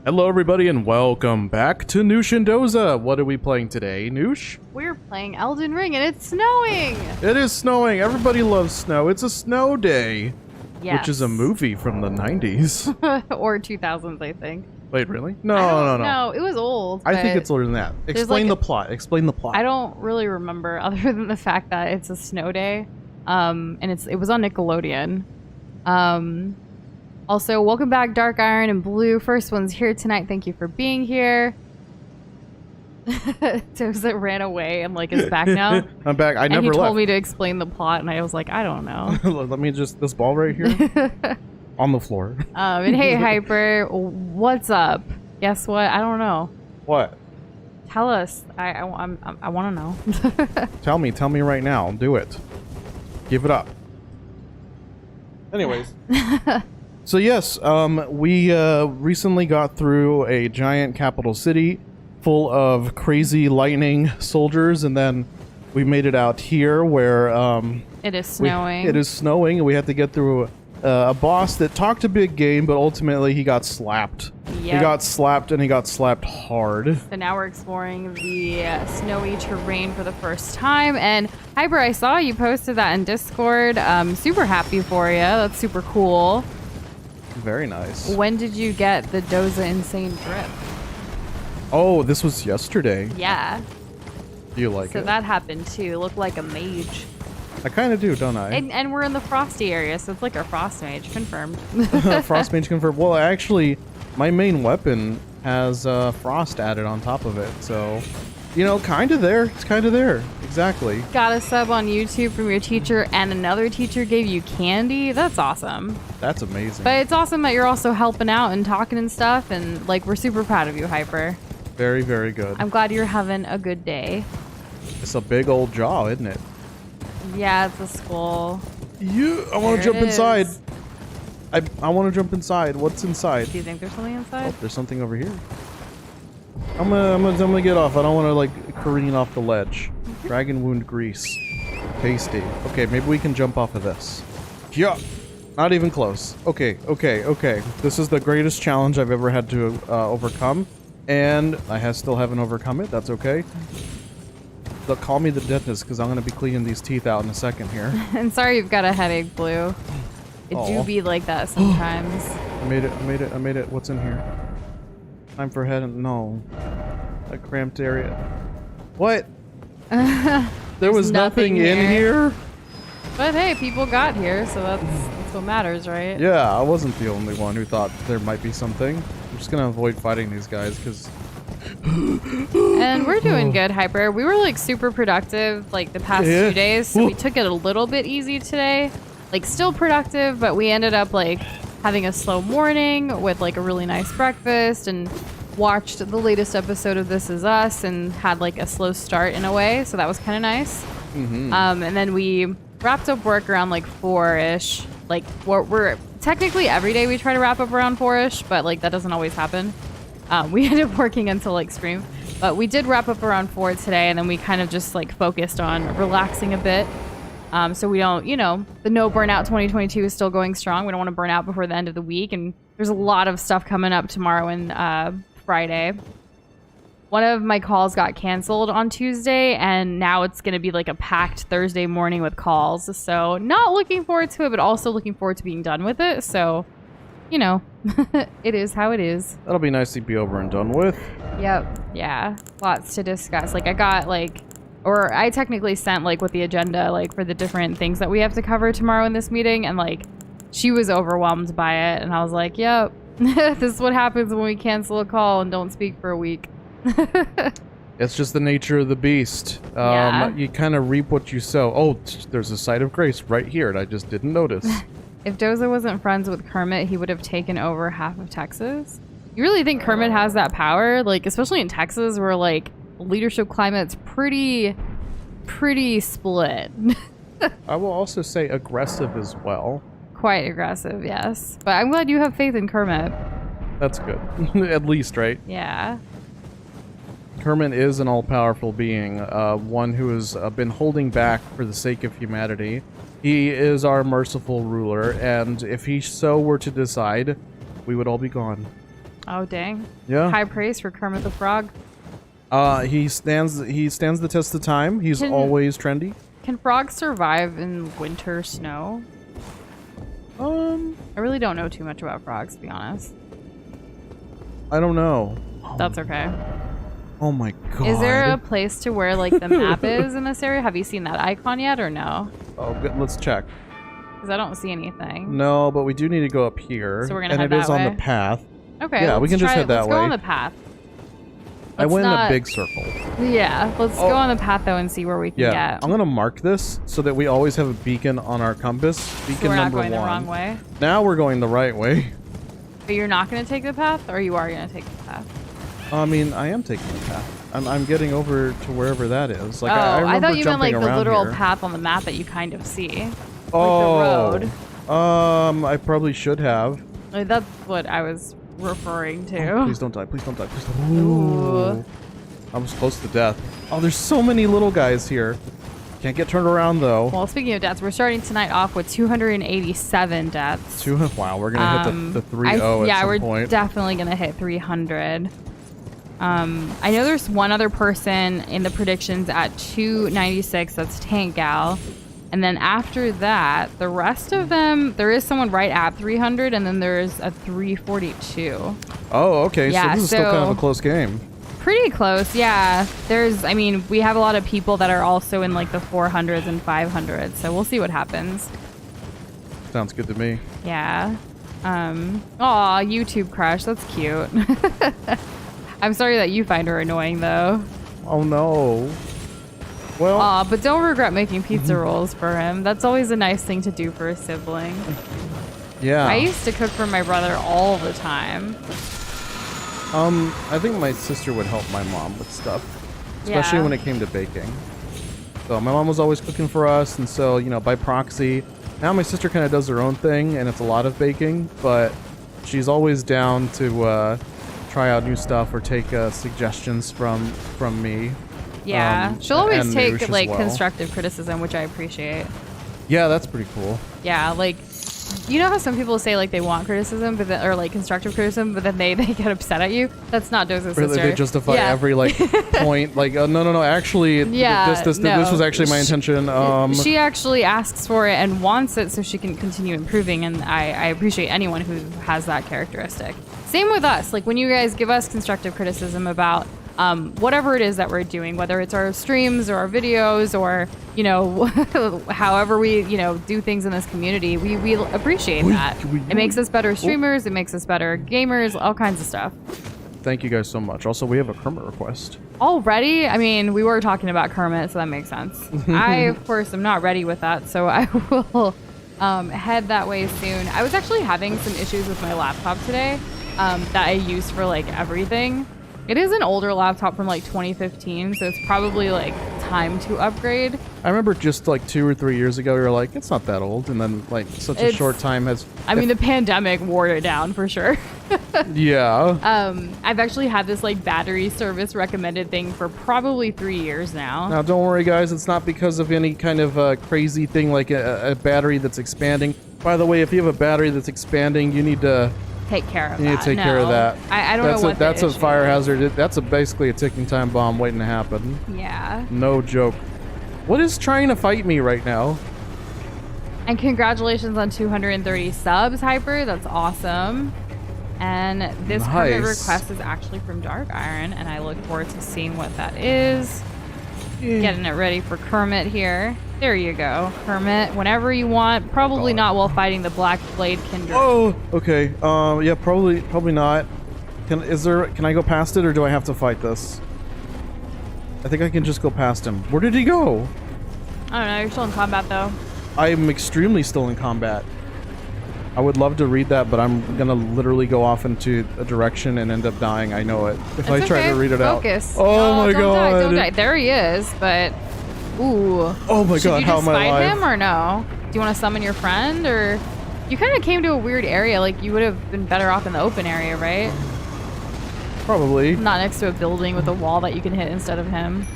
Hello everybody and welcome back to Noosh and Doza. What are we playing today, Noosh? We're playing Elden Ring and it's snowing! It is snowing. Everybody loves snow. It's a snow day. Yes. Which is a movie from the 90s. Or 2000s, I think. Wait, really? No. No, it was old. I think it's older than that. Explain the plot. Explain the plot. I don't really remember other than the fact that it's a snow day. And it was on Nickelodeon. Also, welcome back, Dark Iron and Blue. First one's here tonight. Thank you for being here. Doza ran away and is back now. I'm back. I never left. And he told me to explain the plot, and I was like, I don't know. Let me just this ball right here on the floor. And hey, Hyper, what's up? Guess what? I don't know. What? Tell us. I want to know. Tell me right now. Do it. Give it up. Anyways. So yes, we recently got through a giant capital city full of crazy lightning soldiers, and then we made it out here where it is snowing. It is snowing, and we had to get through a boss that talked a big game, but ultimately he got slapped. Yep. He got slapped, and he got slapped hard. So now we're exploring the snowy terrain for the first time, and Hyper, I saw you posted that in Discord. Super happy for you. That's super cool. Very nice. When did you get the Doza Insane Drip? Oh, this was yesterday. Yeah. Do you like it? So that happened too. Look like a mage. I kind of do, don't I? And we're in the frosty area, so it's like a frost mage. Confirmed. Frost mage confirmed. Well, actually, my main weapon has frost added on top of it, so you know, kind of there. It's kind of there. Exactly. Got a sub on YouTube from your teacher, and another teacher gave you candy. That's awesome. That's amazing. But it's awesome that you're also helping out and talking and stuff, and we're super proud of you, Hyper. Very, very good. I'm glad you're having a good day. It's a big old jaw, isn't it? Yeah, it's a skull. I want to jump inside. I want to jump inside. What's inside? Do you think there's something inside? Oh, there's something over here. I'm gonna get off. I don't want to careen off the ledge. Dragon wound grease, tasty. Okay, maybe we can jump off of this. Yeah, not even close. Okay. This is the greatest challenge I've ever had to overcome, and I still haven't overcome it. That's okay. But call me the dentist because I'm gonna be cleaning these teeth out in a second here. And sorry you've got a headache, Blue. It do be like that sometimes. I made it. What's in here? Time for head and no. A cramped area. What? There was nothing in here? But hey, people got here, so that's what matters, right? Yeah, I wasn't the only one who thought there might be something. I'm just gonna avoid fighting these guys because... And we're doing good, Hyper. We were super productive the past 2 days, so we took it a little bit easy today. Still productive, but we ended up having a slow morning with a really nice breakfast and watched the latest episode of This Is Us and had a slow start in a way, so that was kind of nice. Mm-hmm. And then we wrapped up work around 4-ish. We're technically every day we try to wrap up around 4-ish, but that doesn't always happen. We ended up working until stream, but we did wrap up around 4 today, and then we kind of just focused on relaxing a bit. So we don't, the no burnout 2022 is still going strong. We don't want to burn out before the end of the week. And there's a lot of stuff coming up tomorrow and Friday. One of my calls got canceled on Tuesday, and now it's going to be a packed Thursday morning with calls. So not looking forward to it, but also looking forward to being done with it. So, it is how it is. That'll be nice to be over and done with. Yep. Yeah. Lots to discuss. I got or I technically sent what the agenda for the different things that we have to cover tomorrow in this meeting, and she was overwhelmed by it, and I was like, yep, this is what happens when we cancel a call and don't speak for a week. It's just the nature of the beast. Yeah. You kind of reap what you sow. Oh, there's a site of grace right here, and I just didn't notice. If Doza wasn't friends with Kermit, he would have taken over half of Texas. You really think Kermit has that power? Especially in Texas, where leadership climate's pretty split. I will also say aggressive as well. Quite aggressive, yes. But I'm glad you have faith in Kermit. That's good. At least, right? Yeah. Kermit is an all-powerful being, one who has been holding back for the sake of humanity. He is our merciful ruler, and if he so were to decide, we would all be gone. Oh, dang. Yeah. High praise for Kermit the Frog. He stands the test of time. He's always trendy. Can frogs survive in winter snow? I really don't know too much about frogs, to be honest. I don't know. That's okay. Oh my god. Is there a place to where like the map is in this area? Have you seen that icon yet or no? Oh, good. Let's check. Because I don't see anything. No, but we do need to go up here. So we're gonna head and it is that on way? the path. Okay. Yeah, we can just head that Let's way. go on the path. I went in a not- big circle. Yeah, let's go on the path though and see where we can Yeah, get. I'm gonna mark this so that we always have a beacon on our compass. Beacon So we're not number going the 1. wrong way. Now we're going the right way. But you're not going to take the path, or you are going to take the path? I mean, I am taking the path. I'm getting over to wherever that is. Like oh, I remember thought you meant like jumping the around literal here. path on the map that you kind of see. Oh, Like the road. I probably should have. Like, that's what I was referring to. Oh, please don't die. Please don't die. Please don't. Ooh. I was close to death. Oh, there's so many little guys here. Can't get turned around though. Well, speaking of deaths, we're starting tonight off with 287 deaths. Wow, we're gonna hit the 3-0 at some point. We're definitely gonna hit 300. I know there's one other person in the predictions at 296. That's Tank Gal. And then after that, the rest of them, there is someone right at 300, and then there's a 342. Oh, okay. Yeah, so this is still kind of a close game. Pretty close, yeah. I mean, we have a lot of people that are also in like the 400s and 500s, so we'll see what happens. Sounds good to me. Yeah. Aw, YouTube crush. That's cute. I'm sorry that you find her annoying, though. Oh, no. Well. Aw, but don't regret making pizza rolls for him. That's always a nice thing to do for a sibling. Yeah. I used to cook for my brother all the time. I think my sister would help my mom with stuff, especially when it came to baking. So my mom was always cooking for us, and so, you know, by proxy, now my sister kind of does her own thing, and it's a lot of baking, but she's always down to try out new stuff or take suggestions from me. Yeah, she'll always and take Noosh as like well. constructive criticism, which I appreciate. Yeah, that's pretty cool. Yeah, like, you know how some people say like they want criticism, but then, or like constructive criticism, but then they get upset at you? That's not Doza's Really, sister. they justify every like point. Like, no. Actually, this was actually my intention. She actually asks for it and wants it so she can continue improving, and I appreciate anyone who has that characteristic. Same with us. Like when you guys give us constructive criticism about whatever it is that we're doing, whether it's our streams or our videos or, you know, however we, you know, do things in this community, we appreciate that. It makes us better streamers, it makes us better gamers, all kinds of stuff. Thank you guys so much. Also, we have a Kermit request. Already? I mean, we were talking about Kermit, so that makes sense. I, of course, am not ready with that, so I will head that way soon. I was actually having some issues with my laptop today that I use for, like, everything. It is an older laptop from like 2015, so it's probably like time to upgrade. I remember just like 2 or 3 years ago, you were like, it's not that old. And then like such a short time has... I mean, the pandemic wore it down for sure. Yeah. I've actually had this like battery service recommended thing for probably 3 years now. Now, don't worry, guys. It's not because of any kind of crazy thing like a battery that's expanding. By the way, if you have a battery that's expanding, you need to... Take care of that. You need to take care of that. I don't know what That's the a issue fire is. hazard. That's basically a ticking time bomb waiting to happen. Yeah. No joke. What is trying to fight me right now? And congratulations on 230 subs, Hyper. That's awesome. And this Kermit request is actually from Dark Iron, and I look forward to seeing what that is. Getting it ready for Kermit here. There you go, Kermit. Whenever you want. Probably not while fighting the Black Blade Kindred. Oh, okay. Yeah, probably not. Can I go past it, or do I have to fight this? I think I can just go past him. Where did he go? I don't know. You're still in combat though. I'm extremely still in combat. I would love to read that, but I'm gonna literally go off into a direction and end up dying. I know it. If I try to read it Focus. out. Oh my god! Don't die. There he is, but ooh. Oh my god! How am I alive? Should you just fight him or no? Do you want to summon your friend, or you kind of came to a weird area? Like you would have been better off in the open area, right? Probably. Not next to a building with a wall that you can hit instead of him.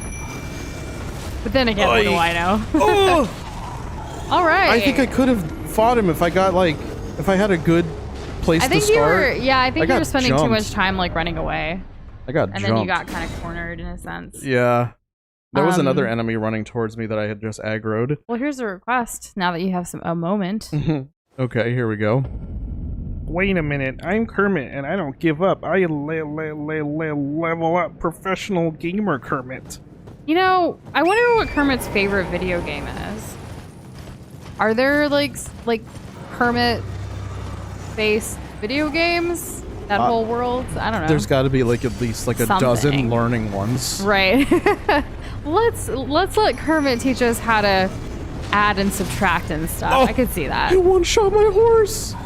But then again, what do I know? Oh! All right. I think I could have fought him if I got like, if I had a good place I think to start. yeah, I think you got were spending too jumped. much time like running away. I got And jumped. then you got kind of cornered in a sense. Yeah. There was another enemy running towards me that I had just aggroed. Well, here's a request now that you have a moment. Okay, here we go. Wait a minute, I'm Kermit and I don't give up. I level up professional gamer Kermit. You know, I wonder what Kermit's favorite video game is. Are there like Kermit-based video games? That whole world? I don't know. There's got to be like at least like a dozen learning ones. Right. let's let Kermit teach us how to add and subtract and stuff. I could see that. You one-shot my horse.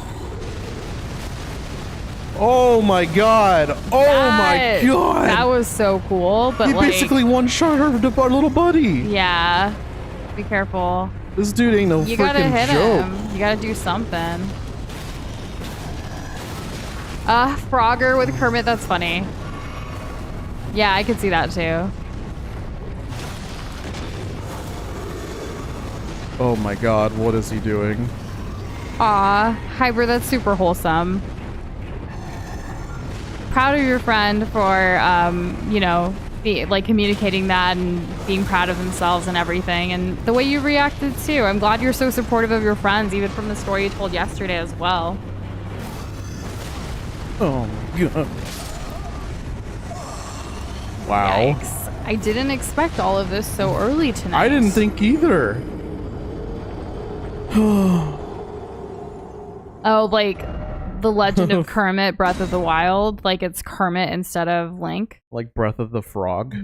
Oh my god. Oh my god. That was so cool. But he basically one-shot our little buddy. Yeah. Be careful. This dude ain't no freaking joke. You gotta hit him. You gotta do something. Frogger with Kermit, that's funny. Yeah, I could see that too. Oh my god, what is he doing? Aw, Hyper, that's super wholesome. Proud of your friend for, you know, communicating that and being proud of themselves and everything. And the way you reacted too. I'm glad you're so supportive of your friends, even from the story you told yesterday as well. Oh my god. Wow. Yikes. I didn't expect all of this so early tonight. I didn't think either. Oh, like the Legend of Kermit, Breath of the Wild. Like it's Kermit instead of Link. Like Breath of the Frog.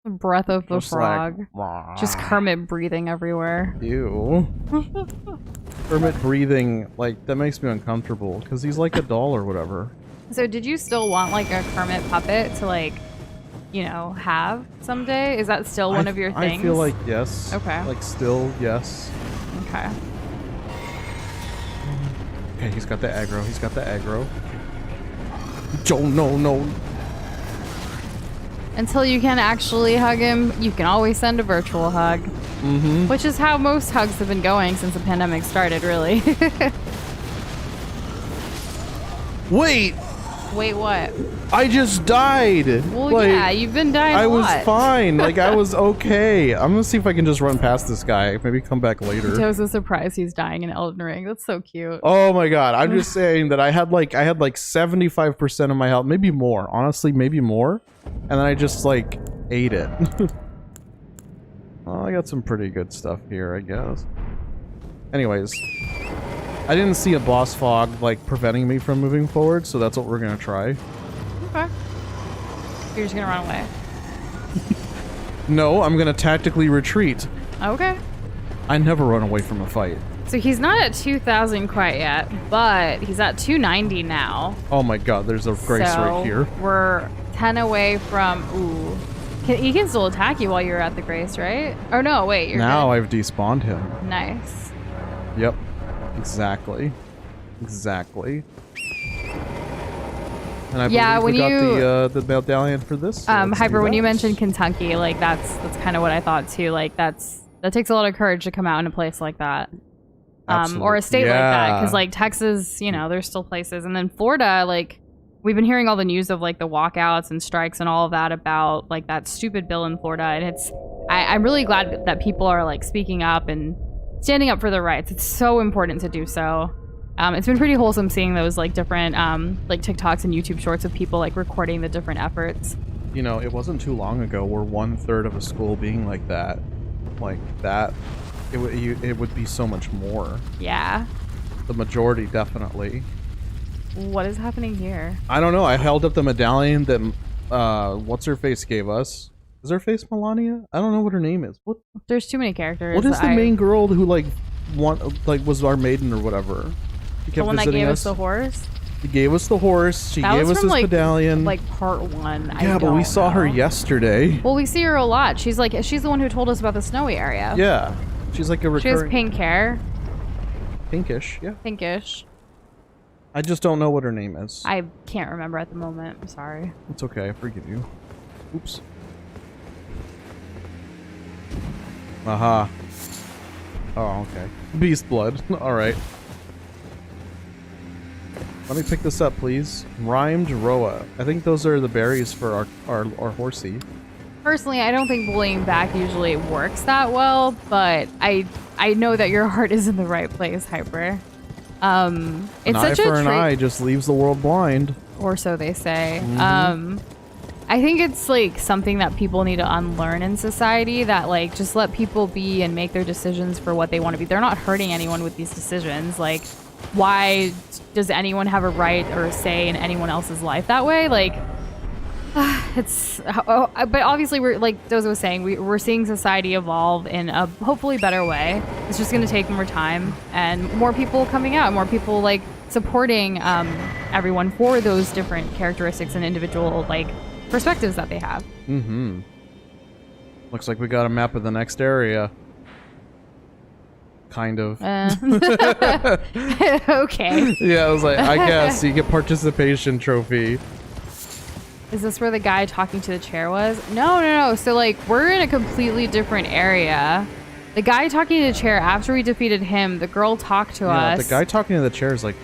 Breath of the Just Frog. Like, just Kermit breathing everywhere. Ew. Kermit breathing, like, that makes me uncomfortable, because he's like a doll or whatever. So did you still want, like, a Kermit puppet to, like, you know, have someday? Is that still one of your things? I feel like yes. Okay. Like, still, yes. Okay. Okay, he's got the aggro. He's got the aggro. No. Until you can actually hug him, you can always send a virtual hug. Mm-hmm. Which is how most hugs have been going since the pandemic started, really. Wait! Wait, what? I just died! Well, like, yeah, you've been dying a lot. I was fine. Like, I was okay. I'm gonna see if I can just run past this guy. Maybe come back later. I was so surprised he's dying in Elden Ring. That's so cute. Oh my god. I'm just saying that I had like 75% of my health. Maybe more. Honestly, maybe more. And then I just, like, ate it. Well, I got some pretty good stuff here, I guess. Anyways. I didn't see a boss fog, like, preventing me from moving forward, so that's what we're gonna try. Okay. You're just gonna run away. No, I'm gonna tactically retreat. Okay. I never run away from a fight. So he's not at 2,000 quite yet, but he's at 290 now. Oh my god, there's a grace right here. We're 10 away from... Ooh. He can still attack you while you're at the grace, right? Or no, wait. You're now good. I've despawned him. Nice. Yep. Exactly. Exactly. And I believe when we got you the medallion for this. So Hyper, when you mentioned Kentucky, like that's kind of what I thought too. Like that takes a lot of courage to come out in a place like that. Or a state like that, because like Texas, you know, there's still places, and then Florida, like we've been hearing all the news of like the walkouts and strikes and all of that about like that stupid bill in Florida, and I'm really glad that people are like speaking up and standing up for their rights. It's so important to do so. It's been pretty wholesome seeing those like different like TikToks and YouTube shorts of people like recording the different efforts. You know, it wasn't too long ago where 1/3 of a school being like that, it would be so much more. Yeah. The majority, definitely. What is happening here? I don't know. I held up the medallion that what's-her-face gave us. Is her face Melania? I don't know what her name is. What? There's too many characters. What is the main girl who was our maiden or whatever? She kept the one that gave us us the horse? She gave us the horse. She gave us this medallion. Like part 1. Yeah, but we saw her yesterday. Well, we see her a lot. She's the one who told us about the snowy area. Yeah. She's like a recurring... She has pink hair. Pinkish, yeah. Pinkish. I just don't know what her name is. I can't remember at the moment. I'm sorry. It's okay. I forgive you. Oops. Aha. Oh, okay. Beast blood. Alright. Let me pick this up, please. Rhymed Roa. I think those are the berries for our horsey. Personally, I don't think bullying back usually works that well, but I know that your heart is in the right place, Hyper. It's An eye such a for an treat, eye just leaves the world blind. or so they say. I think it's like something that people need to unlearn in society, that like just let people be and make their decisions for what they want to be. They're not hurting anyone with these decisions. Like, why does anyone have a right or a say in anyone else's life that way? Like, but obviously we're, like Doza was saying, we're seeing society evolve in a hopefully better way. It's just going to take more time and more people coming out, more people like supporting everyone for those different characteristics and individual like perspectives that they have. Looks like we got a map of the next area. Kind of. Okay. Yeah, I was like, I guess you get participation trophy. Is this where the guy talking to the chair was? No. So like we're in a completely different area. The guy talking to the chair, after we defeated him, the girl talked to us. The guy talking to the chair is like,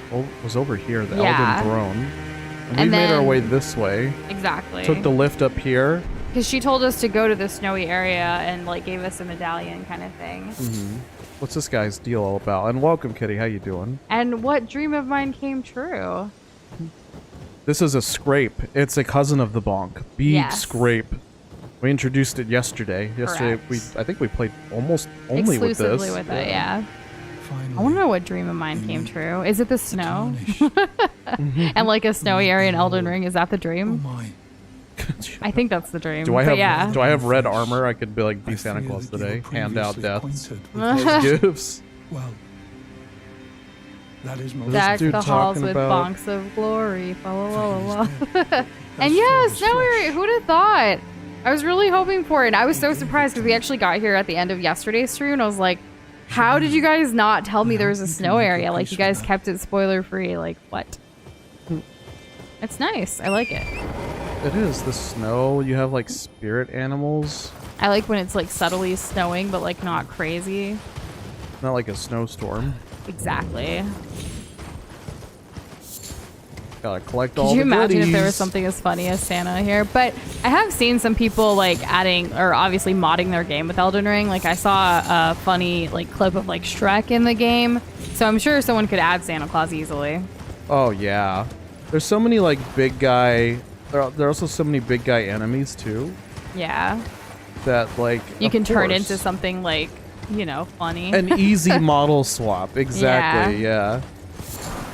was over here, the Yeah. Elden throne. And we made our way this way. Exactly. Took the lift up here. Because she told us to go to the snowy area and like gave us a medallion kind of thing. What's this guy's deal all about? And welcome, Kitty. How you doing? And what dream of mine came true? This is a scrape. It's a cousin of the bonk. BEEG Yes. Scrape. We introduced it yesterday. Correct. I think we played almost only with this. Exclusively with it, yeah. I want to know what dream of mine came true. Is it the snow? And like a snowy area in Elden Ring, is that the dream? I think that's the dream. Do I but have yeah. red armor? I could be like be Santa Claus today. Hand out death. Gifts. Well, that is most Deck dude the halls talking with about- bonks of glory. La, la, la, la. That's And yeah, far as snowy flesh. area. Who'd have thought? I was really hoping for it. And I was so surprised because we actually got here at the end of yesterday's stream, and I was like, how did you guys not tell me there was a snow area? Like, you guys kept it spoiler free. Like, what? It's nice. I like it. It is the snow. You have like spirit animals. I like when it's like subtly snowing, but like not crazy. Not like a snowstorm. Exactly. Gotta collect all Could you the imagine if there was goodies. something as funny as Santa here? But I have seen some people like adding or obviously modding their game with Elden Ring. Like I saw a funny like clip of like Shrek in the game. So I'm sure someone could add Santa Claus easily. Oh yeah. There's so many like big guy. There are also so many big guy enemies too. Yeah. That like You of can turn course. into something like, you know, funny. An easy model swap. Exactly. Yeah.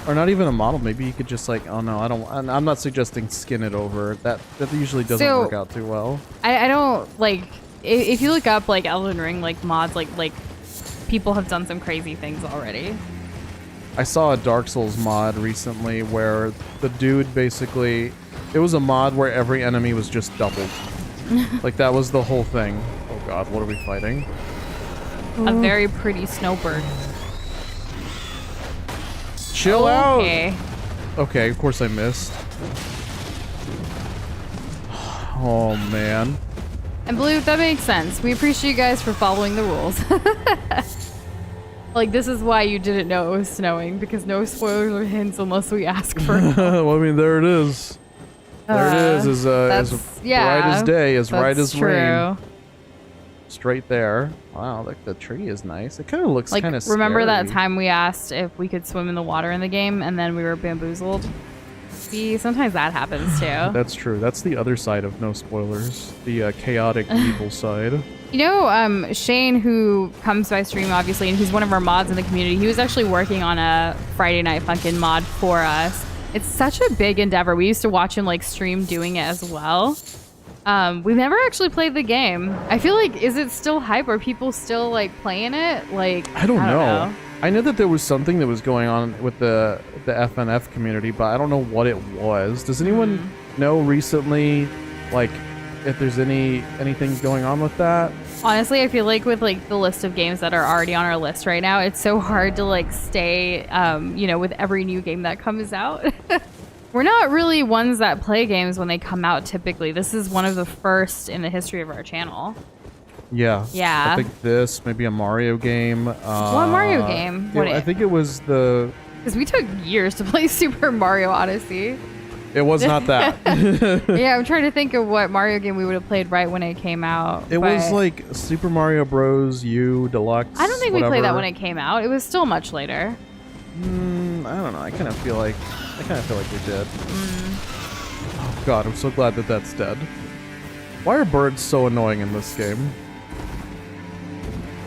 Or not even a model. Maybe you could just like, oh no, I don't. I'm not suggesting skin it over. That usually doesn't So- work out too well. I don't like if you look up like Elden Ring like mods like people have done some crazy things already. I saw a Dark Souls mod recently where the dude basically, it was a mod where every enemy was just doubled. Like that was the whole thing. Oh god, what are we fighting? A very pretty snowbird. Chill out. Okay. Okay, of course I missed. Oh man. And Blue, that makes sense. We appreciate you guys for following the rules. Like, this is why you didn't know it was snowing, because no spoilers or hints unless we ask for it. Well, I mean, there it is. There it is. As that's- bright as day, as bright That's as rain. true. Straight there. Wow, like the tree is nice. It kind of looks Like, kind of remember that time we asked if we could swim in the water in the game, and then we were bamboozled? See, sometimes that happens too. That's true. That's the other side of no spoilers. The chaotic evil side. You know, Shane, who comes by stream, obviously, and he's one of our mods in the community, he was actually working on a Friday Night Funkin' mod for us. It's such a big endeavor. We used to watch him, like, stream doing it as well. We've never actually played the game. I feel like, is it still hype? Are people still, like, playing it? Like, I don't know. I know that there was something that was going on with the FNF community, but I don't know what it was. Does anyone know recently, like, if there's anything going on with that? Honestly, I feel like with like the list of games that are already on our list right now, it's so hard to like stay, you know, with every new game that comes out. We're not really ones that play games when they come out typically. This is one of the first in the history of our channel. Yeah. Yeah. I think this, maybe a Mario game. What Mario game? I think it was the Because we took years to play Super Mario Odyssey. It was not that. Yeah, I'm trying to think of what Mario game we would have played right when it came out. It was like Super Mario Bros. U Deluxe. I don't think we whatever. played that when it came out. It was still much later. I don't know. I kind of feel like we did. Oh god, I'm so glad that that's dead. Why are birds so annoying in this game?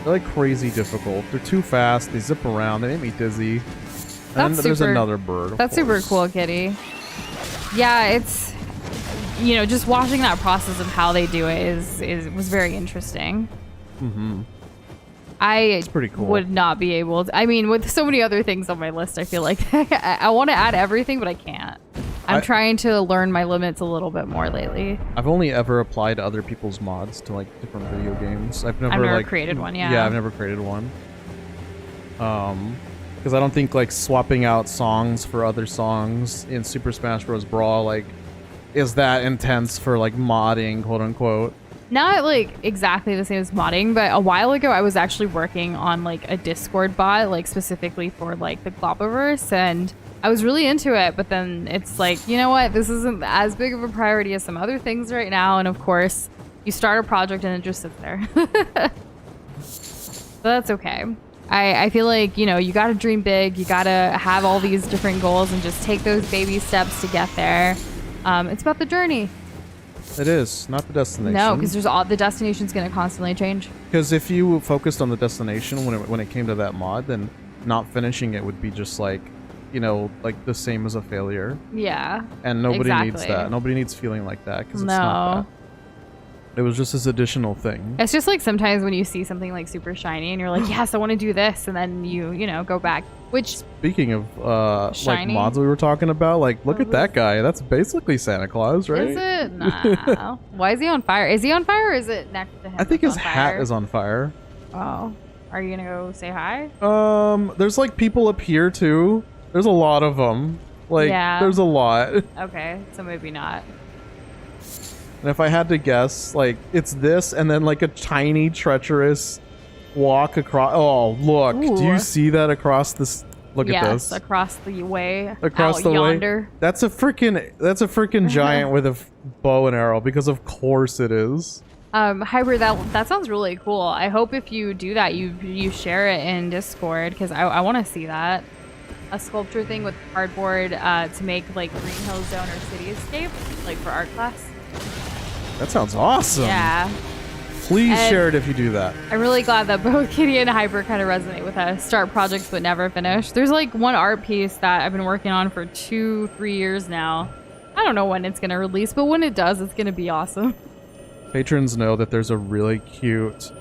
They're like crazy difficult. They're too fast. They zip around. They make me dizzy. And then there's another bird. That's super cool, Kitty. Yeah, it's, you know, just watching that process of how they do it was very interesting. It's pretty cool. Would not be able to. I mean, with so many other things on my list, I feel like I want to add everything, but I can't. I'm trying to learn my limits a little bit more lately. I've only ever applied other people's mods to like different video games. I've never like created one. Yeah. Yeah, I've never created one. Because I don't think like swapping out songs for other songs in Super Smash Bros. Brawl like is that intense for like modding, quote unquote. Not like exactly the same as modding, but a while ago I was actually working on like a Discord bot, like specifically for like the Globoverse, and I was really into it. But then it's like, you know what, this isn't as big of a priority as some other things right now. And of course, you start a project and it just sits there. But that's okay. I feel like, you know, you got to dream big. You got to have all these different goals and just take those baby steps to get there. It's about the journey. It is, not the destination. No, because the destination's going to constantly change. Because if you focused on the destination when it came to that mod, then not finishing it would be just like, you know, like the same as a failure. Yeah. And nobody needs that. Nobody needs feeling like that because it's not that. It was just this additional thing. It's just like sometimes when you see something like super shiny and you're like, yes, I want to do this. And then you know, go back. Which, speaking of like mods we were talking about, like look at that guy. That's basically Santa Claus, right? Is it? Nah. Why is he on fire? Is he on fire or is it next to him? I think his hat is on fire. Oh. Are you going to go say hi? There's like people up here too. There's a lot of them. Like, there's a lot. Okay, so maybe not. And if I had to guess, like, it's this and then, like, a tiny, treacherous walk across... Oh, look. Ooh. Do you see that across this... Look at this. Yes, across the way. Across the yonder. Way. That's a freaking giant with a bow and arrow, because of course it is. Hybrid, that sounds really cool. I hope if you do that, you share it in Discord, because I want to see that. A sculpture thing with cardboard to make, like, Green Hill Zone or Cityscape, like, for art class. That sounds awesome. Yeah. Please share it if you do that. I'm really glad that both Kitty and Hyper kind of resonate with us. Start projects but never finish. There's like one art piece that I've been working on for 2-3 years now. I don't know when it's going to release, but when it does, it's going to be awesome. Patrons know that there's a really cute,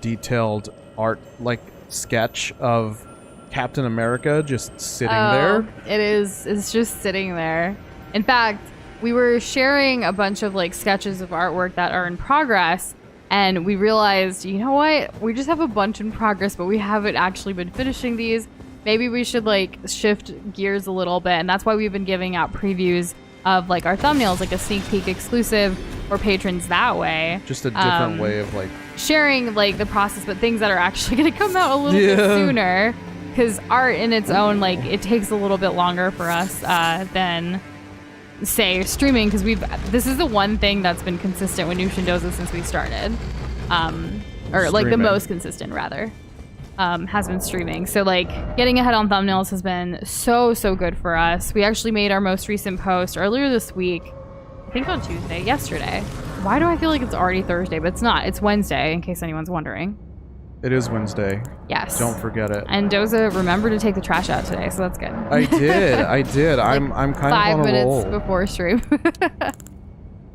detailed art, like, sketch of Captain America just sitting there. It is. It's just sitting there. In fact, we were sharing a bunch of like sketches of artwork that are in progress, and we realized, you know what? We just have a bunch in progress, but we haven't actually been finishing these. Maybe we should like shift gears a little bit, and that's why we've been giving out previews of like our thumbnails, like a sneak peek exclusive for patrons that way. Just a different way of like sharing like the process, but things that are actually going to come out a little bit sooner. Because art in its own, like, it takes a little bit longer for us than, say, streaming. Because this is the one thing that's been consistent with Nushindoza since we started. Or, like, the most consistent, rather, has been streaming. So, like, getting ahead on thumbnails has been so good for us. We actually made our most recent post earlier this week. I think on Tuesday, yesterday. Why do I feel like it's already Thursday? But it's not. It's Wednesday, in case anyone's wondering. It is Wednesday. Yes. Don't forget it. And Doza remembered to take the trash out today, so that's good. I did. Like I'm kind of on a roll. 5 minutes before stream.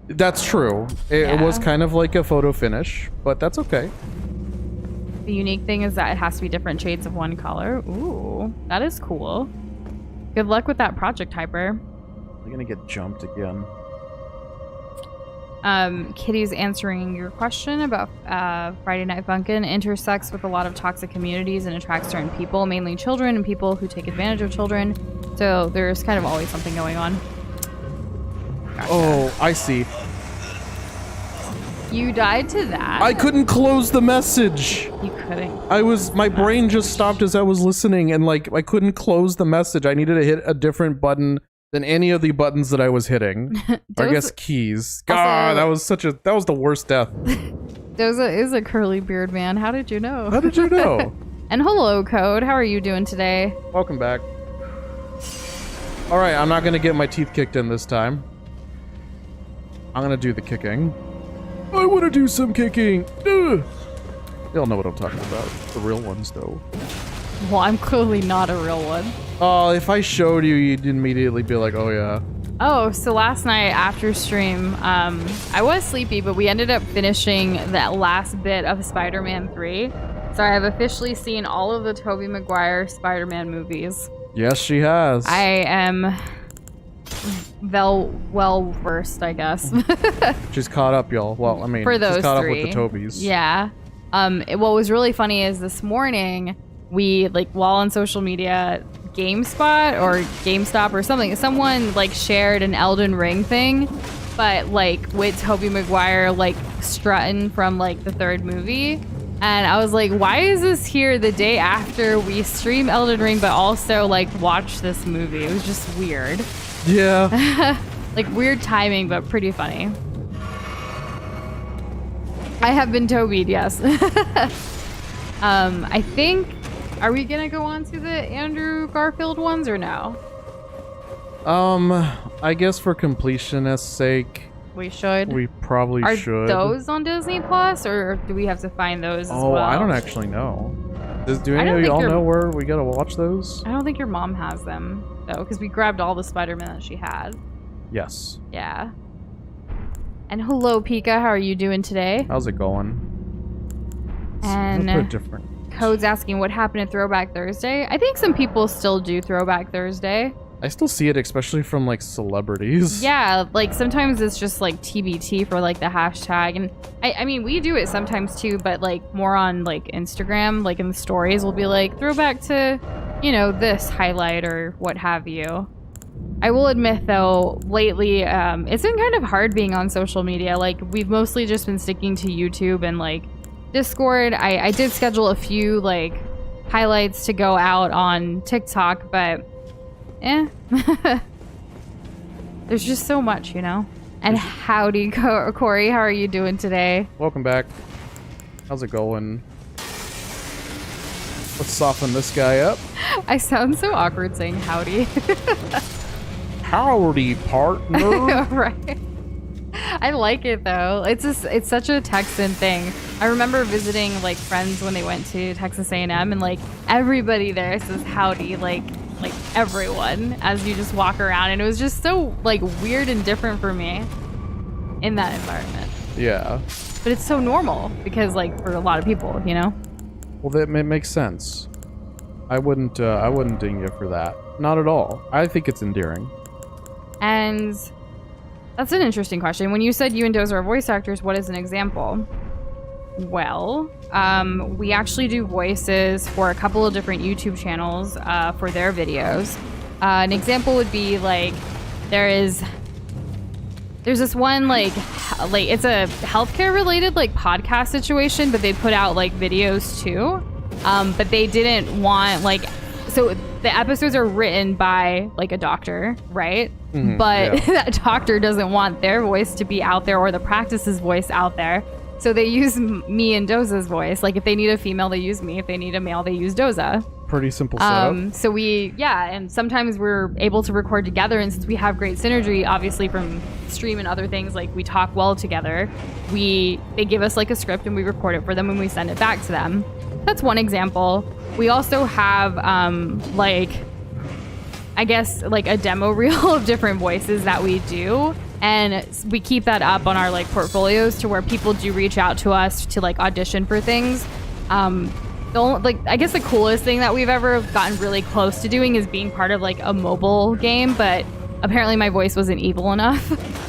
That's true. It was kind of like a photo finish, but that's okay. The unique thing is that it has to be different shades of one color. Ooh, that is cool. Good luck with that project, Hyper. I'm gonna get jumped again. Kitty's answering your question about Friday Night Funkin' intersects with a lot of toxic communities and attracts certain people, mainly children and people who take advantage of children. So there's kind of always something going on. Gotcha. Oh, I see. You died to that? I couldn't close the message. You couldn't. My brain just stopped as I was listening, and like I couldn't close the message. I needed to hit a different button than any of the buttons that I was hitting. Or I guess keys. God, that was the worst death. Doza is a curly beard man. How did you know? How did you know? And hello, Code. How are you doing today? Welcome back. All right, I'm not gonna get my teeth kicked in this time. I'm gonna do the kicking. I want to do some kicking. Ugh. Y'all know what I'm talking about. The real ones, though. Well, I'm clearly not a real one. Oh, if I showed you, you'd immediately be like, oh yeah. Oh, so last night after stream, I was sleepy, but we ended up finishing that last bit of Spider-Man 3. So I have officially seen all of the Tobey Maguire Spider-Man movies. Yes, she has. I am well versed, I guess. She's caught up, y'all. Well, I mean, for those she's caught three. up with the Tobies. Yeah. What was really funny is this morning, we, like, while on social media, GameSpot or GameStop or something, someone, like, shared an Elden Ring thing, but, like, with Tobey Maguire, like, strutting from, like, the third movie. And I was like, why is this here the day after we stream Elden Ring, but also, like, watch this movie? It was just weird. Yeah. Like, weird timing, but pretty funny. I have been Tobied, yes. I think, are we gonna go on to the Andrew Garfield ones or no? I guess for completionist's sake, we should. We probably should. Are those on Disney Plus, or do we have to find those as well? Oh, I don't actually know. Do any of y'all know where we gotta watch those? I don't think your mom has them, though, because we grabbed all the Spider-Man that she had. Yes. Yeah. And hello, Pika. How are you doing today? How's it going? And a bit different. Code's asking what happened at Throwback Thursday. I think some people still do Throwback Thursday. I still see it, especially from, like, celebrities. Yeah, like, sometimes it's just, like, TBT for, like, the hashtag. And, I mean, we do it sometimes, too, but, like, more on, like, Instagram, like, in the stories, we'll be like, throwback to, you know, this highlight or what have you. I will admit, though, lately, it's been kind of hard being on social media. Like, we've mostly just been sticking to YouTube and, like, Discord. I did schedule a few, like, highlights to go out on TikTok, but... There's just so much, you know? And howdy, Corey. How are you doing today? Welcome back. How's it going? Let's soften this guy up. I sound so awkward saying howdy. Howdy, partner. Right. I like it, though. It's such a Texan thing. I remember visiting, like, friends when they went to Texas A&M, and, like, everybody there says howdy, like everyone, as you just walk around, and it was just so, like, weird and different for me in that environment. Yeah. But it's so normal because, like, for a lot of people, you know? Well, that makes sense. I wouldn't ding you for that. Not at all. I think it's endearing. And that's an interesting question. When you said you and Doza are voice actors, what is an example? Well, we actually do voices for a couple of different YouTube channels for their videos. An example would be, like, there's this one, like it's a healthcare related, like, podcast situation, but they put out, like, videos too. But they didn't want, like, so the episodes are written by, like, a doctor, right? Mm-hmm, but yeah. That doctor doesn't want their voice to be out there or the practice's voice out there. So they use me and Doza's voice. Like, if they need a female, they use me. If they need a male, they use Doza. Pretty simple setup. So and sometimes we're able to record together, and since we have great synergy, obviously, from stream and other things, like, we talk well together, they give us, like, a script, and we record it for them, and we send it back to them. That's one example. We also have, like, I guess, like, a demo reel of different voices that we do. And we keep that up on our, like, portfolios to where people do reach out to us to, like, audition for things. I guess the coolest thing that we've ever gotten really close to doing is being part of, like, a mobile game, but apparently my voice wasn't evil enough.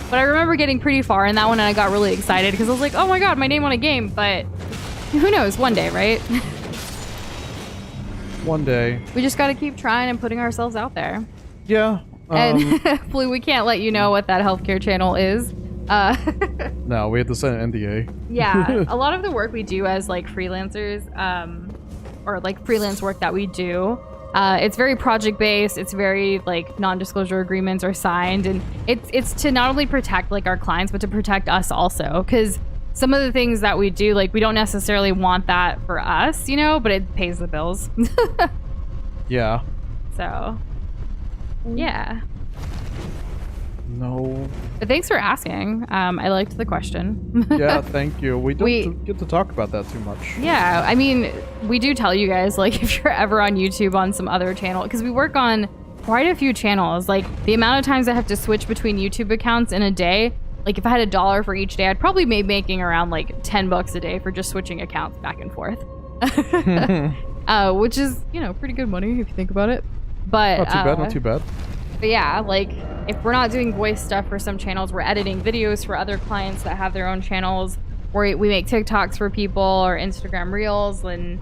But I remember getting pretty far in that one, and I got really excited because I was like, oh my god, my name on a game. But who knows, one day, right? One day. We just got to keep trying and putting ourselves out there. Yeah. And hopefully we can't let you know what that healthcare channel is, No, we had to sign an NDA. Yeah, a lot of the work we do as like freelancers, or like freelance work that we do, it's very project based. It's very like non-disclosure agreements are signed, and it's to not only protect like our clients, but to protect us also. Because some of the things that we do, like we don't necessarily want that for us, you know, but it pays the bills. Yeah. So, yeah. No. But thanks for asking. I liked the question. Yeah, thank you. We don't get to talk about that too much. Yeah, I mean, we do tell you guys, like, if you're ever on YouTube on some other channel, because we work on quite a few channels. Like, the amount of times I have to switch between YouTube accounts in a day, like, if I had $1 for each day, I'd probably be making around, like, $10 a day for just switching accounts back and forth. Which is, you know, pretty good money if you think about it. But not too bad, not too bad. But yeah, like, if we're not doing voice stuff for some channels, we're editing videos for other clients that have their own channels, or we make TikToks for people or Instagram Reels and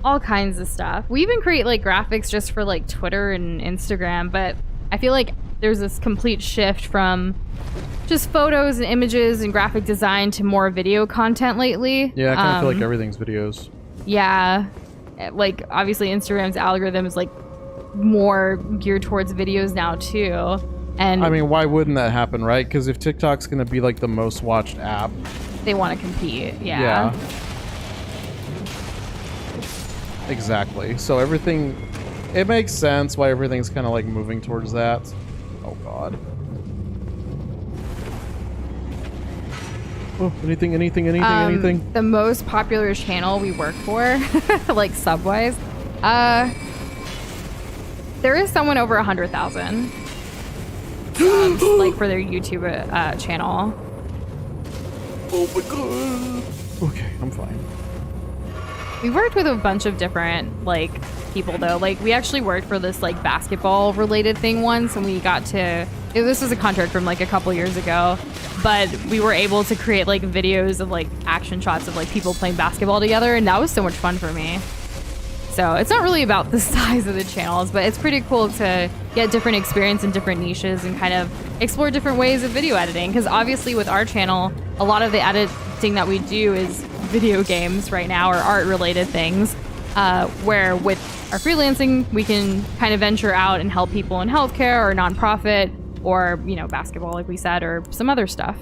all kinds of stuff. We even create like graphics just for like Twitter and Instagram, but I feel like there's this complete shift from just photos and images and graphic design to more video content lately. Yeah, I kind of feel like everything's videos. Yeah, like obviously Instagram's algorithm is like more geared towards videos now too. And I mean, why wouldn't that happen, right? Because if TikTok's gonna be like the most watched app, they want to compete. Yeah. Exactly. So everything, it makes sense why everything's kind of like moving towards that. Oh god. Oh, anything? The most popular channel we work for, like sub-wise, there is someone over 100,000, like for their YouTube channel. Oh my god. Okay, I'm fine. We worked with a bunch of different like people though. Like we actually worked for this like basketball related thing once, and we got to. This was a contract from like a couple years ago, but we were able to create like videos of like action shots of like people playing basketball together, and that was so much fun for me. So it's not really about the size of the channels, but it's pretty cool to get different experience in different niches and kind of explore different ways of video editing. Because obviously with our channel, a lot of the editing that we do is video games right now or art related things, where with our freelancing, we can kind of venture out and help people in healthcare or nonprofit or, you know, basketball, like we said, or some other stuff.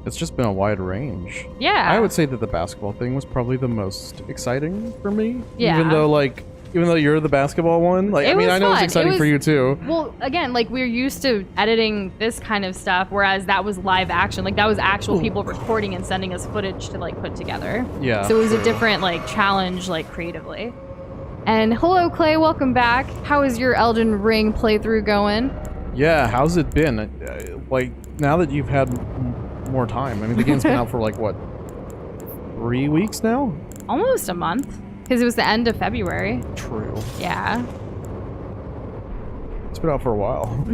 It's just been a wide range. Yeah. I would say that the basketball thing was probably the most exciting for me. Yeah. Even though you're the basketball one, like, I mean, I know it's exciting for you too. Well, again, like we're used to editing this kind of stuff, whereas that was live action. Like that was actual people recording and sending us footage to like put together. Yeah. So it was a different like challenge, like creatively. And hello, Clay, welcome back. How is your Elden Ring playthrough going? Yeah, how's it been? Like now that you've had more time. I mean, the game's been out for like what, 3 weeks now? Almost a month, because it was the end of February. True. Yeah. It's been out for a while.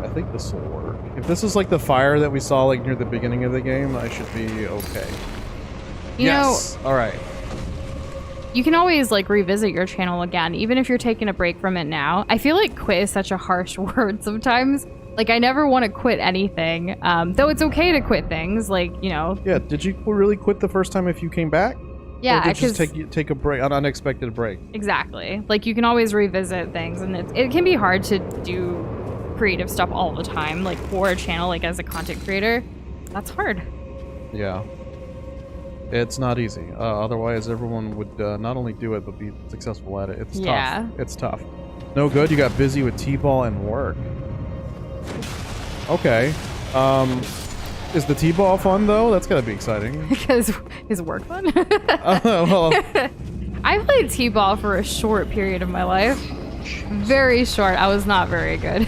I think this will work. If this is like the fire that we saw like near the beginning of the game, I should be okay. You know, all right. You can always like revisit your channel again, even if you're taking a break from it now. I feel like quit is such a harsh word sometimes. Like, I never want to quit anything, though it's okay to quit things, like, you know. Yeah, did you really quit the first time if you came back? Yeah, or did you just take a break, an unexpected break? Exactly. Like, you can always revisit things, and it can be hard to do creative stuff all the time, like, for a channel, like, as a content creator. That's hard. Yeah. It's not easy. Otherwise, everyone would not only do it, but be successful at it. It's tough. It's tough. No good, you got busy with T-ball and work. Okay. Is the T-ball fun though? That's gotta be exciting. Because is work fun? Well, I played T-ball for a short period of my life. Very short. I was not very good.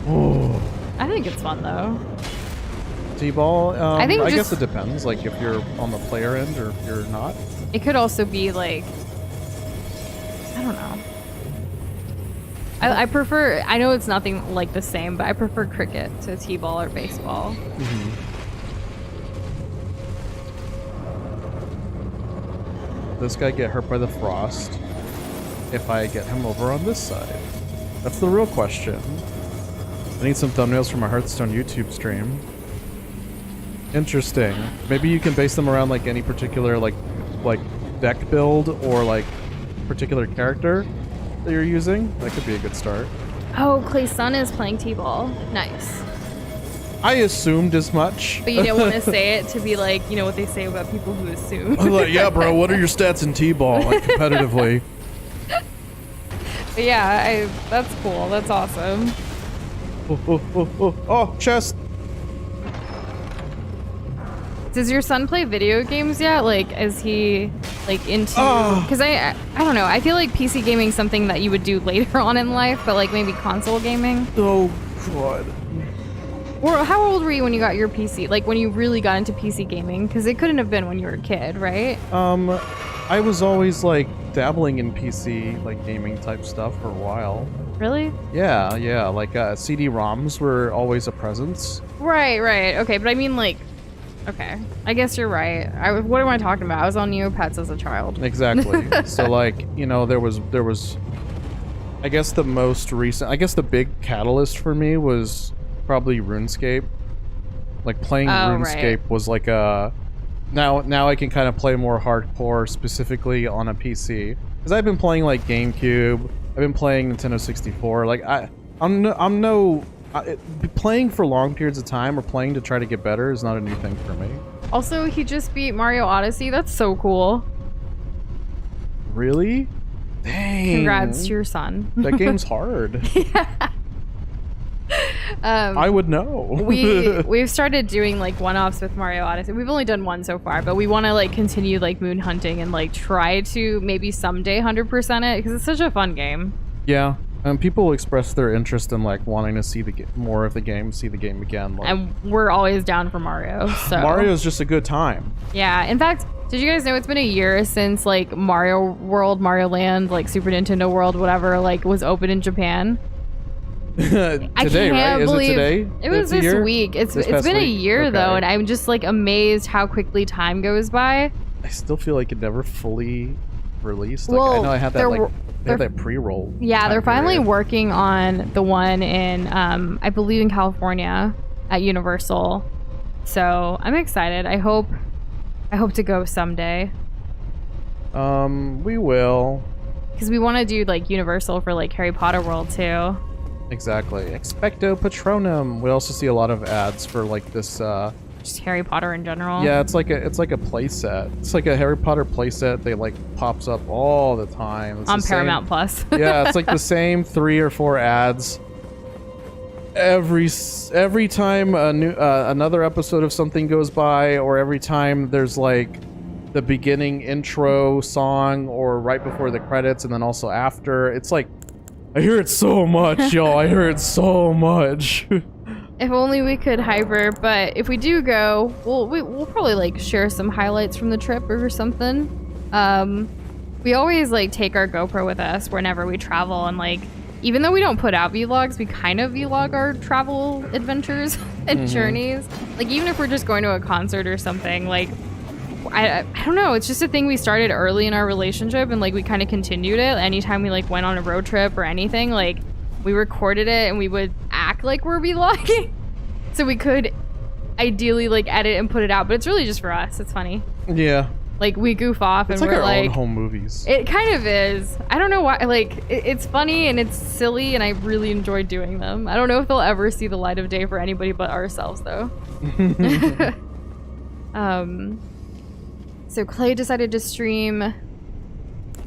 oh. I think it's fun though. T-ball? I just, guess it depends. Like if you're on the player end or if you're not. It could also be like, I don't know. I prefer, I know it's nothing like the same, but I prefer cricket to T-ball or baseball. Mm-hmm. This guy get hurt by the frost if I get him over on this side. That's the real question. I need some thumbnails from a Hearthstone YouTube stream. Interesting. Maybe you can base them around like any particular like deck build or like particular character that you're using. That could be a good start. Oh, Clay's son is playing T-ball. Nice. I assumed as much. But you didn't want to say it to be like, you know what they say about people who assume. I'm like, yeah, bro, what are your stats in T-ball, like, competitively? But yeah, that's cool. That's awesome. Oh, chest. Does your son play video games yet? Like, is he like into? Because I don't know. I feel like PC gaming is something that you would do later on in life, but like maybe console gaming. Oh God. Or how old were you when you got your PC? Like when you really got into PC gaming? Because it couldn't have been when you were a kid, right? I was always like dabbling in PC like gaming type stuff for a while. Really? Yeah. Like CD-ROMs were always a presence. Right. Okay, but I mean like. Okay, I guess you're right. What am I talking about? I was on Neopets as a child. Exactly. So like, you know, there was I guess the most recent, I guess the big catalyst for me was probably RuneScape. Like playing RuneScape was like a now I can kind of play more hardcore specifically on a PC. Cuz I've been playing like GameCube, I've been playing Nintendo 64. Like playing for long periods of time or playing to try to get better is not a new thing for me. Also, he just beat Mario Odyssey. That's so cool. Really? Dang. Congrats to your son. That game's hard. Yeah. I would know. We've started doing like one-offs with Mario Odyssey. We've only done one so far, but we want to like continue like moon hunting and like try to maybe someday 100% it because it's such a fun game. Yeah. People express their interest in like wanting to see more of the game, see the game again. Like, and we're always down for Mario. So Mario's just a good time. Yeah. In fact, did you guys know it's been a year since like Mario World, Mario Land, like Super Nintendo World, whatever, like was open in Japan? Today, I can't right? Is it believe today? It was this week. It's been a year okay. though, and I'm just like amazed how quickly time goes by. I still feel like it never fully released. Like, Well, I know I had that like. They have that pre-roll. Yeah, they're finally working on the one in, I believe in California at Universal. So I'm excited. I hope to go someday. We will. Because we want to do like Universal for like Harry Potter World too. Exactly. Expecto Patronum. We also see a lot of ads for like this. Just Harry Potter in general. Yeah, it's like a play set. It's like a Harry Potter play set. They like pops up all the time. It's on Paramount Plus. Yeah, it's like the same 3 or 4 ads every time another episode of something goes by, or every time there's like the beginning intro song, or right before the credits, and then also after. It's like, I hear it so much, y'all. I hear it so much. If only we could hyper, but if we do go, we'll probably like share some highlights from the trip or something. We always like take our GoPro with us whenever we travel, and like even though we don't put out vlogs, we kind of vlog our travel adventures and journeys. Like even if we're just going to a concert or something, like I don't know, it's just a thing we started early in our relationship, and like we kind of continued it. Anytime we like went on a road trip or anything, like we recorded it and we would act like we're vlogging so we could ideally like edit and put it out, but it's really just for us. It's funny. Yeah. Like we goof off and it's like we're our like own home movies. It kind of is. I don't know why. Like it's funny and it's silly, and I really enjoy doing them. I don't know if they'll ever see the light of day for anybody but ourselves though. So Clay decided to stream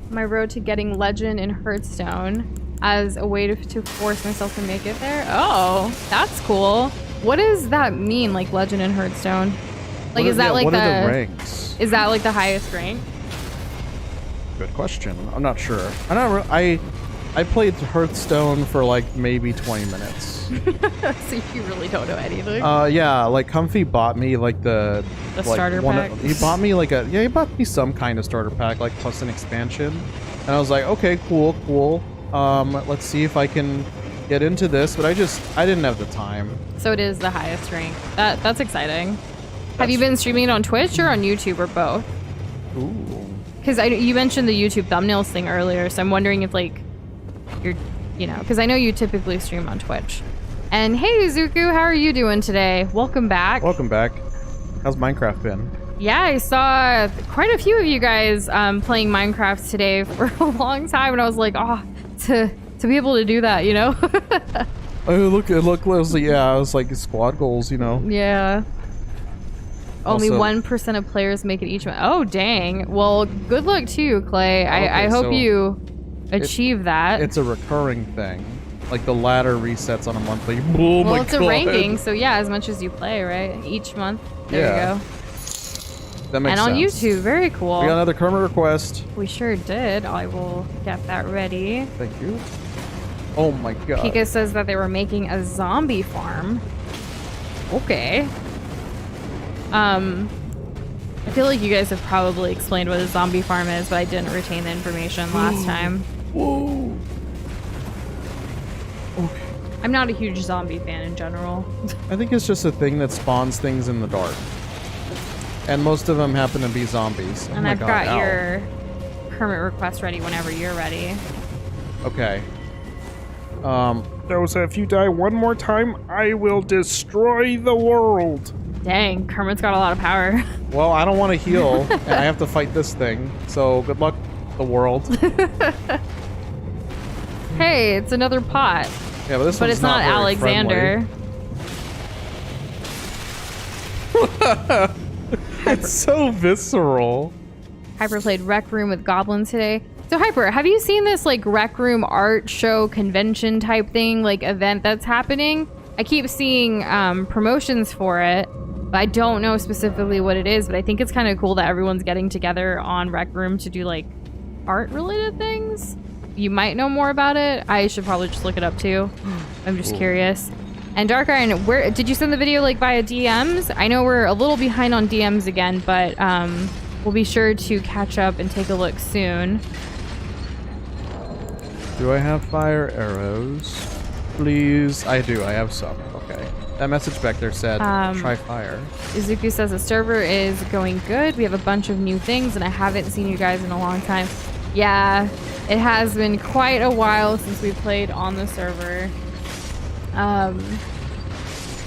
my road to getting legend in Hearthstone as a way to force myself to make it there. Oh, that's cool. What does that mean, like legend in Hearthstone? Like, is that like what are the ranks? Is that like the highest rank? Good question. I'm not sure. I played Hearthstone for like maybe 20 minutes. So you really don't know anything. Yeah, like Comfy bought me like the like, starter pack. He bought me like he bought me some kind of starter pack, like plus an expansion, and I was like, okay, cool. Let's see if I can get into this, but I didn't have the time. So it is the highest rank. That's exciting. Have you been streaming it on Twitch or on YouTube or both? Ooh. Because you mentioned the YouTube thumbnails thing earlier, so I'm wondering if like you're you know, because I know you typically stream on Twitch. And hey, Zuku, how are you doing today? Welcome back. Welcome back. How's Minecraft been? Yeah, I saw quite a few of you guys playing Minecraft today for a long time, and I was like, oh, to be able to do that, you know? Oh, look, yeah, it was like squad goals, you know? Yeah. Only Also, 1% of players make it each month. Oh, dang. Well, good luck to you, Clay. I hope so you achieve that. it's a recurring thing. Like the ladder resets on a monthly. Oh Well, my it's God. a ranking, so yeah, as much as you play, right? Each month. There Yeah. you go. That makes And on sense. YouTube, very cool. We got another Kermit request. We sure did. I will get that ready. Thank you. Oh my God. Pika says that they were making a zombie farm. Okay. I feel like you guys have probably explained what a zombie farm is, but I didn't retain the information last time. Whoa. Okay. I'm not a huge zombie fan in general. I think it's just a thing that spawns things in the dark. And most of them happen to be zombies. Oh And my I've God, got ow. your permit request ready whenever you're ready. Okay. Those, if you die one more time, I will destroy the world. Dang, Kermit's got a lot of power. Well, I don't want to heal, and I have to fight this thing. So good luck, the world. Hey, it's another pot. Yeah, but this But one's it's not very Alexander. friendly. It's so visceral. Hyper played Rec Room with Goblin today. So Hyper, have you seen this like Rec Room art show convention type thing, like event that's happening? I keep seeing promotions for it, but I don't know specifically what it is, but I think it's kind of cool that everyone's getting together on Rec Room to do like art related things. You might know more about it. I should probably just look it up too. I'm just curious. And Dark Iron, where did you send the video like via DMs? I know we're a little behind on DMs again, but we'll be sure to catch up and take a look soon. Do I have fire arrows? Please. I do. I have some. Okay. That message back there said, try fire. Izuku says the server is going good. We have a bunch of new things, and I haven't seen you guys in a long time. Yeah, it has been quite a while since we played on the server.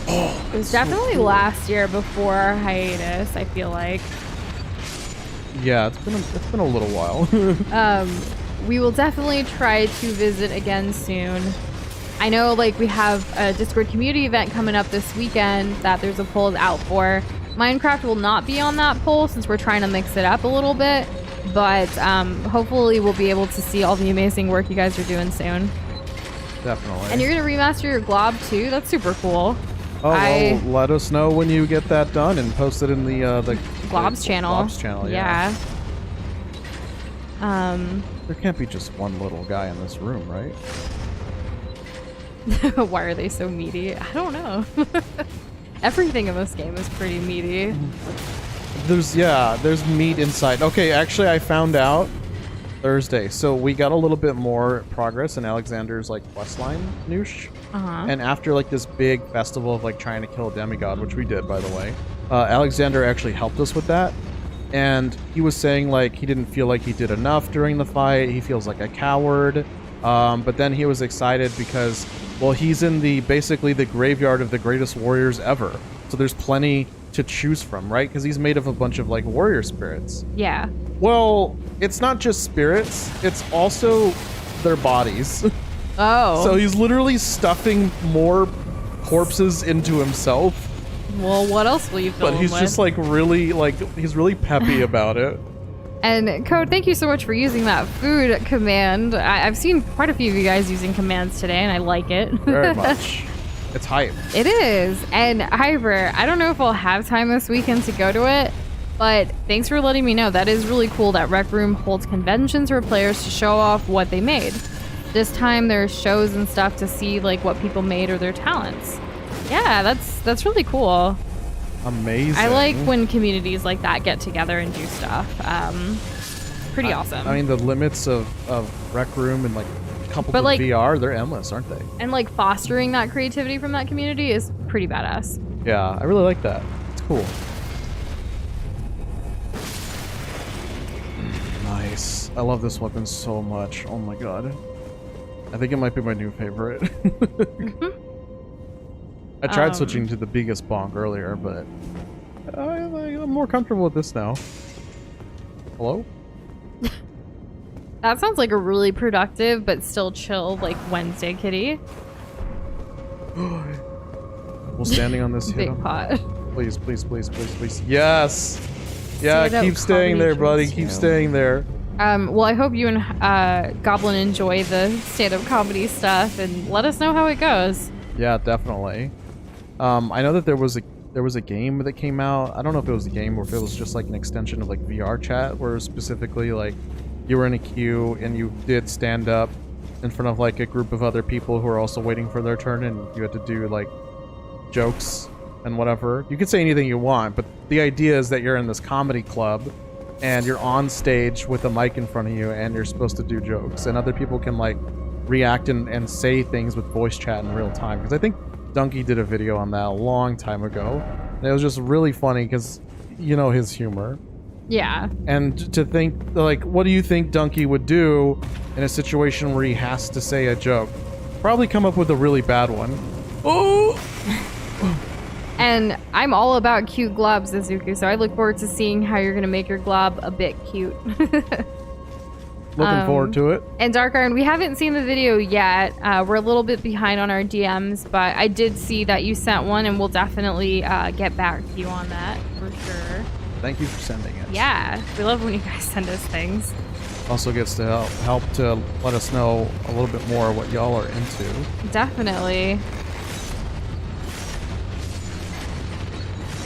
It was definitely last year before our hiatus, I feel like. Yeah, it's been a little while. We will definitely try to visit again soon. I know like we have a Discord community event coming up this weekend that there's a poll out for. Minecraft will not be on that poll since we're trying to mix it up a little bit, but hopefully we'll be able to see all the amazing work you guys are doing soon. Definitely. And you're gonna remaster your glob too? That's super cool. Oh, well, let us know when you get that done and post it in the Globs channel. Globs channel, yeah. There can't be just one little guy in this room, right? Why are they so meaty? I don't know. Everything in this game is pretty meaty. There's meat inside. Okay, actually I found out Thursday. So we got a little bit more progress in Alexander's like questline noosh. And after like this big festival of like trying to kill a demigod, which we did by the way, Alexander actually helped us with that. And he was saying like he didn't feel like he did enough during the fight. He feels like a coward. But then he was excited because, well, he's in basically the graveyard of the greatest warriors ever. So there's plenty to choose from, right? Because he's made of a bunch of like warrior spirits. Yeah. Well, it's not just spirits. It's also their bodies. Oh. So he's literally stuffing more corpses into himself. Well, what else will you fill But he's him just with? he's really peppy about it. And Code, thank you so much for using that food command. I've seen quite a few of you guys using commands today, and I like it. Very much. It's hype. It is. And Hyper, I don't know if I'll have time this weekend to go to it, but thanks for letting me know. That is really cool that Rec Room holds conventions for players to show off what they made. This time there's shows and stuff to see like what people made or their talents. Yeah, that's really cool. Amazing. I like when communities like that get together and do stuff. Pretty awesome. I mean, the limits of Rec Room and like coupled But, with like- VR, they're endless, aren't they? And like fostering that creativity from that community is pretty badass. Yeah, I really like that. It's cool. Nice. I love this weapon so much. Oh my god. I think it might be my new favorite. I tried switching to the biggest bonk earlier, but I'm more comfortable with this now. Hello? That sounds like a really productive but still chill like Wednesday kitty. Well, standing on this big pot. Please, please, please, please, please. Yes! Yeah, keep staying there, buddy. Keep staying there. Well, I hope you and Goblin enjoy the stand-up comedy stuff, and let us know how it goes. Yeah, definitely. I know that there was a game that came out. I don't know if it was a game or if it was just like an extension of like VR chat, where specifically like you were in a queue and you did stand up in front of like a group of other people who are also waiting for their turn, and you had to do like jokes and whatever. You could say anything you want, but the idea is that you're in this comedy club and you're on stage with a mic in front of you and you're supposed to do jokes, and other people can like react and say things with voice chat in real time. Because I think Donkey did a video on that a long time ago, and it was just really funny because you know his humor. Yeah. And to think, like, what do you think Donkey would do in a situation where he has to say a joke? Probably come up with a really bad one. Oh! And I'm all about cute globs, Izuku, so I look forward to seeing how you're going to make your glob a bit cute. Looking forward to it. And Dark Iron, we haven't seen the video yet. We're a little bit behind on our DMs, but I did see that you sent one, and we'll definitely get back to you on that for sure. Thank you for sending it. Yeah, we love when you guys send us things. Also gets to help to let us know a little bit more what y'all are into. Definitely.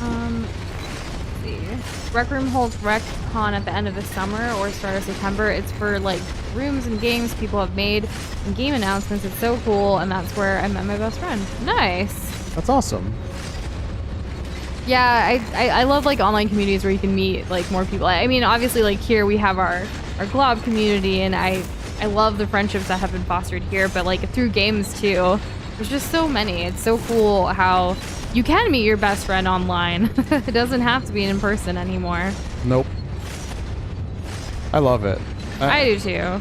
Let's see. Rec Room holds Rec Con at the end of the summer or start of September. It's for like rooms and games people have made and game announcements. It's so cool, and that's where I met my best friend. Nice. That's awesome. Yeah, I love like online communities where you can meet like more people. I mean, obviously like here we have our glob community, and I love the friendships that have been fostered here, but like through games too. There's just so many. It's so cool how you can meet your best friend online. It doesn't have to be in person anymore. Nope. I love it. I do too.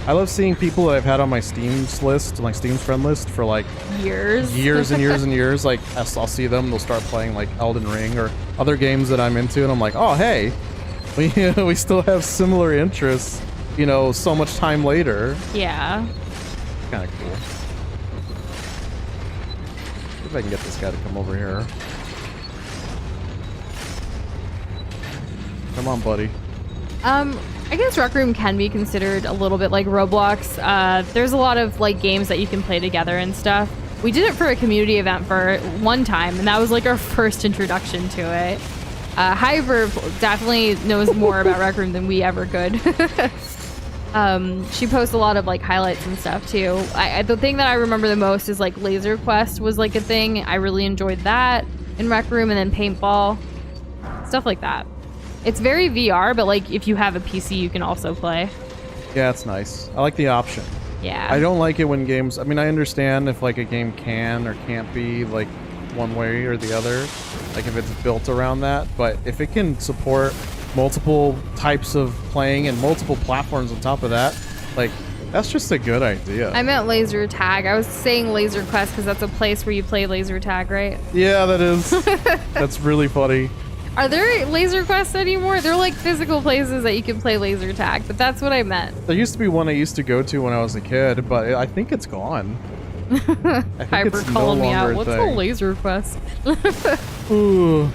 I love seeing people that I've had on my Steam's friend list for like years and years and years. Like I'll see them, they'll start playing like Elden Ring or other games that I'm into, and I'm like, oh hey, we still have similar interests, you know, so much time later. Yeah. Kind of cool. See if I can get this guy to come over here. Come on, buddy. I guess Rec Room can be considered a little bit like Roblox. There's a lot of like games that you can play together and stuff. We did it for a community event for one time, and that was like our first introduction to it. Hyverb definitely knows more about Rec Room than we ever could. She posts a lot of like highlights and stuff too. The thing that I remember the most is like Laser Quest was like a thing. I really enjoyed that in Rec Room, and then paintball, stuff like that. It's very VR, but like if you have a PC, you can also play. Yeah, it's nice. I like the option. Yeah. I don't like it when games, I mean, I understand if like a game can or can't be like one way or the other, like if it's built around that, but if it can support multiple types of playing and multiple platforms on top of that, like that's just a good idea. I meant laser tag. I was saying Laser Quest because that's a place where you play laser tag, right? Yeah, that is. That's really funny. Are there laser quests anymore? They're like physical places that you can play laser tag, but that's what I meant. There used to be one I used to go to when I was a kid, but I think it's gone. I think Hyper it's calling no me out. longer What's a thing. laser quest? Ooh.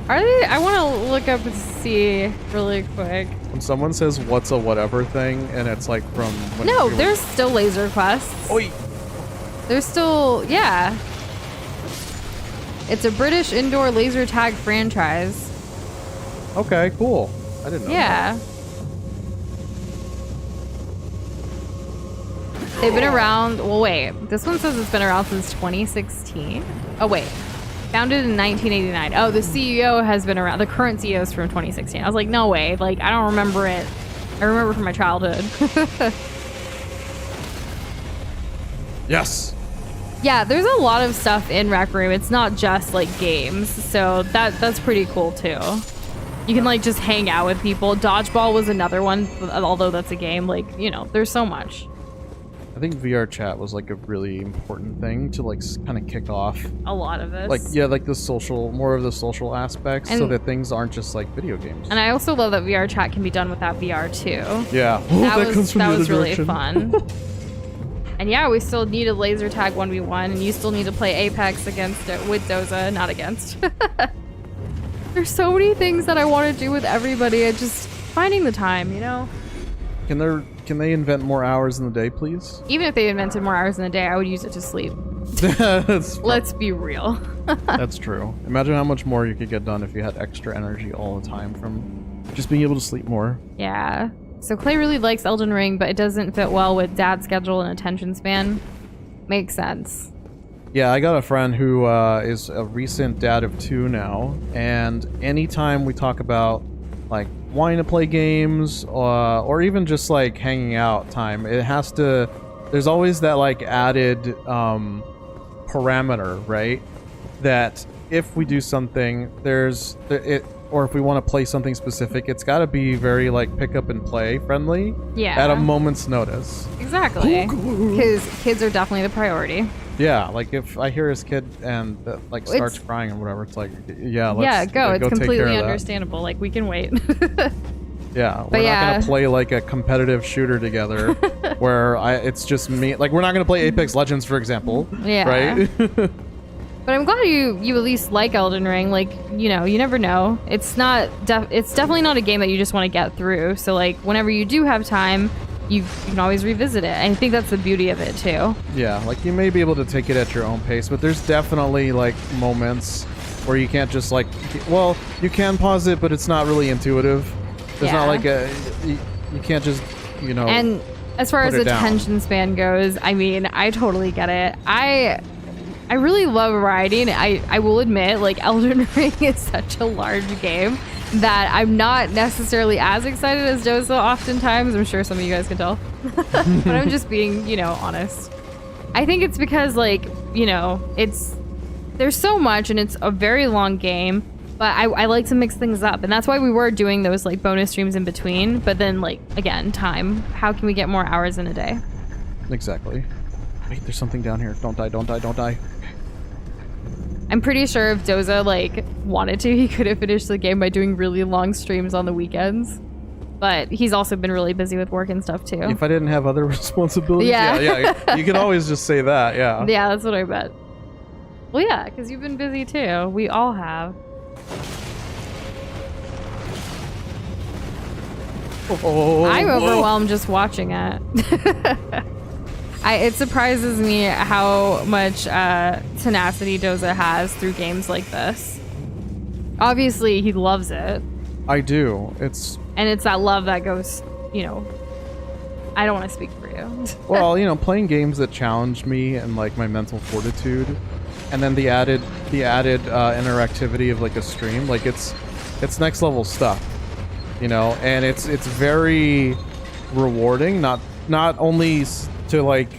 Are they? I want to look up and see really quick. When someone says what's a whatever thing, and it's like from when No, you were- there's still laser quests. Oi. There's still, yeah. It's a British indoor laser tag franchise. Okay, cool. I didn't know. Yeah. They've been around, well wait, this one says it's been around since 2016. Oh wait, founded in 1989. Oh, the CEO has been around, the current CEO is from 2016. I was like, no way, like I don't remember it. I remember from my childhood. Yes. Yeah, there's a lot of stuff in Rec Room. It's not just like games, so that's pretty cool too. You can like just hang out with people. Dodgeball was another one, although that's a game. Like, you know, there's so much. I think VR chat was like a really important thing to like kind of kick off a lot of this. Like, yeah, like the social, more of the social aspects, so that things aren't just like video games. And I also love that VR chat can be done without VR too. Yeah. That was really fun. And yeah, we still need a laser tag 1v1, and you still need to play Apex against it with Doza, not against. There's so many things that I want to do with everybody. It's just finding the time, you know? Can they invent more hours in the day, please? Even if they invented more hours in the day, I would use it to sleep. Let's be real. That's true. Imagine how much more you could get done if you had extra energy all the time from just being able to sleep more. Yeah. So Clay really likes Elden Ring, but it doesn't fit well with dad's schedule and attention span. Makes sense. Yeah, I got a friend who is a recent dad of 2 now, and anytime we talk about like wanting to play games or even just like hanging out time, it has to, there's always that like added parameter, right? That if we do something, or if we want to play something specific, it's got to be very like pick up and play friendly. Yeah. At a moment's notice. Exactly. Because kids are definitely the priority. Yeah, like if I hear his kid and like starts crying or whatever, it's like, yeah, let's go. Like, it's go completely take care understandable. Like, we can wait. Yeah, we're not gonna play like a competitive shooter together, where it's just me. Like, we're not gonna play Apex Legends, for example. Yeah. Right. But I'm glad you at least like Elden Ring. Like, you know, you never know. It's not. It's definitely not a game that you just want to get through. So like, whenever you do have time, you can always revisit it. And I think that's the beauty of it too. Yeah, like you may be able to take it at your own pace, but there's definitely like moments where you can't just like, well, you can pause it, but it's not really intuitive. There's not like you can't just, you know. And as far as attention span goes, I mean, I totally get it. I really love riding. I will admit, like, Elden Ring is such a large game that I'm not necessarily as excited as Doza oftentimes. I'm sure some of you guys can tell. But I'm just being, you know, honest. I think it's because, like, you know, there's so much and it's a very long game, but I like to mix things up. And that's why we were doing those, like, bonus streams in between. But then, like, again, time. How can we get more hours in a day? Exactly. Wait, there's something down here. Don't die, don't die, don't die. I'm pretty sure if Doza, like, wanted to, he could have finished the game by doing really long streams on the weekends. But he's also been really busy with work and stuff, too. If I didn't have other responsibilities? Yeah. You can always just say that, yeah. Yeah, that's what I bet. Well, yeah, because you've been busy, too. We all have. Oh, I'm overwhelmed just watching it. It surprises me how much tenacity Doza has through games like this. Obviously, he loves it. I do. And it's that love that goes, you know, I don't want to speak for you. Well, you know, playing games that challenge me and like my mental fortitude, and then the added interactivity of like a stream, like it's next level stuff, you know, and it's very rewarding. Not only to like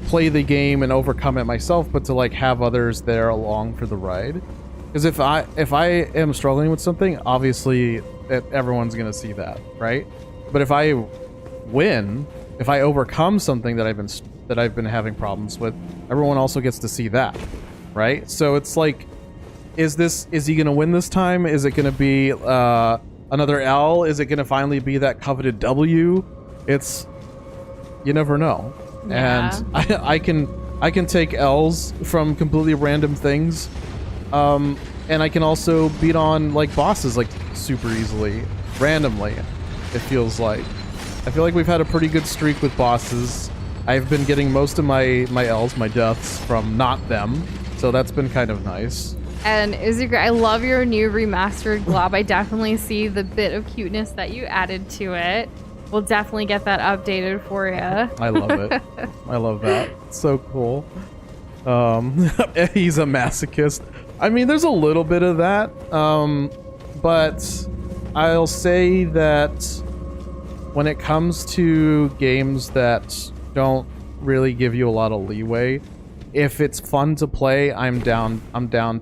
play the game and overcome it myself, but to like have others there along for the ride. Because if I am struggling with something, obviously everyone's gonna see that, right? But if I win, if I overcome something that I've been having problems with, everyone also gets to see that, right? So it's like, is he gonna win this time? Is it gonna be another L? Is it gonna finally be that coveted W? You never know. Yeah. And I can take L's from completely random things, and I can also beat on like bosses like super easily, randomly. It feels like. I feel like we've had a pretty good streak with bosses. I've been getting most of my L's, my deaths, from not them, so that's been kind of nice. And I love your new remastered glob. I definitely see the bit of cuteness that you added to it. We'll definitely get that updated for you. I love it. I love that. It's so cool. He's a masochist. I mean, there's a little bit of that. But I'll say that when it comes to games that don't really give you a lot of leeway, if it's fun to play, I'm down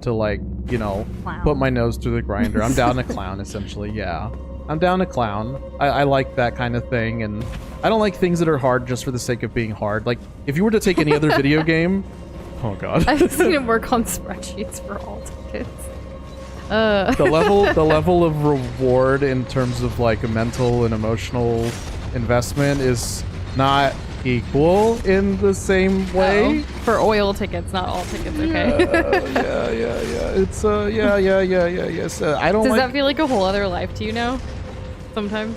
to, like, you know, clown. Put my nose through the grinder. I'm down to clown, essentially, yeah. I'm down to clown. I like that kind of thing, and I don't like things that are hard just for the sake of being hard. Like, if you were to take any other video game... Oh, God. I've seen him work on spreadsheets for all tickets. The level of reward in terms of, like, a mental and emotional investment is not equal in the same way. For oil tickets, not all tickets, okay? Yeah. It's, yes. I don't Does that feel like a whole other life to you now? Sometimes?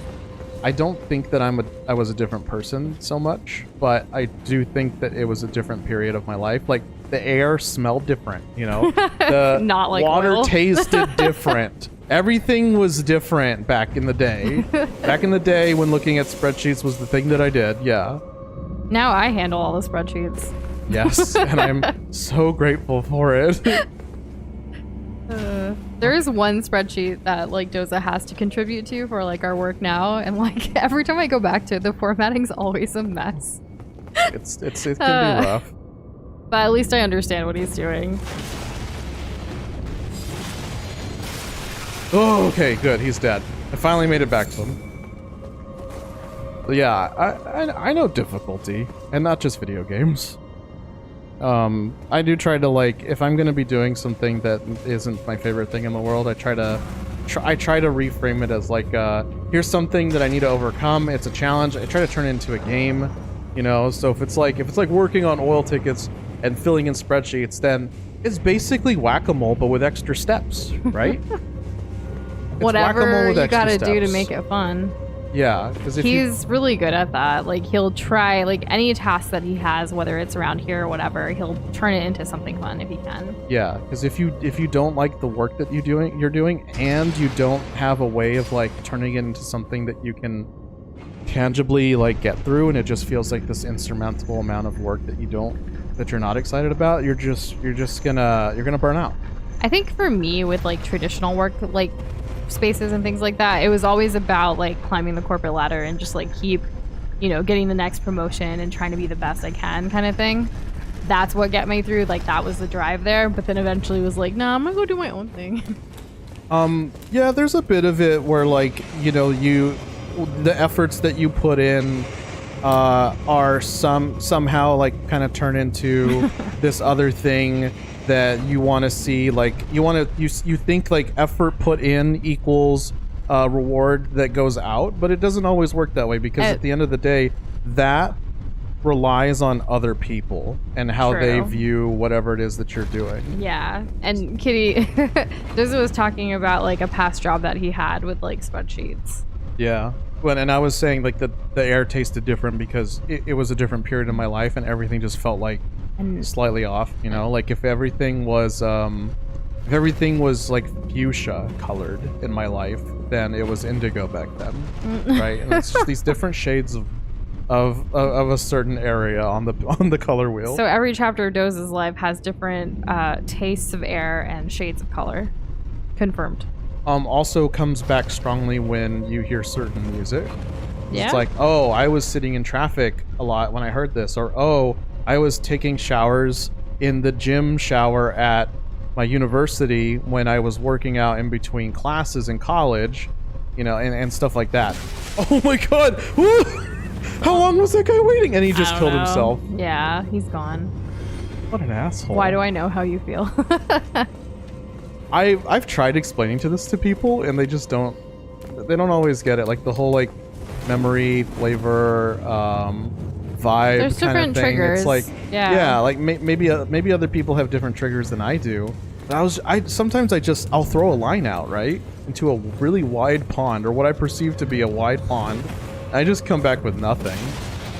I don't think that I was a different person so much, but I do think that it was a different period of my life. Like, the air smelled different, you know? The Not like water oil. tasted different. Everything was different back in the day. Back in the day when looking at spreadsheets was the thing that I did, yeah. Now I handle all the spreadsheets. Yes, and I'm so grateful for it. There is one spreadsheet that like Doza has to contribute to for like our work now, and like every time I go back to it, the formatting's always a mess. It can be rough. But at least I understand what he's doing. Oh, okay, good. He's dead. I finally made it back to him. But yeah, I know difficulty, and not just video games. I do try to, like, if I'm gonna be doing something that isn't my favorite thing in the world, I try to reframe it as like, here's something that I need to overcome. It's a challenge. I try to turn it into a game, you know. So if it's like working on oil tickets and filling in spreadsheets, then it's basically whack-a-mole but with extra steps, right? Whatever you gotta do to make it fun. Yeah, because he's really good at that. Like, he'll try, like, any task that he has, whether it's around here or whatever, he'll turn it into something fun if he can. Yeah, because if you don't like the work that you're doing, and you don't have a way of like turning it into something that you can tangibly like get through, and it just feels like this insurmountable amount of work that you're not excited about, you're gonna burn out. I think for me, with like traditional work, like spaces and things like that, it was always about like climbing the corporate ladder and just like keep, you know, getting the next promotion and trying to be the best I can kind of thing. That's what got me through. Like, that was the drive there, but then eventually was like, nah, I'm gonna go do my own thing. Yeah, there's a bit of it where, like, you know, the efforts that you put in are somehow like kind of turn into this other thing that you want to see. Like, you think like effort put in equals reward that goes out, but it doesn't always work that way, because at the end of the day, that relies on other people and how they view whatever it is that you're doing. Yeah, and Kitty Doza was talking about like a past job that he had with like spreadsheets. Yeah. Well, and I was saying like the air tasted different because it was a different period in my life, and everything just felt like slightly off, you know. Like, if everything was like fuchsia colored in my life, then it was indigo back then, right? And it's just these different shades of a certain area on the color wheel. So every chapter of Doza's life has different tastes of air and shades of color. Confirmed. Also comes back strongly when you hear certain music. Yeah. It's like, oh, I was sitting in traffic a lot when I heard this, or oh, I was taking showers in the gym shower at my university when I was working out in between classes in college, you know, and stuff like that. Oh my god! Woo! How long was that guy waiting? And he just killed himself. Yeah, he's gone. What an asshole. Why do I know how you feel? I've tried explaining to people, and they just don't always get it. Like, the whole like memory, flavor, vibe. There's kind different of thing. triggers. It's like, yeah, like maybe other people have different triggers than I do. But sometimes I'll throw a line out, right, into a really wide pond, or what I perceive to be a wide pond. And I just come back with nothing.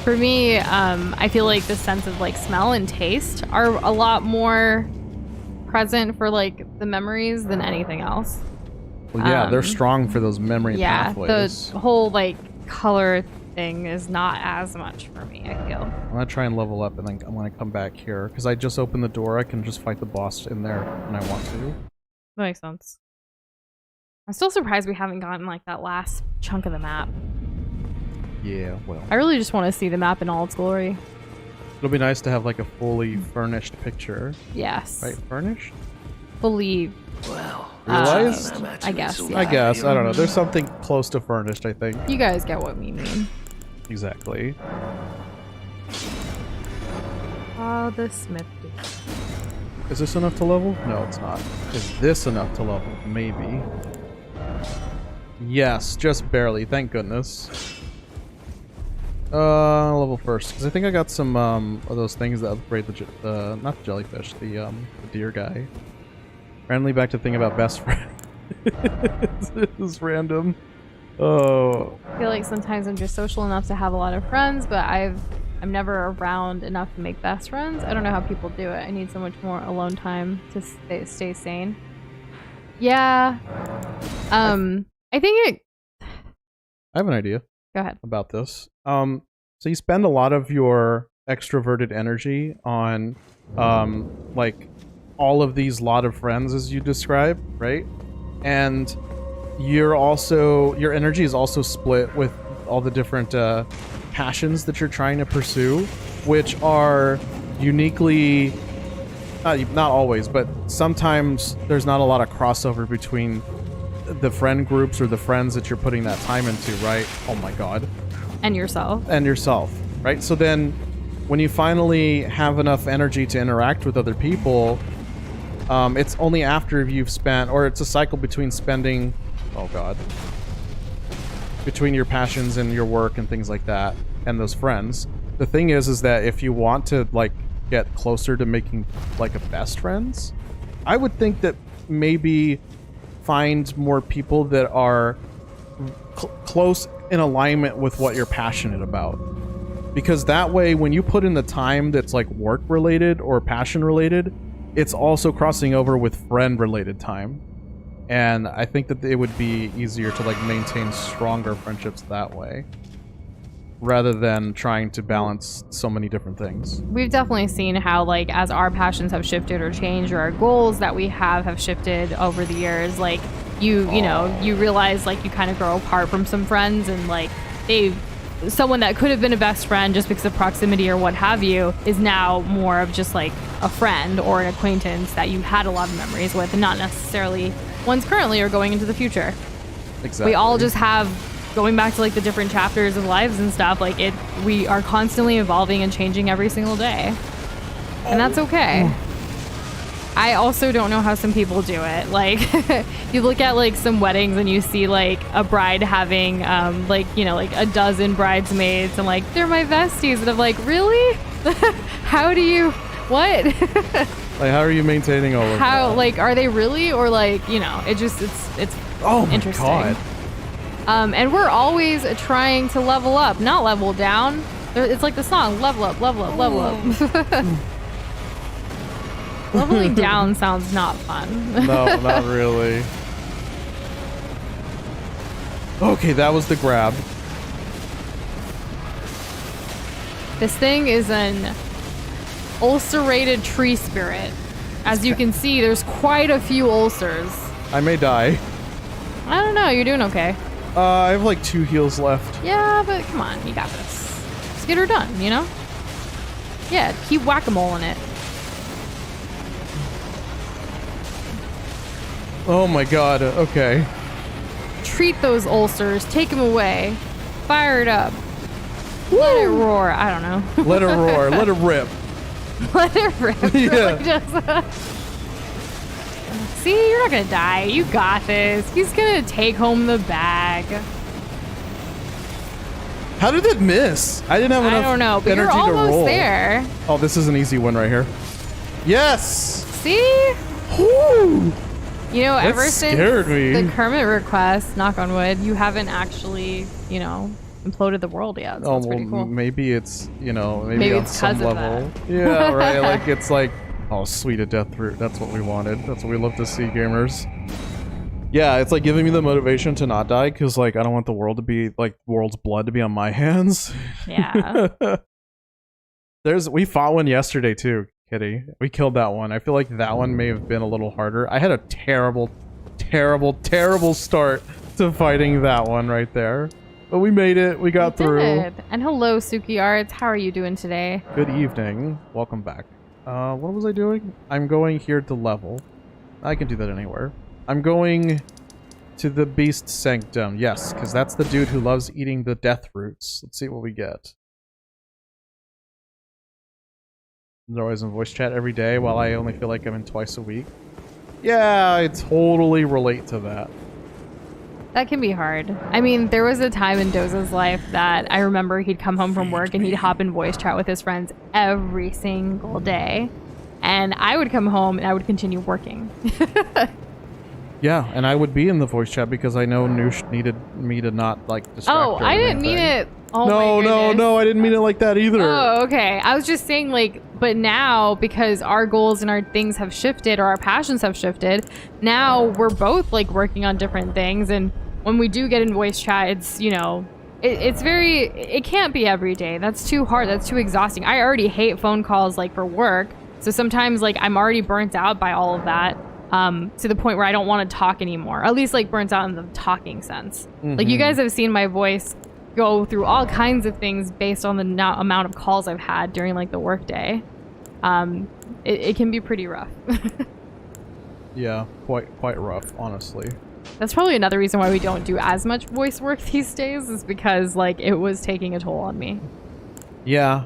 For me, I feel like the sense of like smell and taste are a lot more present for like the memories than anything else. Well, yeah, they're strong for those memory pathways. The whole like color thing is not as much for me, I feel. I'm gonna try and level up, and then I'm gonna come back here because I just opened the door. I can just fight the boss in there when I want to. That makes sense. I'm still surprised we haven't gotten like that last chunk of the map. Yeah, well, I really just want to see the map in all its glory. It'll be nice to have like a fully furnished picture. Yes. Right, furnished? Fully. Well, Realized? I guess. I Yeah. guess. I don't know. There's something close to furnished, I think. You guys get what we mean. Exactly. Oh, the smithy. Is this enough to level? No, it's not. Is this enough to level? Maybe. Yes, just barely. Thank goodness. Level first, because I think I got some of those things that upgrade the not the jellyfish, the deer guy. Randomly back to think about best friend. This is random. Oh. I feel like sometimes I'm just social enough to have a lot of friends, but I'm never around enough to make best friends. I don't know how people do it. I need so much more alone time to stay sane. Yeah. I think it... I have an idea. Go ahead. About this. So you spend a lot of your extroverted energy on, like, all of these lot of friends, as you describe, right? And your energy is also split with all the different passions that you're trying to pursue, which are uniquely, not always, but sometimes there's not a lot of crossover between the friend groups or the friends that you're putting that time into, right? Oh my god. And yourself. And yourself, right? So then when you finally have enough energy to interact with other people, it's only after you've spent, or it's a cycle between spending, oh god, between your passions and your work and things like that, and those friends. The thing is that if you want to, like, get closer to making, like, a best friends, I would think that maybe find more people that are close in alignment with what you're passionate about. Because that way, when you put in the time that's, like, work-related or passion-related, it's also crossing over with friend-related time. And I think that it would be easier to, like, maintain stronger friendships that way, rather than trying to balance so many different things. We've definitely seen how, like, as our passions have shifted or changed, or our goals that we have shifted over the years, like, you know, you realize, like, you kind of grow apart from some friends, and, like, someone that could have been a best friend just because of proximity or what have you is now more of just, like, a friend or an acquaintance that you had a lot of memories with, and not necessarily ones currently or going into the future. Exactly. We all just have, going back to, like, the different chapters of lives and stuff, like, we are constantly evolving and changing every single day. And that's okay. I also don't know how some people do it. Like, you look at, like, some weddings and you see, like, a bride having, like, you know, like, a dozen bridesmaids, and, like, they're my besties. And I'm like, really? How do you... What? Like, how are you maintaining all of that? How, like, are they really? Or, like, you know, it's oh my interesting. God. And we're always trying to level up, not level down. It's like the song, level up, level up, level up. Leveling down sounds not fun. No, not really. Okay, that was the grab. This thing is an ulcerated tree spirit. As you can see, there's quite a few ulcers. I may die. I don't know, you're doing okay. I have like 2 heals left. Yeah, but come on, you got this. Just get her done, you know? Yeah, keep whack-a-mole in it. Oh my god, okay. Treat those ulcers, take them away. Fire it up. Let it roar, I don't know. Let it roar, let it rip. Let it rip. Yeah. Really just, see, you're not gonna die. You got this. He's gonna take home the bag. How did it miss? I didn't have enough I don't know, but energy you're to roll. almost there. Oh, this is an easy one right here. Yes! See? Woo! You know, That ever scared since me. the Kermit request, knock on wood, you haven't actually, you know, imploded the world yet. So Oh, that's well, pretty cool. maybe it's, you know, maybe Maybe on it's some 'cause of level. that. Yeah, right. Like, it's like, oh, sweet, a death root. That's what we wanted. That's what we love to see, gamers. Yeah, it's like giving me the motivation to not die, because, like, I don't want the world to be, like, the world's blood to be on my hands. Yeah. We fought one yesterday, too, Kitty. We killed that one. I feel like that one may have been a little harder. I had a terrible, terrible, terrible start to fighting that one right there. But we made it. We got through. Did. And hello, Suki Arts. How are you doing today? Good evening. Welcome back. What was I doing? I'm going here to level. I can do that anywhere. I'm going to the Beast Sanctum. Yes, because that's the dude who loves eating the death roots. Let's see what we get. They're always in voice chat every day, while I only feel like I'm in twice a week. Yeah, I totally relate to that. That can be hard. I mean, there was a time in Doza's life that I remember he'd come home from work and he'd hop in voice chat with his friends every single day. And I would come home and I would continue working. Yeah, and I would be in the voice chat because I know Noosh needed me to not, like, distract her. Oh, I didn't mean it. Oh my goodness. No, I didn't mean it like that either. Oh, okay. I was just saying, like, but now, because our goals and our things have shifted, or our passions have shifted, now we're both, like, working on different things. And when we do get in voice chat, it's, you know, it can't be every day. That's too hard. That's too exhausting. I already hate phone calls, like, for work. So sometimes, like, I'm already burnt out by all of that. To the point where I don't want to talk anymore. At least, like, burnt out in the talking sense. Like, you guys have seen my voice go through all kinds of things based on the amount of calls I've had during, like, the workday. It can be pretty rough. Yeah, quite rough, honestly. That's probably another reason why we don't do as much voice work these days, is because, like, it was taking a toll on me. Yeah,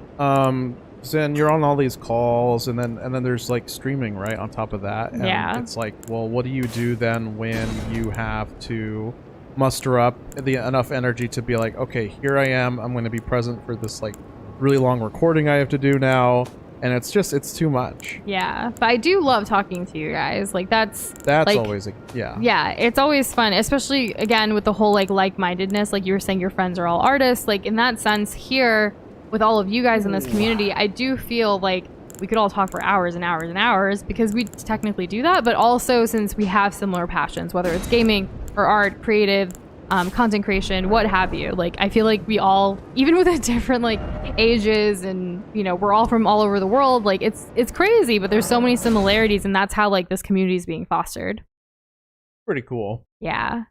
Zen, you're on all these calls, and then there's, like, streaming, right, on top of that. And yeah. It's like, well, what do you do then when you have to muster up enough energy to be like, okay, here I am, I'm going to be present for this, like, really long recording I have to do now, and it's too much. Yeah, but I do love talking to you guys. Like, that's like, always yeah, it's always fun, especially, again, with the whole, like-mindedness. Like you were saying, your friends are all artists. Like, in that sense, here with all of you guys in this community, I do feel like we could all talk for hours and hours and hours, because we technically do that, but also since we have similar passions, whether it's gaming or art, creative, content creation, what have you. Like, I feel like we all, even with the different, like, ages, and, you know, we're all from all over the world, like, it's crazy, but there's so many similarities, and that's how, like, this community is being fostered. Pretty cool. Yeah.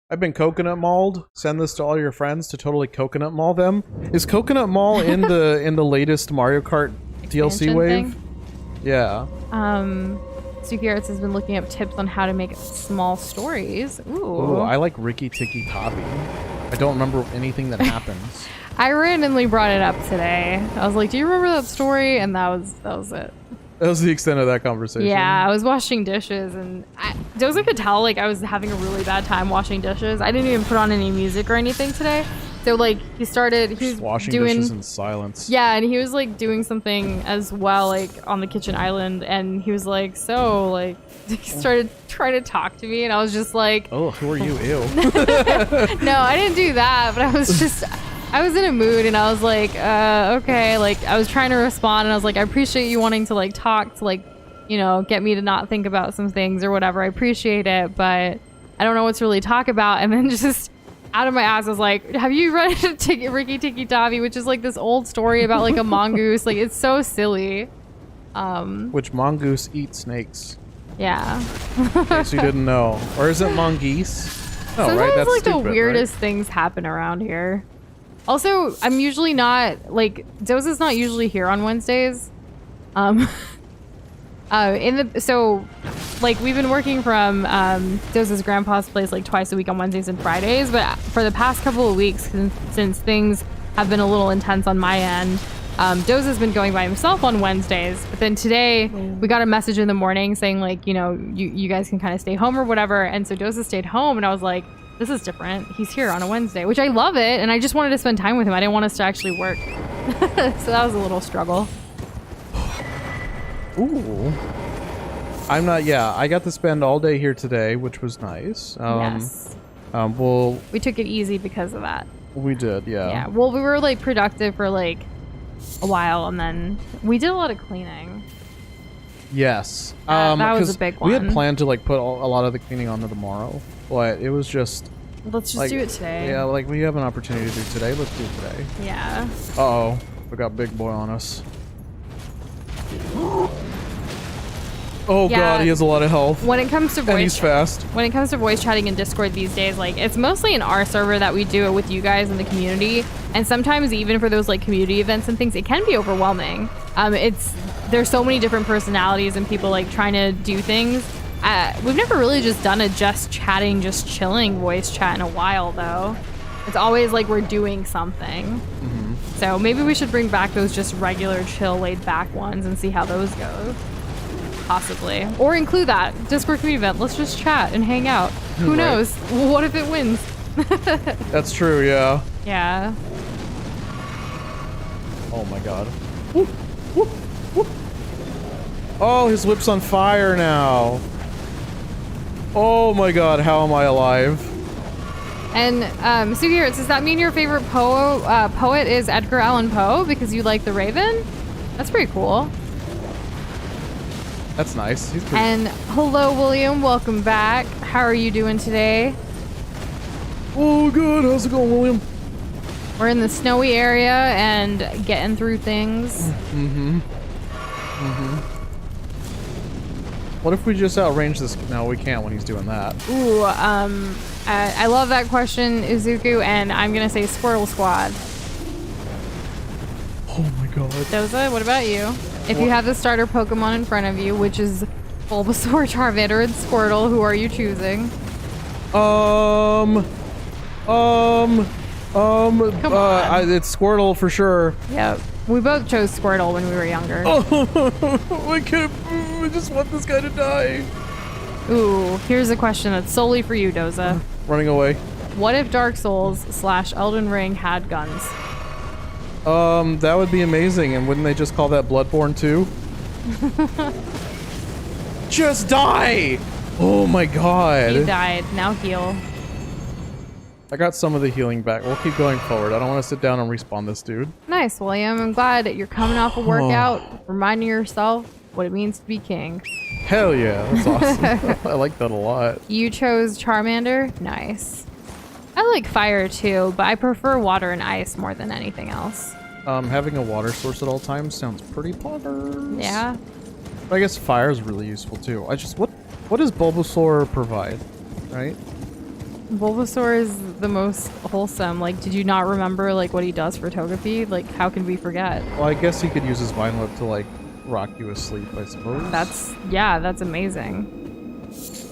I've been coconut mauled. Send this to all your friends to totally coconut maul them. Is coconut maul in the latest Mario Kart DLC wave? Thing? Yeah. Suki Arts has been looking up tips on how to make small stories. Ooh, I like Ricky Tikki Tavi. I don't remember anything that happens. I randomly brought it up today. I was like, "Do you remember that story?" And that was it. That was the extent of that conversation. Yeah, I was washing dishes, and Doza could tell, like, I was having a really bad time washing dishes. I didn't even put on any music or anything today. So, like, he was washing doing dishes in silence. Yeah, and he was, like, doing something as well, like, on the kitchen island, and he was like, so, like, he started trying to talk to me, and I was just like, oh, who are you? Ew. No, I didn't do that, but I was in a mood, and I was like, okay, like, I was trying to respond, and I was like, I appreciate you wanting to, like, talk to, like, you know, get me to not think about some things or whatever. I appreciate it, but I don't know what to really talk about. And then just out of my ass, I was like, have you read Ricky Tikki Tavi, which is, like, this old story about, like, a mongoose? Like, it's so silly. Which mongoose eats snakes? Yeah. Okay, so you didn't know. Or is it mongoose? No, Sometimes, right? That's like, stupid, the weirdest right? things happen around here. Also, I'm usually not, like, Doza's not usually here on Wednesdays. So, like, we've been working from Doza's grandpa's place, like, twice a week on Wednesdays and Fridays, but for the past couple of weeks, since things have been a little intense on my end, Doza's been going by himself on Wednesdays. But then today, we got a message in the morning saying, like, you know, you guys can kind of stay home or whatever, and so Doza stayed home, and I was like, this is different. He's here on a Wednesday, which I love it, and I just wanted to spend time with him. I didn't want us to actually work. So that was a little struggle. Ooh. I got to spend all day here today, which was nice. Yes. We took it easy because of that. We did, yeah. Yeah, well, we were, like, productive for, like, a while, and then we did a lot of cleaning. Yes. That was a big one. We had planned to, like, put a lot of the cleaning on to tomorrow, but it was just... Let's just do it today. Yeah, like, we have an opportunity to do today. Let's do it today. Yeah. Uh-oh. We got Big Boy on us. Oh, yeah. God, he has a lot of health. When it comes to voice, and he's fast. When it comes to voice chatting in Discord these days, like, it's mostly in our server that we do it with you guys in the community, and sometimes even for those, like, community events and things, it can be overwhelming. There's so many different personalities and people, like, trying to do things We've never really just done a just chatting, just chilling voice chat in a while, though. It's always like we're doing something. So maybe we should bring back those just regular, chill, laid-back ones and see how those go. Possibly. Or include that. Discord community event. Let's just chat and hang out. Who knows? What if it wins? That's true, yeah. Yeah. Oh my god. Woo, woo, woo. Oh, his whip's on fire now. Oh my god, how am I alive? And Sugi, does that mean your favorite poet is Edgar Allan Poe because you like The Raven? That's pretty cool. That's nice. He's pretty. And hello, William. Welcome back. How are you doing today? Oh, good. How's it going, William? We're in the snowy area and getting through things. What if we just outrange this? No, we can't when he's doing that. Ooh, I love that question, Izuku, and I'm gonna say Squirtle Squad. Oh my god. Doza, what about you? If you have the starter Pokemon in front of you, which is Bulbasaur, Charmander, and Squirtle, who are you choosing? It's Squirtle for sure. Yep. We both chose Squirtle when we were younger. Oh, I can't. I just want this guy to die. Ooh, here's a question that's solely for you, Doza. Running away. What if Dark Souls / Elden Ring had guns? That would be amazing. And wouldn't they just call that Bloodborne 2? Just die! Oh my god. He died. Now heal. I got some of the healing back. We'll keep going forward. I don't want to sit down and respawn this dude. Nice, William. I'm glad that you're coming off a workout, reminding yourself what it means to be king. Hell yeah, that's awesome. I like that a lot. You chose Charmander? Nice. I like fire too, but I prefer water and ice more than anything else. Having a water source at all times sounds pretty bonkers. Yeah. But I guess fire is really useful too. What does Bulbasaur provide, right? Bulbasaur is the most wholesome. Like, did you not remember like what he does for Togepi? Like, how can we forget? Well, I guess he could use his Vine Whip to like rock you asleep, I suppose. That's amazing.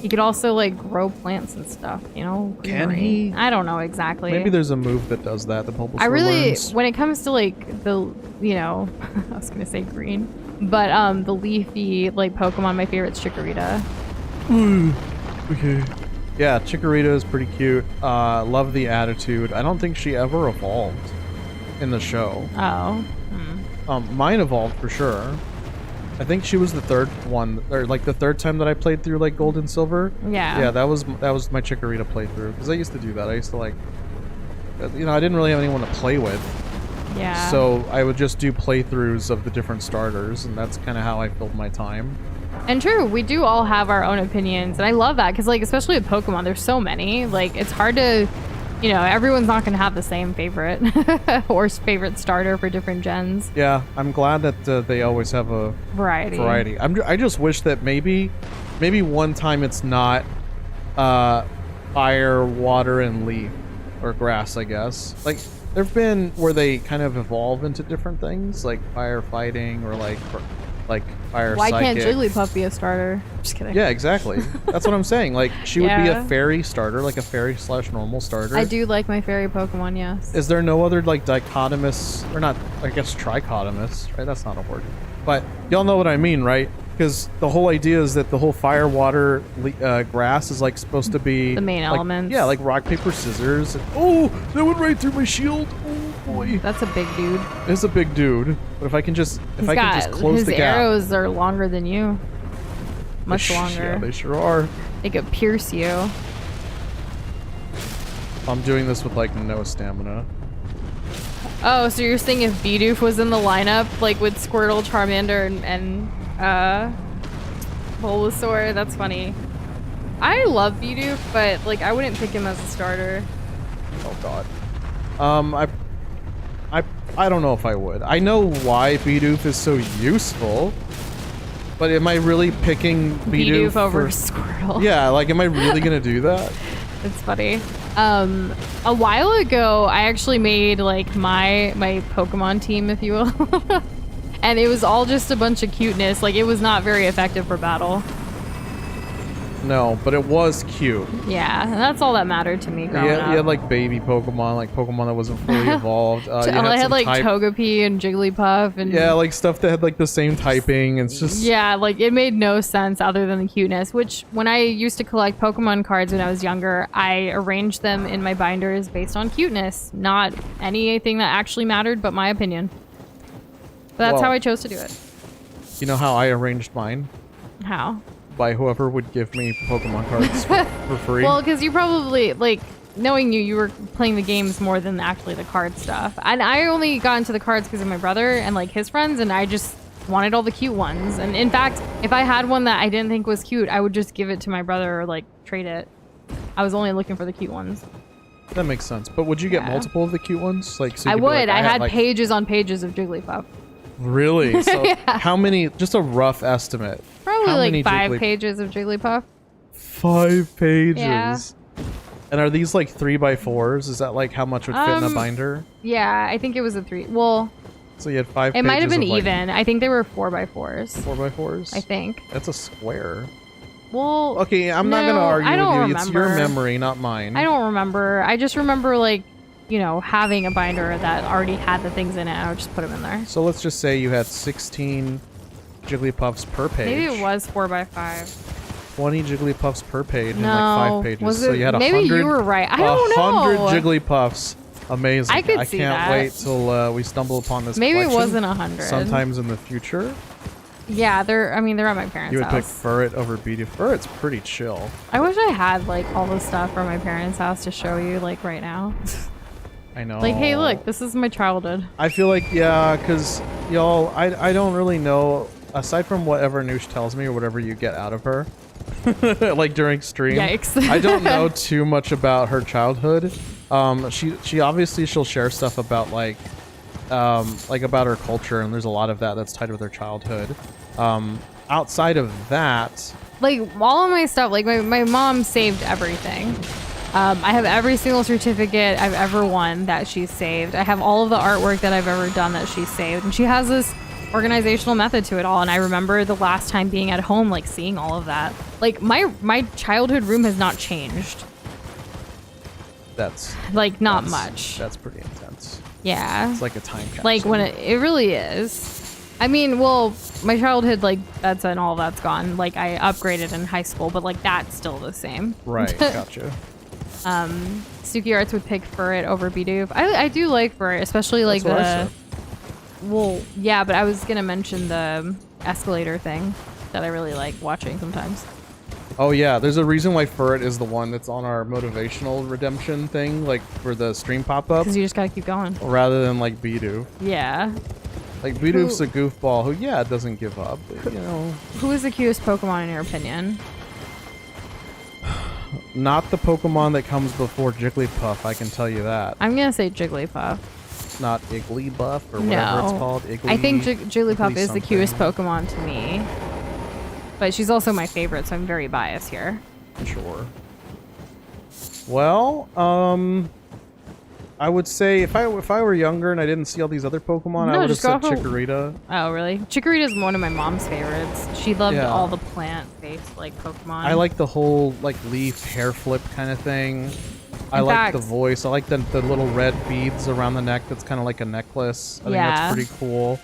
He could also like grow plants and stuff, you know? Can he? I don't know exactly. Maybe there's a move that does that. The Bulbasaur I really, learns. when it comes to like the, you know, I was gonna say green, but the leafy like Pokemon, my favorite's Chikorita. Okay. Yeah, Chikorita is pretty cute. Love the attitude. I don't think she ever evolved in the show. Oh. Mine evolved for sure. I think she was the third one, or like the third time that I played through like Gold and Silver. Yeah. Yeah, that was my Chikorita playthrough because I used to do that. I used to like, you know, I didn't really have anyone to play with. Yeah. So I would just do playthroughs of the different starters, and that's kind of how I filled my time. And true, we do all have our own opinions, and I love that because, like, especially with Pokemon, there's so many. Like, it's hard to, you know, everyone's not going to have the same favorite or favorite starter for different gens. Yeah, I'm glad that they always have a variety. I just wish that maybe one time it's not fire, water, and leaf or grass. I guess like there've been where they kind of evolve into different things, like firefighting or like fire. Why psychic. can't Jigglypuff be a starter? Just kidding. Yeah, exactly. That's what I'm saying. Like, she would be a fairy starter, like a fairy / normal starter. I do like my fairy Pokemon, yes. Is there no other, like, dichotomous, or not, I guess trichotomous, right? That's not a word. But y'all know what I mean, right? Because the whole idea is that the whole fire, water, grass is, like, supposed to be... the main like, elements. Yeah, like rock, paper, scissors. Oh, that went right through my shield. Oh, boy. That's a big dude. It's a big dude. But if I can just, if I can just close the gap... His arrows are longer than you. Much longer. Yeah, they sure are. They could pierce you. I'm doing this with, like, no stamina. Oh, so you're saying if Bidoof was in the lineup, like with Squirtle, Charmander, and Bulbasaur? That's funny. I love Bidoof, but like I wouldn't pick him as a starter. Oh god. I don't know if I would. I know why Bidoof is so useful, but am I really picking Bidoof over Squirtle? Yeah, like am I really gonna do that? It's funny. A while ago, I actually made like my Pokemon team, if you will. And it was all just a bunch of cuteness. Like, it was not very effective for battle. No, but it was cute. Yeah, and that's all that mattered to me growing up. You had like baby Pokemon, like Pokemon that wasn't fully evolved. I had like Togepi and Jigglypuff and yeah, like stuff that had like the same typing. It's just yeah, like it made no sense other than the cuteness. Which when I used to collect Pokemon cards when I was younger, I arranged them in my binders based on cuteness, not anything that actually mattered, but my opinion. But that's how I chose to do it. You know how I arranged mine? How? By whoever would give me Pokemon cards for free. Well, because you probably, like, knowing you were playing the games more than actually the card stuff. And I only got into the cards because of my brother and, like, his friends, and I just wanted all the cute ones. And, in fact, if I had one that I didn't think was cute, I would just give it to my brother or, like, trade it. I was only looking for the cute ones. That makes sense. But would you get multiple of the cute ones? Like, so I would. Like, I had like, pages on pages of Jigglypuff. Really? So Yeah. how many, just a rough estimate. Probably like 5 pages of Jigglypuff. 5 pages? Yeah. And are these like 3x4s? Is that like how much would fit in a binder? Yeah, I think it was a 3. Well, so you had 5 pages. It might have been of, like, even. I think they were 4x4s. 4x4s? I think. That's a square. Well, okay, I'm not gonna argue with you. Remember. It's your memory, not mine. I don't remember. I just remember, like, you know, having a binder that already had the things in it. I would just put them in there. So let's just say you had 16 Jigglypuffs per page. Maybe it was 4x5. 20 Jigglypuffs per page in No. like 5 pages. Was it, so you had maybe you were right. I don't know. 100 Jigglypuffs. Amazing. I could see can't that. wait till we stumble upon this Maybe collection it wasn't 100. sometimes in the future. Yeah, they're at my parents' You would pick house. Furret over Beedoo. Furret's pretty chill. I wish I had, like, all the stuff from my parents' house to show you, like, right now. I know. Like, hey, look, this is my childhood. I feel like, yeah, because, y'all, I don't really know, aside from whatever Noosh tells me or whatever you get out of her, like during stream. Yikes. I don't know too much about her childhood. She obviously, she'll share stuff about, like about her culture, and there's a lot of that's tied with her childhood. Outside of that... Like, all of my stuff, like, my mom saved everything. I have every single certificate I've ever won that she's saved. I have all of the artwork that I've ever done that she's saved. And she has this organizational method to it all. And I remember the last time being at home, like, seeing all of that. Like, my childhood room has not changed. That's... Like, not much. That's pretty intense. Yeah. It's like a time capsule. Like, when it really is. I mean, well, my childhood, like, that's and all that's gone. Like, I upgraded in high school, but, like, that's still the same. Right, gotcha. Suki Arts would pick Furret over Bidoof. I do like Furret, especially like well, yeah, but I was gonna mention the escalator thing that I really like watching sometimes. Oh yeah, there's a reason why Furret is the one that's on our motivational redemption thing, like for the stream pop-up. Because you just gotta keep going. Rather than like Bidoof. Yeah. Like Bidoof's a goofball who, yeah, doesn't give up, but, you know. Who is the cutest Pokemon in your opinion? Not the Pokemon that comes before Jigglypuff, I can tell you that. I'm gonna say Jigglypuff. Not Igglybuff or whatever it's called. I think Jigglypuff is the cutest Pokemon to me. But she's also my favorite, so I'm very biased here. Sure. Well, I would say if I were younger and I didn't see all these other Pokemon, I would have said Chikorita. Oh, really? Chikorita is one of my mom's favorites. She loved all the plant-based like Pokemon. I like the whole like leaf hair flip kind of thing. I like the voice. I like the little red beads around the neck. That's kind of like a necklace. I think that's pretty cool.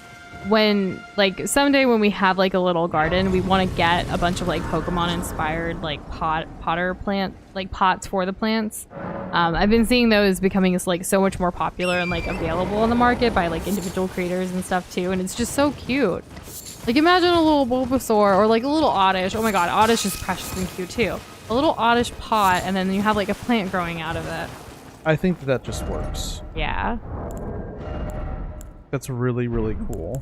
When like someday when we have like a little garden, we want to get a bunch of like Pokemon inspired like potter plant like pots for the plants. I've been seeing those becoming like so much more popular and like available on the market by like individual creators and stuff too, and it's just so cute. Like imagine a little Bulbasaur or like a little Oddish. Oh my god, Oddish is precious and cute too. A little Oddish pot, and then you have like a plant growing out of it. I think that just works. Yeah. That's really, really cool.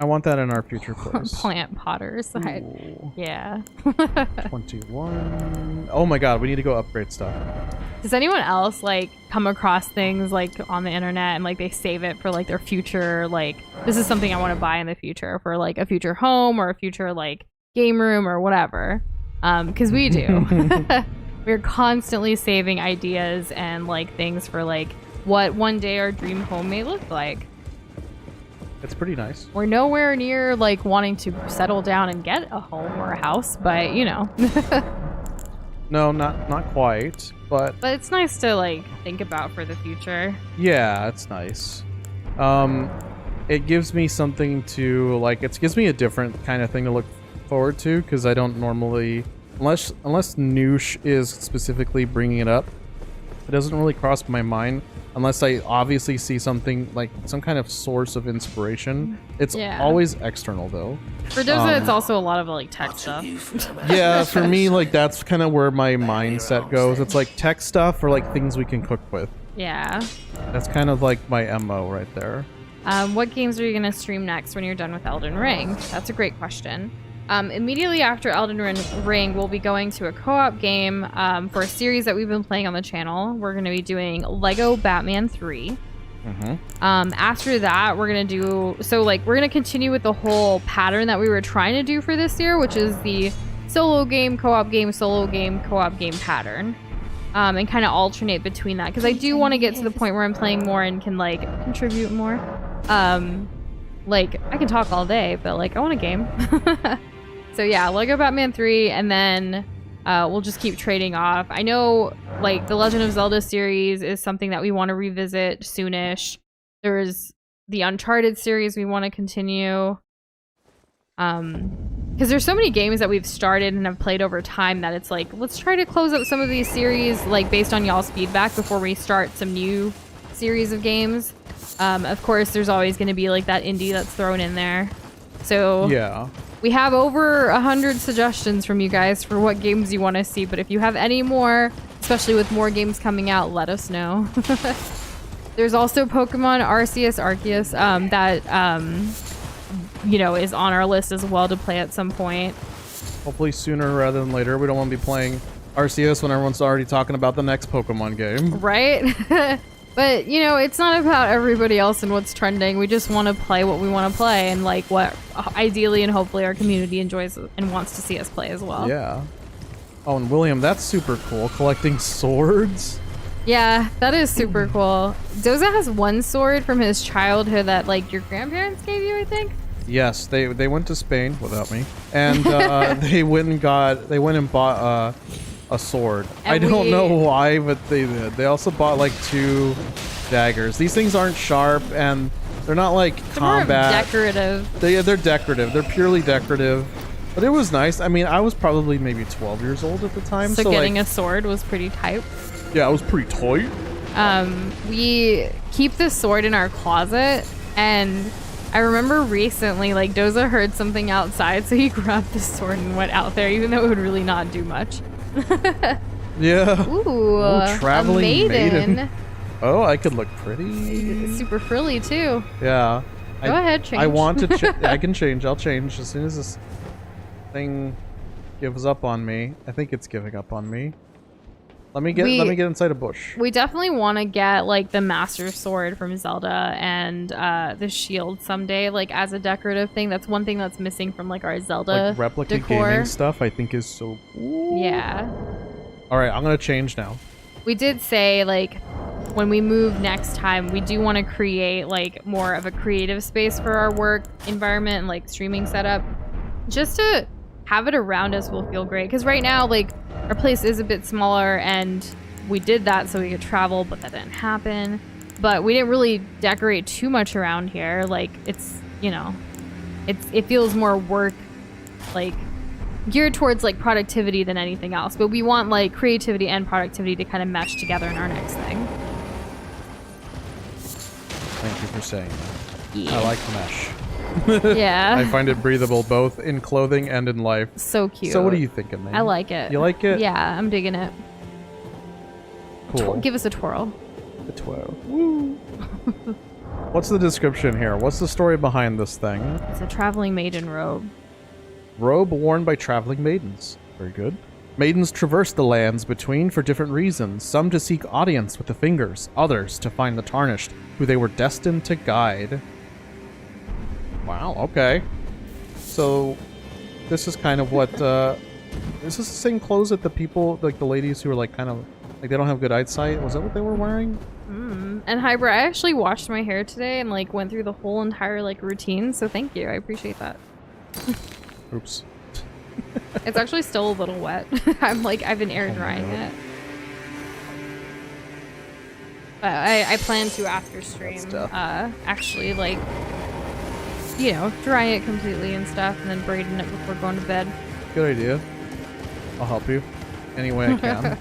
I want that in our future place. Plant potters. Yeah. 21. Oh my god, we need to go upgrade stuff. Does anyone else like come across things like on the internet and like they save it for like their future, like this is something I want to buy in the future for like a future home or a future like game room or whatever? Because we do. We're constantly saving ideas and like things for like what one day our dream home may look like. It's pretty nice. We're nowhere near like wanting to settle down and get a home or a house, but you know. No, not quite, but it's nice to like think about for the future. yeah, it's nice. It gives me something to like. It gives me a different kind of thing to look forward to because I don't normally, unless Noosh is specifically bringing it up, it doesn't really cross my mind unless I obviously see something like some kind of source of inspiration. It's always external though. For Doza, it's also a lot of like tech stuff. Yeah, for me, like that's kind of where my mindset goes. It's like tech stuff or like things we can cook with. Yeah. That's kind of like my MO right there. What games are you going to stream next when you're done with Elden Ring? That's a great question. Immediately after Elden Ring, we'll be going to a co-op game for a series that we've been playing on the channel. We're going to be doing Lego Batman 3. After that, we're going to do... So, like, we're going to continue with the whole pattern that we were trying to do for this year, which is the solo game, co-op game, solo game, co-op game pattern. And kind of alternate between that. Because I do want to get to the point where I'm playing more and can, like, contribute more. Like, I can talk all day, but, like, I want a game. So yeah, Lego Batman 3, and then we'll just keep trading off. I know, like, the Legend of Zelda series is something that we want to revisit soonish. There's the Uncharted series we want to continue. Because there's so many games that we've started and have played over time that it's like, let's try to close up some of these series, like, based on y'all's feedback before we start some new series of games. Of course, there's always going to be, like, that indie that's thrown in there. So yeah. We have over 100 suggestions from you guys for what games you want to see, but if you have any more, especially with more games coming out, let us know. There's also Pokemon Arceus Arceus that, you know, is on our list as well to play at some point. Hopefully sooner rather than later. We don't want to be playing Arceus when everyone's already talking about the next Pokemon game. Right? But, you know, it's not about everybody else and what's trending. We just want to play what we want to play and, like, what ideally and hopefully our community enjoys and wants to see us play as well. Yeah. Oh, and William, that's super cool. Collecting swords. Yeah, that is super cool. Doza has one sword from his childhood that, like, your grandparents gave you, I think? Yes, they went to Spain without me. And they went and bought a sword. And I don't know why, but they did. They also bought like 2 daggers. These things aren't sharp and they're not like combat. More decorative. They're decorative. They're purely decorative. But it was nice. I mean, I was probably maybe 12 years old at the time. So getting like, a sword was pretty tight. Yeah, it was pretty tight. We keep this sword in our closet, and I remember recently, like, Doza heard something outside, so he grabbed the sword and went out there, even though it would really not do much. Yeah. Ooh, traveling a maiden. Oh, I could look pretty. Super frilly too. Yeah. Go ahead, change. I want to. I can change. I'll change as soon as this thing gives up on me. I think it's giving up on me. Let me get inside a bush. We definitely want to get like the Master Sword from Zelda and the shield someday, like as a decorative thing. That's one thing that's missing from like our Zelda like replica decor. Gaming stuff. I think is so cool. Yeah. All right, I'm gonna change now. We did say like when we move next time, we do want to create like more of a creative space for our work environment and like streaming setup, just to have it around us will feel great. Because right now, like, our place is a bit smaller, and we did that so we could travel, but that didn't happen. But we didn't really decorate too much around here. Like, it's, you know, it feels more work, like, geared towards, like, productivity than anything else. But we want, like, creativity and productivity to kind of mesh together in our next thing. Thank you for saying that. Yeah. I like mesh. Yeah. I find it breathable both in clothing and in life. So cute. So what are you thinking, man? I like it. You like it? Yeah, I'm digging it. Cool. Give us a twirl. A twirl. Woo. What's the description here? What's the story behind this thing? It's a traveling maiden robe. Robe worn by traveling maidens. Very good. Maidens traverse the lands between for different reasons. Some to seek audience with the fingers. Others to find the tarnished, who they were destined to guide. Wow, okay. So, this is kind of what, is this the same clothes that the people, like the ladies who are like kind of, like they don't have good eyesight? Was that what they were wearing? And Hybrid, I actually washed my hair today and like went through the whole entire like routine, so thank you. I appreciate that. Oops. It's actually still a little wet. I've been air drying it. But I plan to after stream actually like, you know, dry it completely and stuff and then braiding it before going to bed. Good idea. I'll help you any way I can.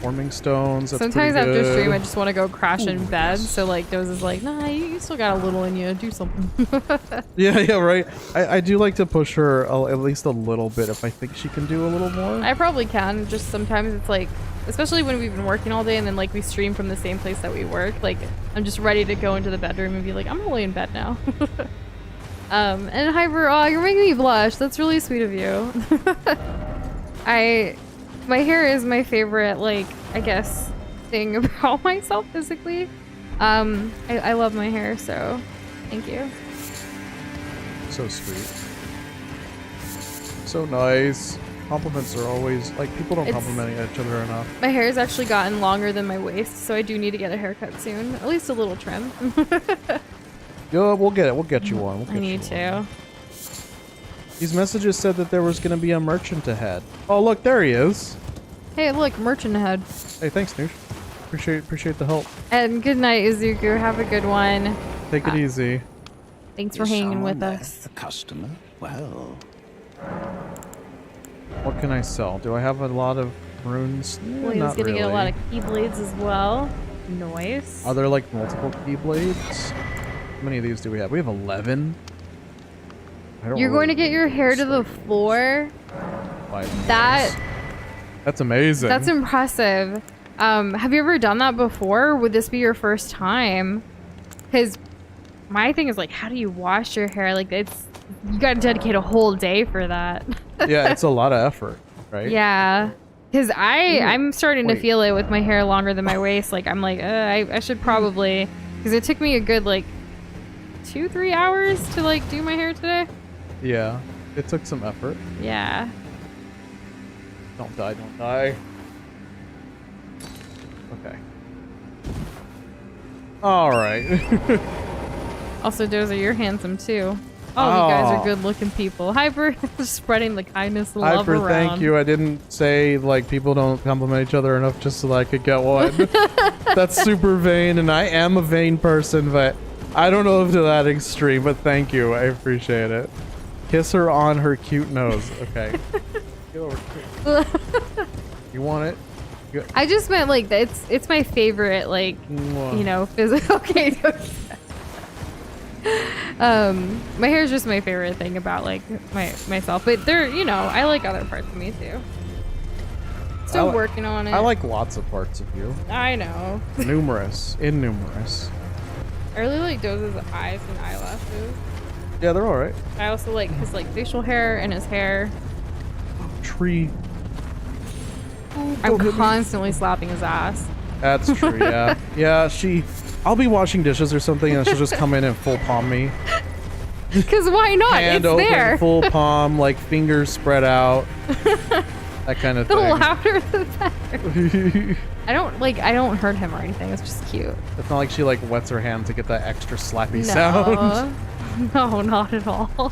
Forming stones, that's sometimes pretty good. After stream I just want to go crash in bed, so like Doze is like, nah, you still got a little in you, do something. Yeah, right. I do like to push her at least a little bit if I think she can do a little more. I probably can, just sometimes it's like, especially when we've been working all day and then like we stream from the same place that we work, like I'm just ready to go into the bedroom and be like, I'm gonna lay in bed now. And Hyper, oh, you're making me blush, that's really sweet of you. My hair is my favorite, like, I guess, thing about myself physically. I love my hair, so thank you. So sweet. So nice. Compliments are always, like, people don't compliment each other enough. My hair has actually gotten longer than my waist, so I do need to get a haircut soon. At least a little trim. Yeah, we'll get it. We'll get you one. I need to. These messages said that there was going to be a merchant ahead. Oh, look, there he is. Hey, look, merchant ahead. Hey, thanks, Noosh. Appreciate the help. And good night, Izuku. Have a good one. Take it easy. Thanks for hanging with us. A customer? Well. What can I sell? Do I have a lot of runes? Well, he's Not gonna really. get a lot of keyblades as well. Nice. Are there like multiple keyblades? How many of these do we have? We have 11. You're going to get your hair to the floor? That's amazing. That's impressive. Have you ever done that before? Or would this be your first time? Because my thing is like, how do you wash your hair? Like, you gotta dedicate a whole day for that. Yeah, it's a lot of effort, right? Yeah. Because I'm starting to feel it with my hair longer than my waist. Like, I'm like, I should probably... Because it took me a good, like, 2-3 hours to, like, do my hair today. Yeah. It took some effort. Yeah. Don't die, don't die. Okay. Alright. Also, Dozer, you're handsome, too. Oh, you guys are good-looking people. Hyper, spreading the kindness and love Hyper, around. thank you. I didn't say, like, people don't compliment each other enough just so that I could get one. That's super vain, and I am a vain person, but I don't know to that extreme, but thank you. I appreciate it. Kiss her on her cute nose. Okay. Get over here. You want it? Good. I just meant, like, it's my favorite, like, you know, physical... Okay, my hair is just my favorite thing about like myself, but there, you know, I like other parts of me too. Still working on it. I like lots of parts of you. I know. Numerous, innumerous. I really like Doze's eyes and eyelashes. Yeah, they're all right. I also like his like facial hair and his hair. Tree. I'm constantly slapping his ass. That's true. Yeah, yeah. I'll be washing dishes or something, and she'll just come in and full palm me. Because why not? Hand it's open, there. full palm, like fingers spread out. That kind of The thing. louder the better. I don't hurt him or anything. It's just cute. It's not like she like wets her hand to get that extra slappy sound. No, not at all.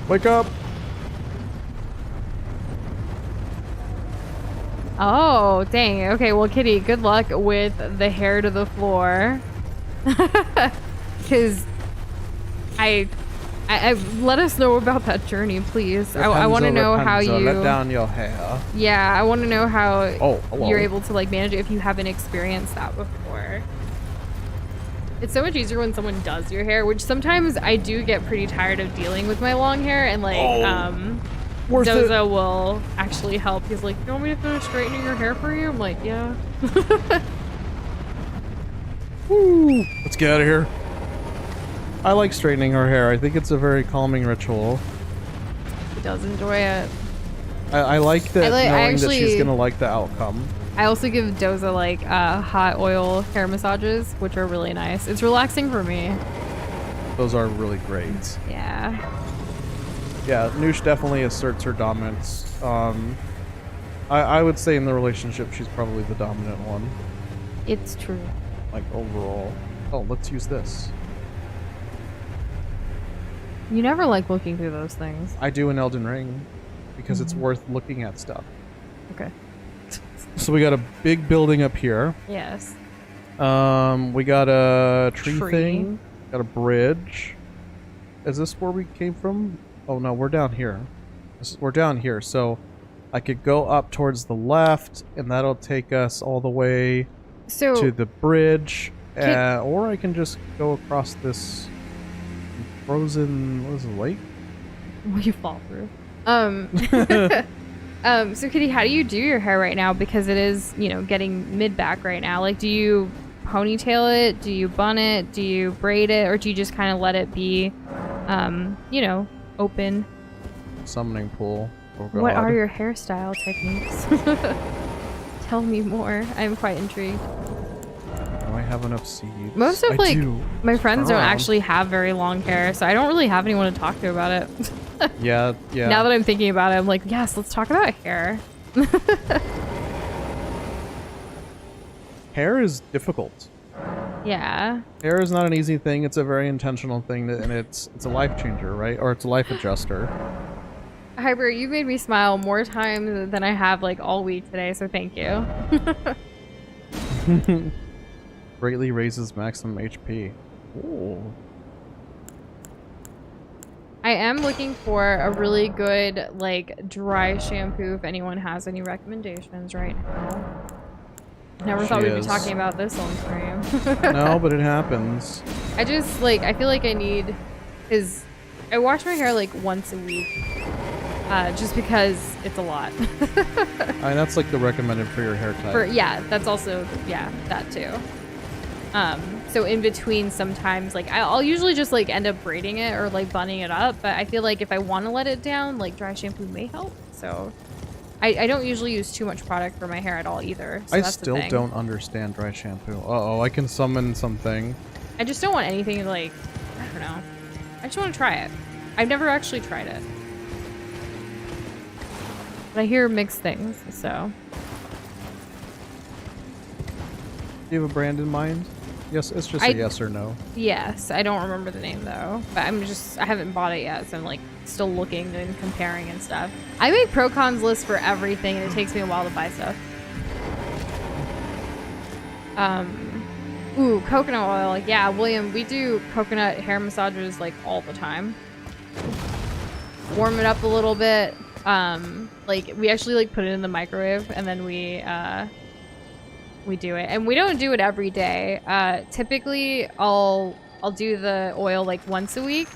Wake up! Oh, dang. Okay, well, Kitty, good luck with the hair to the floor. Because I let us know about that journey, please. I want to know how you let down your hair. Yeah, I want to know how hello. you're able to like manage it if you haven't experienced that before. It's so much easier when someone does your hair, which sometimes I do get pretty tired of dealing with my long hair, and like Doza will actually help. He's like, you want me to finish straightening your hair for you? I'm like, yeah. Woo. Let's get out of here. I like straightening her hair. I think it's a very calming ritual. He does enjoy it. I like that knowing that she's actually, gonna like the outcome. I also give Doza like hot oil hair massages, which are really nice. It's relaxing for me. Those are really great. Yeah. Yeah, Noosh definitely asserts her dominance. I would say in the relationship she's probably the dominant one. It's true. Like overall. Oh, let's use this. You never like looking through those things. I do in Elden Ring because it's worth looking at stuff. Okay. So we got a big building up here. Yes. We got a tree thing. Got a bridge. Is this where we came from? Oh no, we're down here. We're down here, so I could go up towards the left, and that'll take us all the way to the bridge. Or I can just go across this frozen, what is it, lake? You fall through. So Kitty, how do you do your hair right now? Because it is, you know, getting mid-back right now. Like, do you ponytail it? Do you bun it? Do you braid it? Or do you just kind of let it be, you know, open? Summoning pool. Oh, God. What are your hairstyle techniques? Tell me more. I'm quite intrigued. Do I have enough seeds? Most of, like, my friends don't around. actually have very long hair, so I don't really have anyone to talk to about it. Yeah. Now that I'm thinking about it, I'm like, yes, let's talk about hair. Hair is difficult. Yeah. Hair is not an easy thing. It's a very intentional thing, and it's a life changer, right? Or it's a life adjuster. Hyper, you made me smile more times than I have like all week today, so thank you. Greatly raises maximum HP. Ooh. I am looking for a really good like dry shampoo if anyone has any recommendations right now. Never thought we'd be talking about this on stream. No, but it happens. I just like, I feel like I need, because I wash my hair like once a week. Just because it's a lot. That's like the recommended for your hair type. Yeah, that's also, yeah, that too. So in between sometimes, like, I'll usually just like end up braiding it or like bunning it up, but I feel like if I want to let it down, like dry shampoo may help. So I don't usually use too much product for my hair at all either. So I that's the still thing. don't understand dry shampoo. Uh-oh, I can summon something. I just don't want anything like, I don't know. I just want to try it. I've never actually tried it. But I hear mixed things, so. Do you have a brand in mind? Yes, it's just a yes or no. Yes, I don't remember the name though. But I haven't bought it yet, so I'm like still looking and comparing and stuff. I make pro cons lists for everything and it takes me a while to buy stuff. Ooh, coconut oil. Yeah, William, we do coconut hair massages like all the time. Warm it up a little bit. Like we actually like put it in the microwave and then we do it, and we don't do it every day. Typically I'll do the oil like once a week,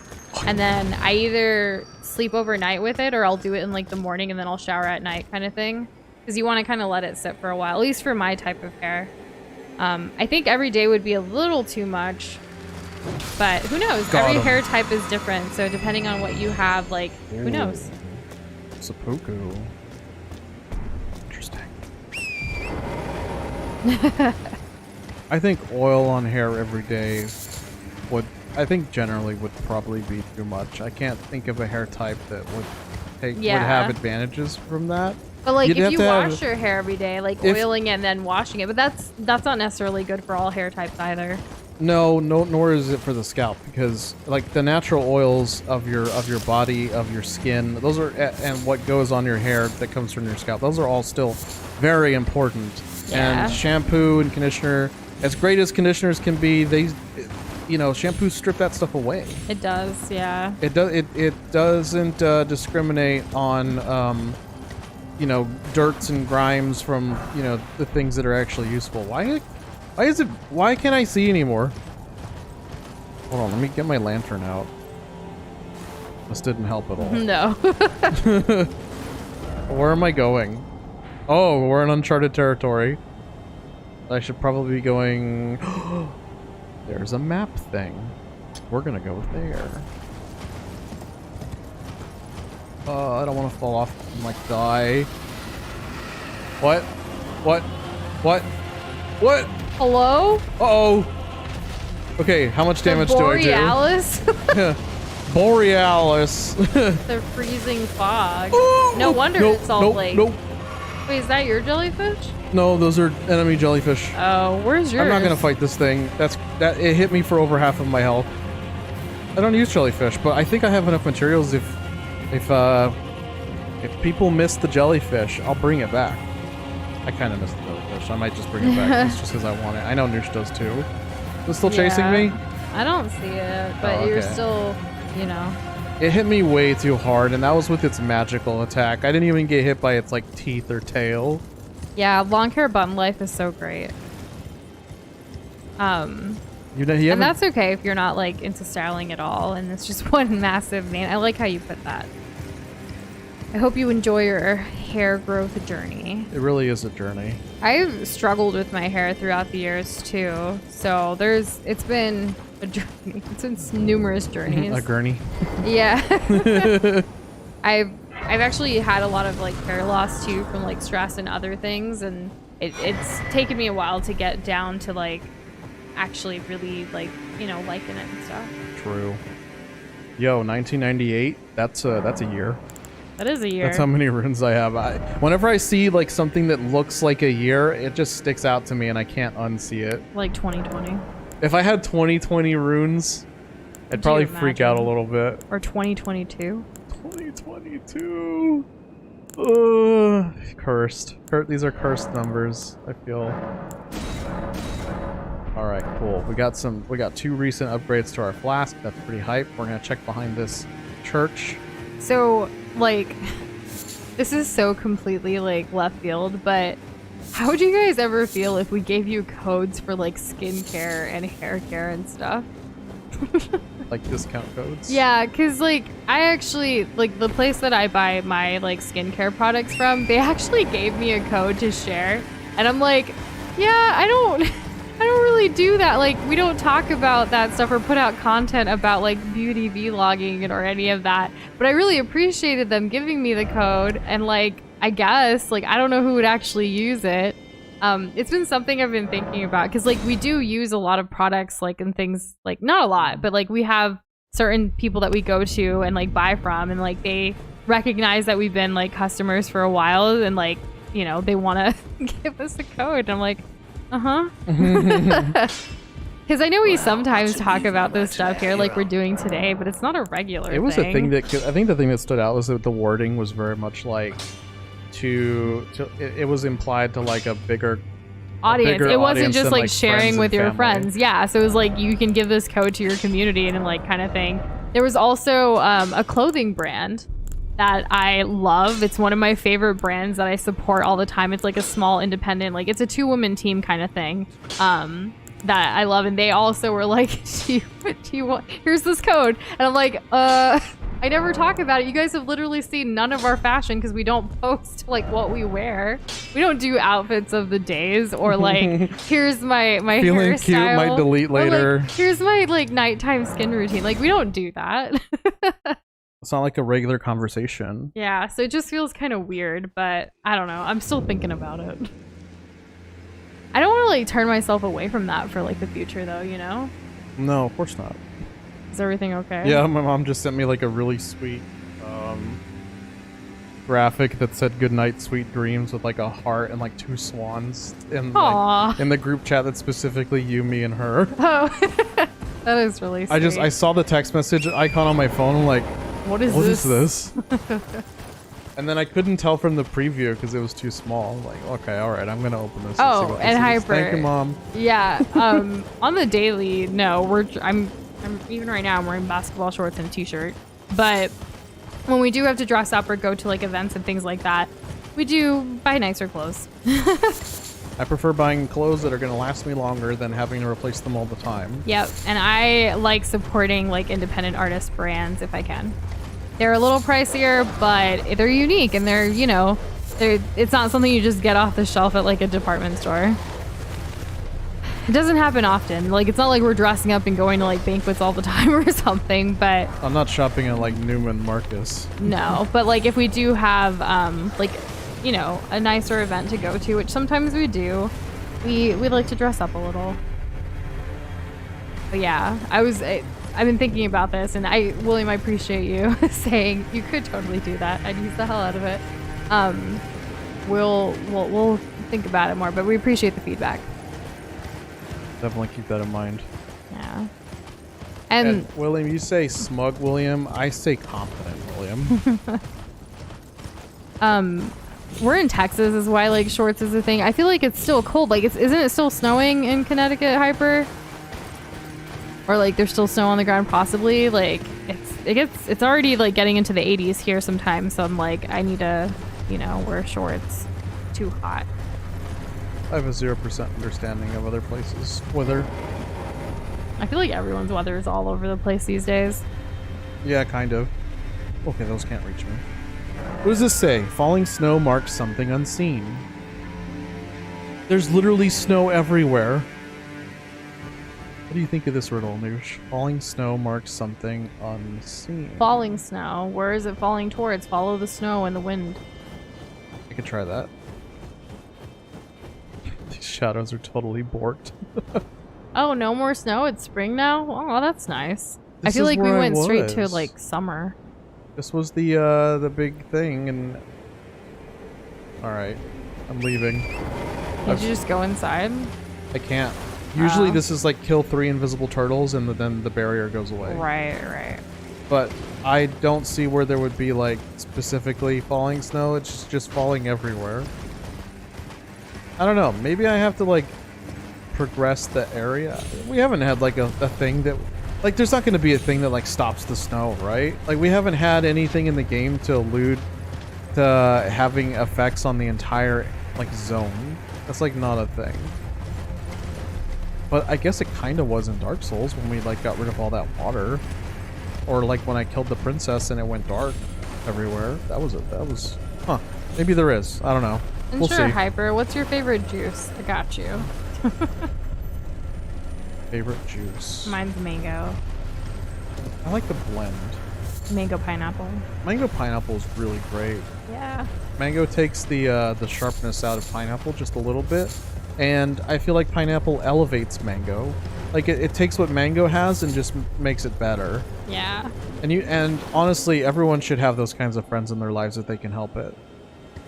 and then I either sleep overnight with it or I'll do it in like the morning and then I'll shower at night kind of thing, because you want to kind of let it sit for a while, at least for my type of hair. I think every day would be a little too much, but who knows? Every hair type is different, so depending on what you have, like, who knows? Seppuku. Interesting. I think oil on hair every day generally would probably be too much. I can't think of a hair type that would have advantages from that. But like, if you wash your hair every day, like oiling it and then washing it, but that's not necessarily good for all hair types either. No, nor is it for the scalp, because like the natural oils of your body, of your skin, those are, and what goes on your hair that comes from your scalp, those are all still very important. Yeah. And shampoo and conditioner, as great as conditioners can be, shampoo strip that stuff away. It does, yeah. It doesn't discriminate on dirts and grimes from the things that are actually useful. Why can't I see anymore? Hold on, let me get my lantern out. This didn't help at all. No. Where am I going? Oh, we're in uncharted territory. I should probably be going... There's a map thing. We're gonna go there. I don't want to fall off and like die. What? Hello? Uh-oh. Okay, how much damage do I do? Borealis? Borealis. The freezing fog. Ooh, No wonder it's all like... Nope. Wait, is that your jellyfish? No, those are enemy jellyfish. Oh, where's yours? I'm not gonna fight this thing. It hit me for over half of my health. I don't use jellyfish, but I think I have enough materials if people miss the jellyfish, I'll bring it back. I kind of miss the jellyfish. I might just bring it back just because I want it. I know Noosh does too. Is it still chasing me? I don't see it, but you're still, you know. It hit me way too hard, and that was with its magical attack. I didn't even get hit by its like teeth or tail. Yeah, long hair bun life is so great. And that's okay if you're not like into styling at all, and it's just one massive name. I like how you put that. I hope you enjoy your hair growth journey. It really is a journey. I've struggled with my hair throughout the years too, so it's been a journey. It's been numerous journeys. A gurney. Yeah. I've actually had a lot of like hair loss too from like stress and other things, and it's taken me a while to get down to like actually really like, you know, liking it and stuff. True. Yo, 1998. That's a year. That is a year. That's how many runes I have. Whenever I see like something that looks like a year, it just sticks out to me and I can't unsee it. Like 2020. If I had 2020 runes, I'd probably freak out a little bit. Or 2022. 2022. Cursed. These are cursed numbers, I feel. Alright, cool. We got 2 recent upgrades to our flask. That's pretty hype. We're gonna check behind this church. So, like, this is so completely, like, left field, but how would you guys ever feel if we gave you codes for, like, skincare and hair care and stuff? Like discount codes? Yeah, because, like, I actually, like, the place that I buy my, like, skincare products from, they actually gave me a code to share, and I'm like, yeah, I don't really do that. Like, we don't talk about that stuff or put out content about like beauty vlogging or any of that. But I really appreciated them giving me the code, and like, I guess, like, I don't know who would actually use it. It's been something I've been thinking about, because like we do use a lot of products, like, and things, like, not a lot, but like we have certain people that we go to and like buy from, and like they recognize that we've been like customers for a while, and like, you know, they want to give us a code. I'm like, because I know we sometimes talk about this stuff here like we're doing today, but it's not a regular thing. It was a thing that, I think the thing that stood out was that the wording was very much like it was implied to like a bigger audience. It wasn't just than, like sharing with your family. friends. Yeah, so it was like you can give this code to your community and like kind of thing. There was also a clothing brand that I love. It's one of my favorite brands that I support all the time. It's like a small independent, like it's a 2-woman team kind of thing that I love. And they also were like, do you want, here's this code. And I'm like, I never talk about it. You guys have literally seen none of our fashion because we don't post like what we wear. We don't do outfits of the days or like, here's my feeling hairstyle. Cute, might delete later. Like, here's my like nighttime skin routine. Like, we don't do that. It's not like a regular conversation. Yeah, so it just feels kind of weird, but I don't know. I'm still thinking about it. I don't want to like turn myself away from that for like the future though, you know? No, of course not. Is everything okay? Yeah, my mom just sent me like a really sweet graphic that said "Good night, sweet dreams" with like a heart and like 2 swans in like, in the group chat that's specifically you, me, and her. Oh, that is really sweet. I saw the text message icon on my phone. I'm like, what is this? And then I couldn't tell from the preview because it was too small. I'm like, okay, all right, I'm gonna open this. Oh, and Hyper. Thank you, Mom. Yeah. On the daily, no, I'm even right now I'm wearing basketball shorts and a t-shirt. But when we do have to dress up or go to like events and things like that, we do buy nicer clothes. I prefer buying clothes that are gonna last me longer than having to replace them all the time. Yep, and I like supporting like independent artist brands if I can. They're a little pricier, but they're unique and they're, you know, it's not something you just get off the shelf at like a department store. It doesn't happen often. Like, it's not like we're dressing up and going to like banquets all the time or something, but I'm not shopping at like Neiman Marcus. No, but like if we do have like, you know, a nicer event to go to, which sometimes we do, we like to dress up a little. But yeah, I've been thinking about this, and William, I appreciate you saying you could totally do that. I'd use the hell out of it. We'll think about it more, but we appreciate the feedback. Definitely keep that in mind. Yeah. And William, you say smug William. I say confident William. We're in Texas, is why like shorts is a thing. I feel like it's still cold. Like, isn't it still snowing in Connecticut, Hyper? Or like there's still snow on the ground, possibly. Like it's already like getting into the 80s here sometimes. So I'm like, I need to, you know, wear shorts. It's too hot. I have a 0% understanding of other places' weather. I feel like everyone's weather is all over the place these days. Yeah, kind of. Okay, those can't reach me. What does this say? Falling snow marks something unseen. There's literally snow everywhere. What do you think of this riddle, Noosh? Falling snow marks something unseen. Falling snow. Where is it falling towards? Follow the snow and the wind. I could try that. These shadows are totally borked. Oh, no more snow? It's spring now? Oh, that's nice. I This feel is like we where I went straight to was. like summer. This was the big thing, and all right, I'm leaving. Did you just go inside? I can't. Usually Oh. this is like kill 3 invisible turtles, and then the barrier goes away. Right. But I don't see where there would be like specifically falling snow. It's just falling everywhere. I don't know. Maybe I have to like progress the area. We haven't had like a thing that, like, there's not going to be a thing that like stops the snow, right? Like, we haven't had anything in the game to allude to having effects on the entire like zone. That's like not a thing. But I guess it kind of was in Dark Souls when we like got rid of all that water, or like when I killed the princess and it went dark everywhere. That was it. That was, huh? Maybe there is. I don't know. And We'll sure, see. Hyper, what's your favorite juice? I got you. Favorite juice. Mine's mango. I like the blend. Mango pineapple. Mango pineapple is really great. Yeah. Mango takes the sharpness out of pineapple just a little bit, and I feel like pineapple elevates mango. Like it takes what mango has and just makes it better. Yeah. And honestly, everyone should have those kinds of friends in their lives if they can help it.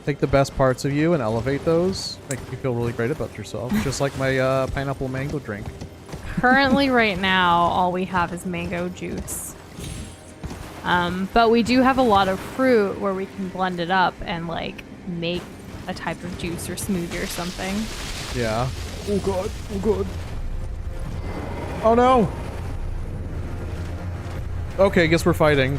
Take the best parts of you and elevate those. Make you feel really great about yourself. Just like my pineapple mango drink. Currently, right now, all we have is mango juice. But we do have a lot of fruit where we can blend it up and like make a type of juice or smoothie or something. Yeah. Oh god. Oh god. Oh no. Okay, guess we're fighting.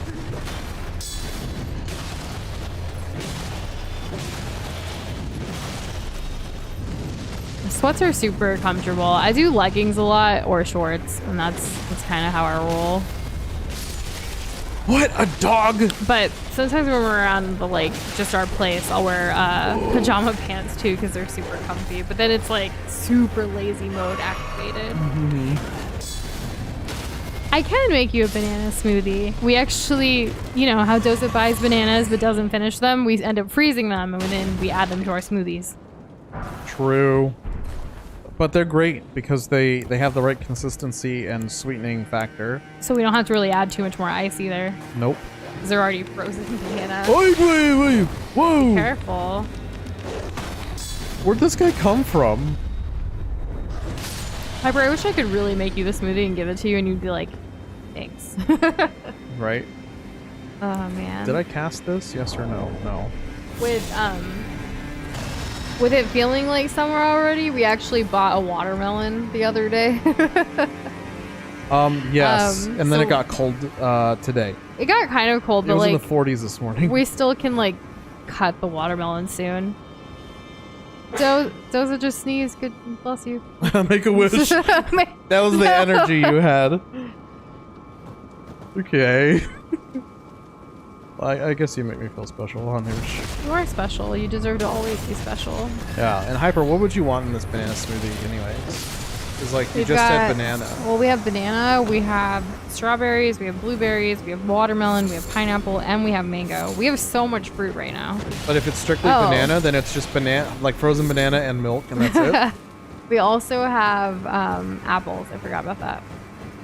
Sweats are super comfortable. I do leggings a lot or shorts, and that's kind of how I roll. What? A dog? But sometimes when we're around the like just our place, I'll wear pajama pants too because they're super comfy. But then it's like super lazy mode activated. I can make you a banana smoothie. We actually, you know how Doza buys bananas but doesn't finish them? We end up freezing them and then we add them to our smoothies. True. But they're great because they have the right consistency and sweetening factor. So we don't have to really add too much more ice either. Nope. Because they're already frozen bananas. Wait. Whoa! Careful. Where'd this guy come from? Hyper, I wish I could really make you the smoothie and give it to you and you'd be like, thanks. Right. Oh man. Did I cast this? Yes or no? No. With it feeling like summer already, we actually bought a watermelon the other day. Yes. And then so it got cold today. It got kind of cold, It but was like in the 40s this morning. we still can like cut the watermelon soon. Doza just sneezed. Good, bless you. Make a wish. That was the energy you had. Okay. I guess you make me feel special, huh, Noosh? You are special. You deserve to always be special. Yeah, and Hyper, what would you want in this banana smoothie anyways? Because like you We've just said got- banana. Well, we have banana, we have strawberries, we have blueberries, we have watermelon, we have pineapple, and we have mango. We have so much fruit right now. But if it's strictly Oh. banana, then it's just banana, like frozen banana and milk, and that's it. We also have apples. I forgot about that.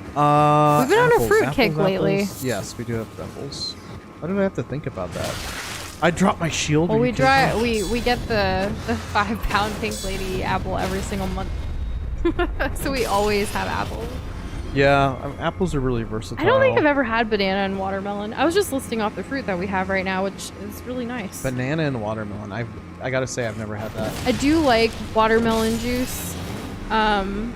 We've been on a Apples, fruit kick lately. Yes, we do have apples. Why did I have to think about that? I dropped my shield. Well, Are we you kidding me? we get the 5-pound pink lady apple every single month. So we always have apples. Yeah, apples are really versatile. I don't think I've ever had banana and watermelon. I was just listing off the fruit that we have right now, which is really nice. Banana and watermelon. I gotta say, I've never had that. I do like watermelon juice. And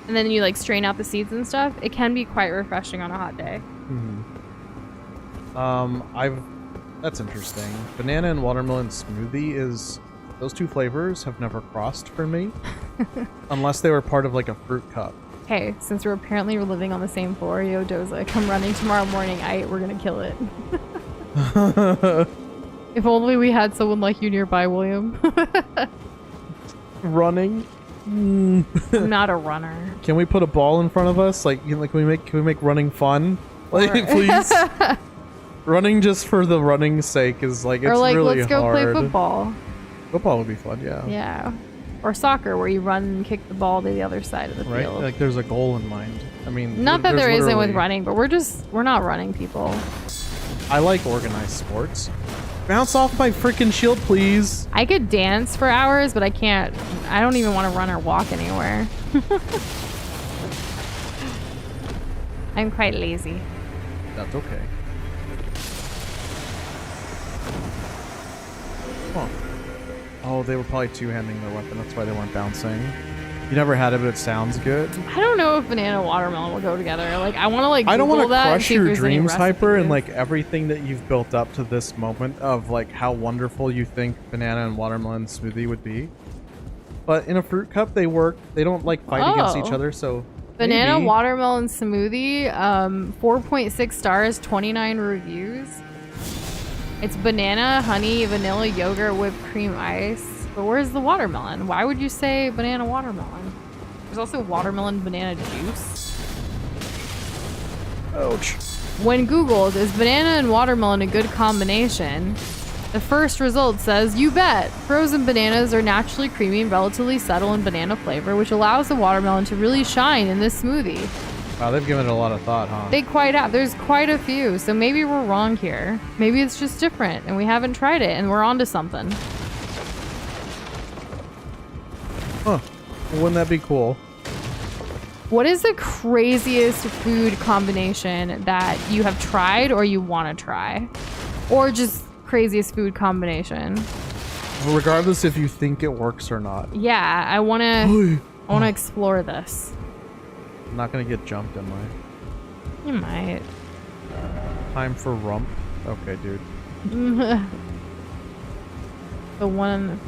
then you like strain out the seeds and stuff. It can be quite refreshing on a hot day. That's interesting. Banana and watermelon smoothie is... Those two flavors have never crossed for me. Unless they were part of like a fruit cup. Hey, since we're apparently living on the same floor, yo, Doza, come running tomorrow morning. We're gonna kill it. If only we had someone like you nearby, William. Running? I'm not a runner. Can we put a ball in front of us? Like, can we make running fun? Like, please. Running just for the running's sake is like, it's or like, really let's go hard. play football. Football would be fun, yeah. Yeah. Or soccer, where you run and kick the ball to the other side of the Right? field. Like, there's a goal in mind. I mean, Not that there isn't with literally- running, but we're not running people. I like organized sports. Bounce off my freaking shield, please. I could dance for hours, but I can't. I don't even want to run or walk anywhere. I'm quite lazy. That's okay. Huh. Oh, they were probably two-handing their weapon. That's why they weren't bouncing. You never had it, but it sounds good. I don't know if banana and watermelon will go together. Like, I want to like. I don't want to crush your dreams, Hyper, and like. like everything that you've built up to this moment of like how wonderful you think banana and watermelon smoothie would be. But in a fruit cup, they work. They don't like fight against each other, so. Banana maybe. watermelon smoothie, 4.6 stars, 29 reviews. It's banana, honey, vanilla, yogurt, whipped cream, ice. But where's the watermelon? Why would you say banana watermelon? There's also watermelon banana juice. Ouch. When Googled, is banana and watermelon a good combination? The first result says, you bet! Frozen bananas are naturally creamy and relatively subtle in banana flavor, which allows the watermelon to really shine in this smoothie. Wow, they've given it a lot of thought, huh? They quite have. There's quite a few, so maybe we're wrong here. Maybe it's just different, and we haven't tried it, and we're onto something. Huh. Wouldn't that be cool? What is the craziest food combination that you have tried or you want to try? Or just craziest food combination? Regardless if you think it works or not. Yeah, I want to explore this. I'm not gonna get jumped, am I? You might. Time for rump. Okay, dude. The one...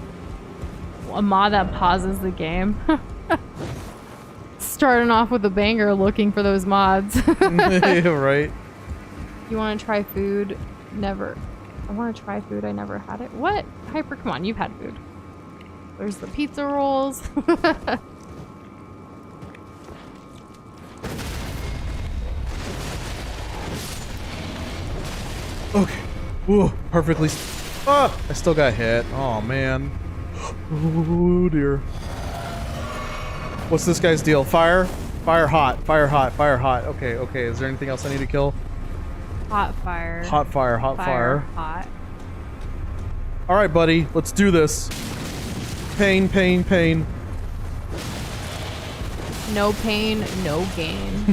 A mod that pauses the game. Starting off with a banger looking for those mods. Right? You want to try food? Never. I want to try food. I never had it. What? Hyper, come on. You've had food. There's the pizza rolls. Okay. Ooh, perfectly. Ah! I still got hit. Oh, man. Oh, dear. What's this guy's deal? Fire? Fire hot. Fire hot. Fire hot. Okay, okay. Is there anything else I need to kill? Hot fire. Hot fire. Hot fire. Hot. All right, buddy. Let's do this. Pain, pain, pain. No pain, no gain.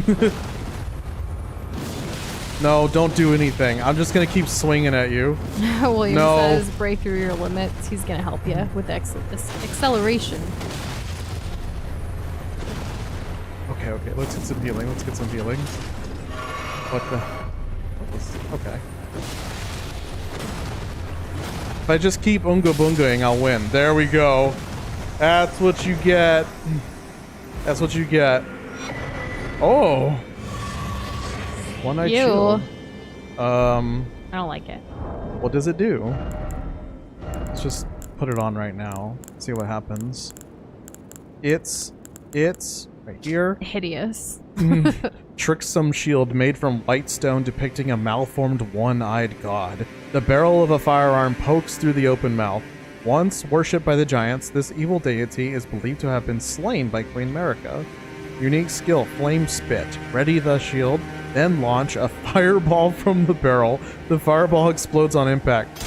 No, don't do anything. I'm just gonna keep swinging at you. William No. says break through your limits. He's gonna help you with acceleration. Okay, okay. Let's get some healing. Let's get some healing. What the? What was? Okay. If I just keep unga bungaing, I'll win. There we go. That's what you get. That's what you get. Oh. One-eyed shield. I don't like it. What does it do? Let's just put it on right now. See what happens. It's right here. Hideous. Trixon Shield made from white stone depicting a malformed one-eyed god. The barrel of a firearm pokes through the open mouth. Once worshipped by the giants, this evil deity is believed to have been slain by Queen Marika. Unique skill, Flame Spit. Ready the shield. Then launch a fireball from the barrel. The fireball explodes on impact.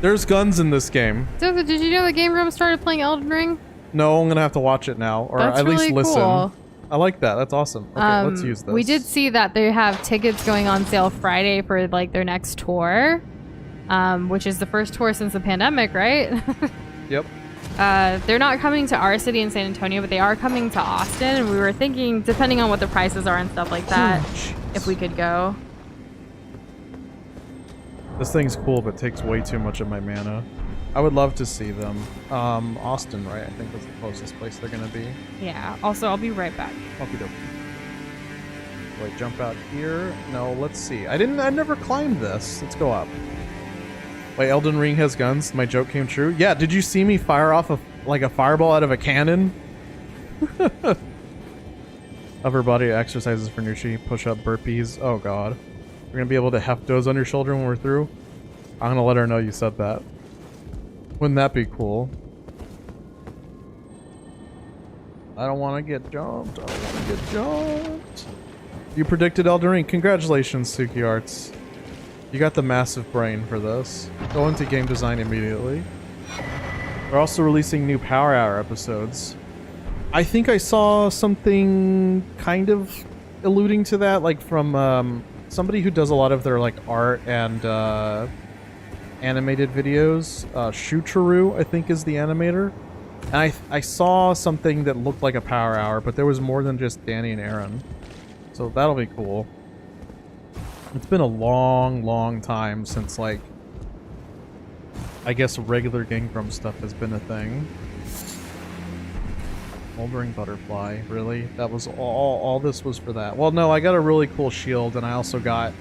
There's guns in this game. So, did you know the Game Room started playing Elden Ring? No, I'm gonna have to watch it now, or That's at least really listen. Cool. I like that. That's awesome. Okay, let's use this. We did see that they have tickets going on sale Friday for like their next tour, which is the first tour since the pandemic, right? Yep. They're not coming to our city in San Antonio, but they are coming to Austin, and we were thinking, depending on what the prices are and stuff like that, if we could go. This thing's cool, but takes way too much of my mana. I would love to see them. Austin, right? I think that's the closest place they're gonna be. Yeah. Also, I'll be right back. Okie dokie. Wait, jump out here? No, let's see. I never climbed this. Let's go up. Wait, Elden Ring has guns? My joke came true? Yeah, did you see me fire off like a fireball out of a cannon? Upper body exercises for Nushi. Push up burpees. Oh god. We're gonna be able to heft those on your shoulder when we're through? I'm gonna let her know you said that. Wouldn't that be cool? I don't want to get jumped. I don't want to get jumped. You predicted Elden Ring. Congratulations, Suki Arts. You got the massive brain for this. Go into game design immediately. They're also releasing new Power Hour episodes. I think I saw something kind of alluding to that, like from somebody who does a lot of their like art and animated videos. Shutaru, I think, is the animator. And I saw something that looked like a Power Hour, but there was more than just Danny and Aaron. So that'll be cool. It's been a long time since, like, I guess regular Gangram stuff has been a thing. Moldering butterfly, really? That was all this was for that. Well, no, I got a really cool shield, and I also got...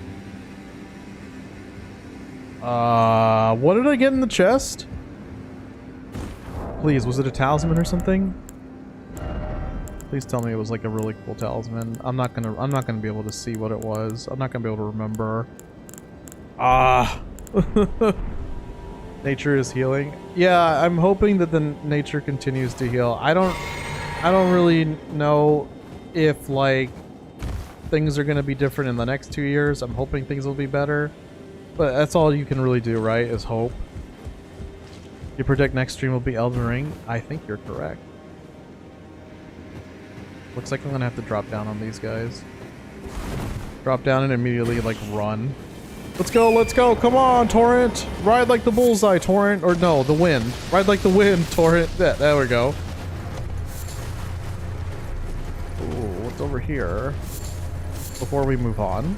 what did I get in the chest? Please, was it a talisman or something? Please tell me it was like a really cool talisman. I'm not gonna be able to see what it was. I'm not gonna be able to remember. Ah. Nature is healing. Yeah, I'm hoping that the nature continues to heal. I don't really know if like things are gonna be different in the next 2 years. I'm hoping things will be better. But that's all you can really do, right? Is hope. You predict next stream will be Elden Ring? I think you're correct. Looks like I'm gonna have to drop down on these guys. Drop down and immediately, like, run. Let's go, come on, Torrent! Ride like the bullseye, Torrent! Or no, the wind. Ride like the wind, Torrent! There we go. Ooh, what's over here? Before we move on.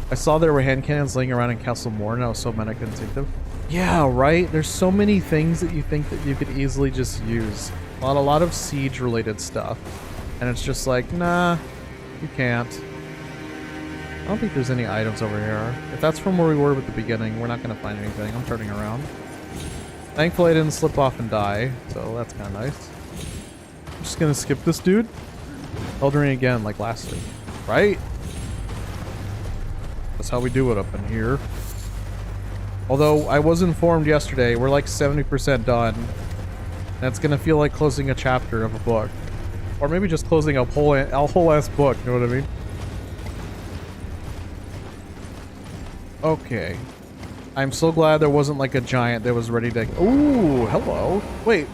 I saw there were hand cannons laying around in Castle Morn, and I was so mad I couldn't take them. Yeah, right? There's so many things that you think that you could easily just use. A lot of siege-related stuff. And it's just like, nah, you can't. I don't think there's any items over here. If that's from where we were at the beginning, we're not going to find anything. I'm turning around. Thankfully, I didn't slip off and die, so that's kind of nice. I'm just going to skip this dude. Elden Ring again, like last week. Right? That's how we do it up in here. Although, I was informed yesterday, we're like 70% done. And it's gonna feel like closing a chapter of a book. Or maybe just closing a whole ass book, you know what I mean? Okay. I'm so glad there wasn't like a giant that was ready to... Ooh, hello. Wait.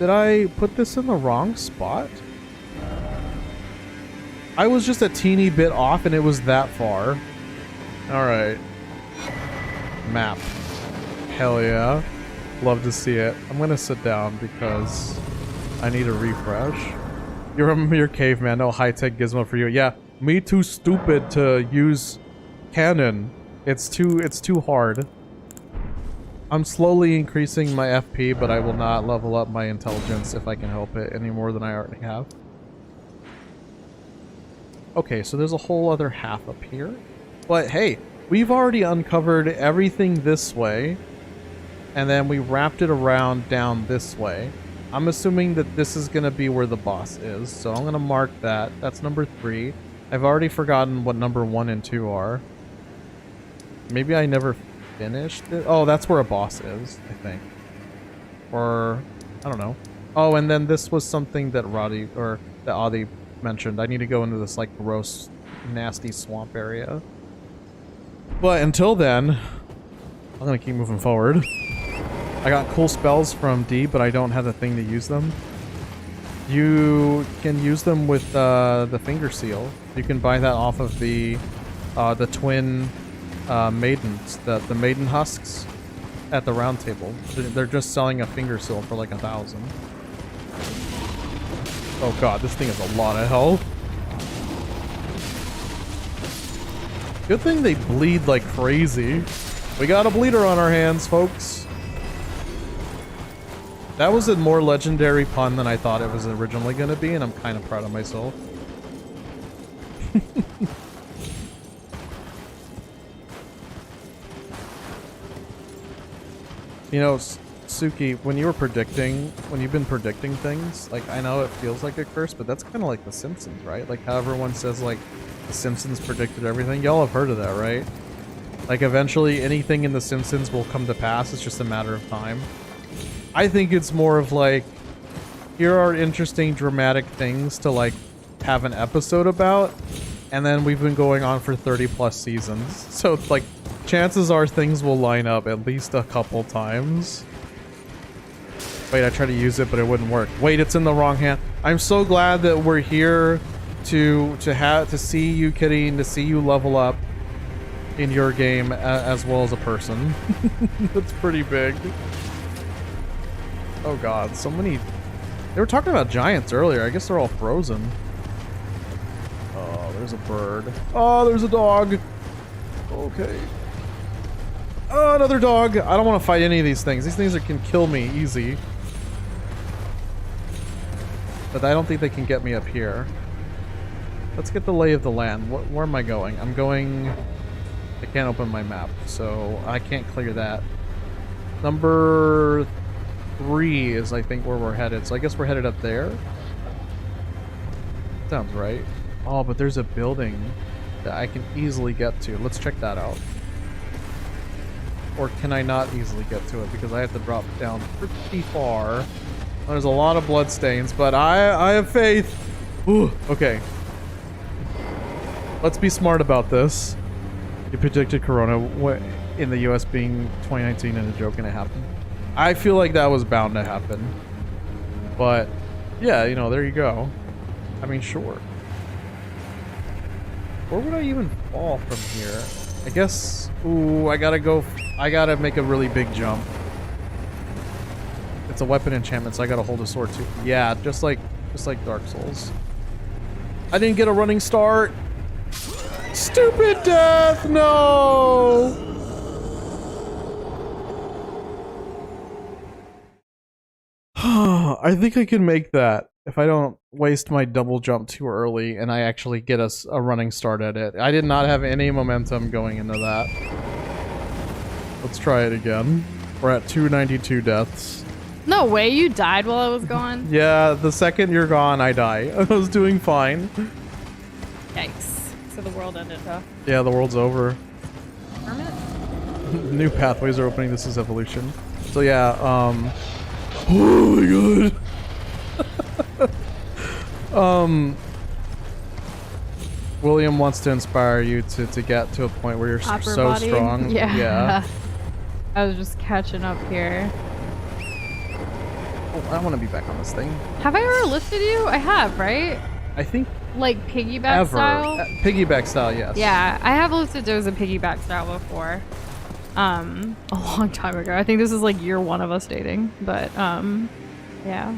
Did I put this in the wrong spot? I was just a teeny bit off and it was that far. Alright. Map. Hell yeah. Love to see it. I'm gonna sit down because I need a refresh. You remember your caveman? No high-tech gizmo for you. Yeah, me too stupid to use cannon. It's too hard. I'm slowly increasing my FP, but I will not level up my intelligence if I can help it any more than I already have. Okay, so there's a whole other half up here. But hey, we've already uncovered everything this way. And then we wrapped it around down this way. I'm assuming that this is going to be where the boss is. So I'm going to mark that. That's number 3. I've already forgotten what number 1 and 2 are. Maybe I never finished it. Oh, that's where a boss is, I think. Or, I don't know. Oh, and then this was something that Adi mentioned. I need to go into this, like, gross, nasty swamp area. But until then, I'm gonna keep moving forward. I got cool spells from D, but I don't have the thing to use them. You can use them with the finger seal. You can buy that off of the twin maidens, the maiden husks at the round table. They're just selling a finger seal for like 1,000. Oh god, this thing has a lot of health. Good thing they bleed like crazy. We got a bleeder on our hands, folks. That was a more legendary pun than I thought it was originally going to be, and I'm kind of proud of myself. You know, Suki, when you've been predicting things, like, I know it feels like a curse, but that's kind of like The Simpsons, right? Like how everyone says, like, The Simpsons predicted everything. Y'all have heard of that, right? Like, eventually anything in The Simpsons will come to pass. It's just a matter of time. I think it's more of like, here are interesting, dramatic things to, like, have an episode about, and then we've been going on for 30+ seasons. So, it's like, chances are things will line up at least a couple times. Wait, I tried to use it, but it wouldn't work. Wait, it's in the wrong hand. I'm so glad that we're here to see you, Kitty, and to see you level up in your game as well as a person. That's pretty big. Oh god, so many... They were talking about giants earlier. I guess they're all frozen. Oh, there's a bird. Oh, there's a dog. Okay. Oh, another dog. I don't want to fight any of these things. These things can kill me easy. But I don't think they can get me up here. Let's get the lay of the land. Where am I going? I'm going... I can't open my map, so I can't clear that. Number 3 is, I think, where we're headed. So I guess we're headed up there. Sounds right. Oh, but there's a building that I can easily get to. Let's check that out. Or can I not easily get to it because I have to drop down pretty far. There's a lot of blood stains, but I have faith. Ooh, okay. Let's be smart about this. You predicted Corona in the US being 2019 and a joke gonna happen. I feel like that was bound to happen. But, yeah, you know, there you go. I mean, sure. Where would I even fall from here? I guess... Ooh, I gotta make a really big jump. It's a weapon enchantment, so I gotta hold a sword too. Yeah, just like Dark Souls. I didn't get a running start! Stupid death! No! I think I can make that if I don't waste my double jump too early and I actually get a running start at it. I did not have any momentum going into that. Let's try it again. We're at 292 deaths. No way, you died while I was gone? Yeah, the second you're gone, I die. I was doing fine. Yikes. So the world ended, huh? Yeah, the world's over. Hermit? New pathways are opening. This is evolution. So yeah, oh my god. William wants to inspire you to get to a point where you're Upper so body? strong. Yeah. I was just catching up here. Oh, I want to be back on this thing. Have I ever lifted you? I have, right? I think Like piggyback style? Piggyback style, yes. Yeah, I have lifted those in piggyback style before. A long time ago. I think this is like year 1 of us dating, but yeah.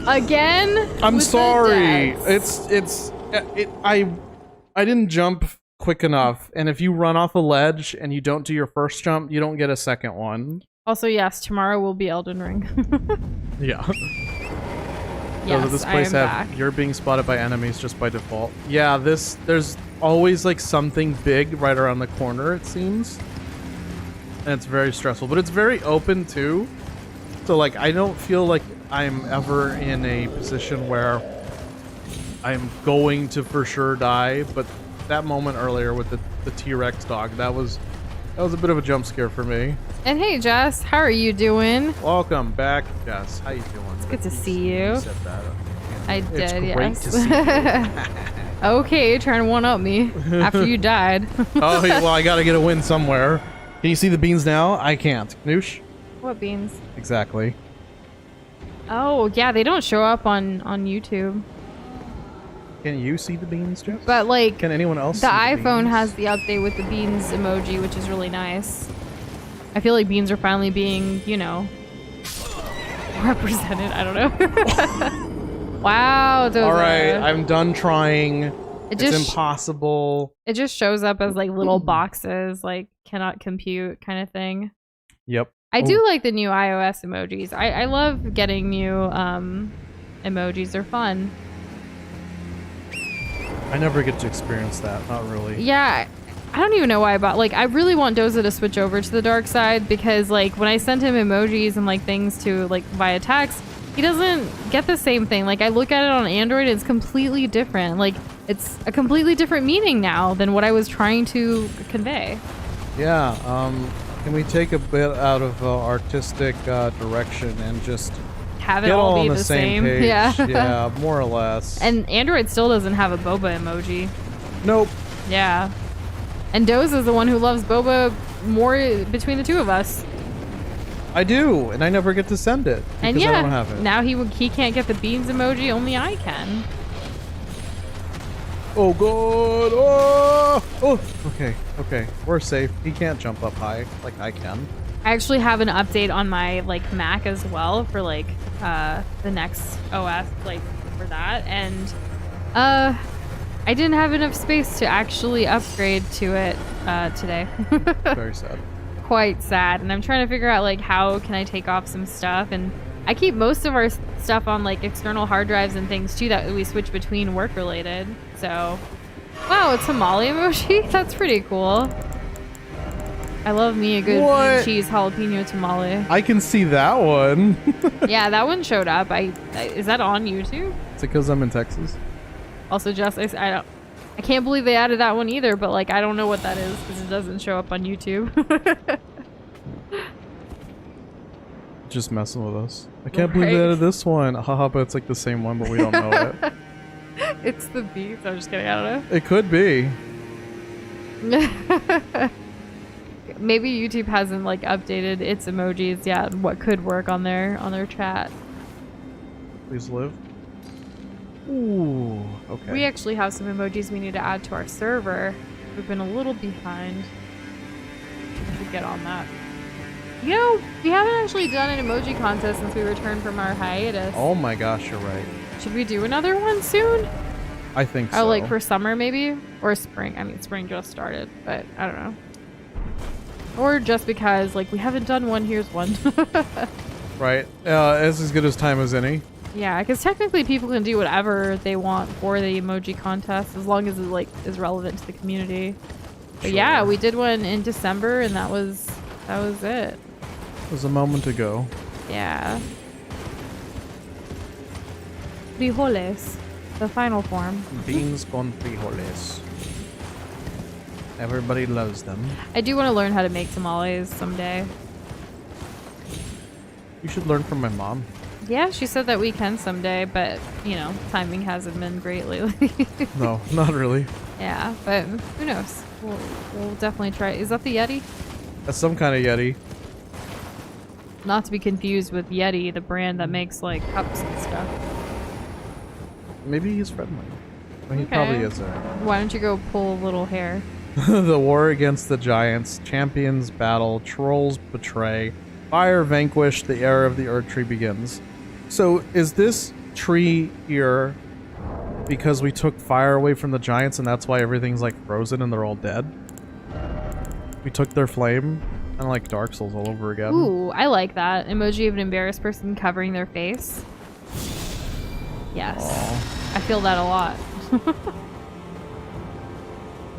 Again? I'm with the sorry. deaths? I didn't jump quick enough, and if you run off a ledge and you don't do your first jump, you don't get a second one. Also, yes, tomorrow will be Elden Ring. Yeah. Yes, so this place I am back. You're being spotted by enemies just by default. Yeah, there's always like something big right around the corner, it seems. And it's very stressful, but it's very open too. So like, I don't feel like I'm ever in a position where I'm going to for sure die, but that moment earlier with the T-Rex dog, that was That was a bit of a jump scare for me. And hey, Jess, how are you doing? Welcome back, Jess. How you doing? It's good to see you. Said that. I It's did, great yes. to see you. Okay, trying to one-up me after you died. Oh, yeah, well, I gotta get a win somewhere. Can you see the beans now? I can't. Noosh? What beans? Exactly. Oh, yeah, they don't show up on YouTube. Can you see the beans, Jess? But, like, Can anyone else the see iPhone beans? has the update with the beans emoji, which is really nice. I feel like beans are finally being, you know, represented. I don't know. Wow, those All right, I'm done trying. It It's just impossible. it just shows up as like little boxes, like cannot compute kind of thing. Yep. I do like the new iOS emojis. I love getting new emojis. They're fun. I never get to experience that. Not really. Yeah, I don't even know why I bought. Like, I really want Doza to switch over to the dark side because, like, when I send him emojis and like things to like via text, he doesn't get the same thing. Like, I look at it on Android, it's completely different. Like, it's a completely different meaning now than what I was trying to convey. Yeah. Can we take a bit out of artistic direction and just Have it get all all be on the same page? Yeah. Yeah, more or less. And Android still doesn't have a boba emoji. Nope. Yeah. And Doza is the one who loves boba more between the two of us. I do, and I never get to send it because And yeah, I don't have it. now he can't get the beans emoji, only I can. Oh god! Oh! Oh! Okay, we're safe. He can't jump up high like I can. I actually have an update on my like Mac as well for like the next OS like for that, and I didn't have enough space to actually upgrade to it today. Very sad. Quite sad, and I'm trying to figure out like how can I take off some stuff, and I keep most of our stuff on like external hard drives and things too that we switch between work related. So, wow, it's a tamale emoji. That's pretty cool. I love me a good bean What? cheese jalapeno tamale. I can see that one. Yeah, that one showed up. Is that on YouTube? Is it because I'm in Texas? Also, just I can't believe they added that one either. But like, I don't know what that is because it doesn't show up on YouTube. Just messing with us. I can't believe they added this one. Haha, but it's like the same one, but we don't know it. It's the beef. I'm just kidding. I don't It could be. know. Maybe YouTube hasn't like updated its emojis yet. What could work on their chat? Please live. Ooh, okay. We actually have some emojis we need to add to our server. We've been a little behind. We should get on that. You know, we haven't actually done an emoji contest since we returned from our hiatus. Oh my gosh, you're right. Should we do another one soon? I think so. Oh, like for summer maybe? Or spring. I mean, spring just started, but I don't know. Or just because, like, we haven't done one, here's one. Right. It's as good as time as any. Yeah, because technically people can do whatever they want for the emoji contest as long as it, like, is relevant to the community. But yeah, Sure. we did one in December and that was it. It was a moment ago. Yeah. Frijoles, the final form. Beans con frijoles. Everybody loves them. I do want to learn how to make tamales someday. You should learn from my mom. Yeah, she said that we can someday, but, you know, timing hasn't been great lately. No, not really. Yeah, but who knows? We'll definitely try. Is that the Yeti? That's some kind of Yeti. Not to be confused with Yeti, the brand that makes, like, cups and stuff. Maybe he's friendly. Well, he Okay. probably isn't. Why don't you go pull a little hair? The war against the giants, champions battle, trolls betray, fire vanquish, the era of the Erdtree begins. So is this tree here because we took fire away from the giants and that's why everything's like frozen and they're all dead? We took their flame and like Dark Souls all over again. Ooh, I like that. Emoji of an embarrassed person covering their face. Yes. Aw. I feel that a lot.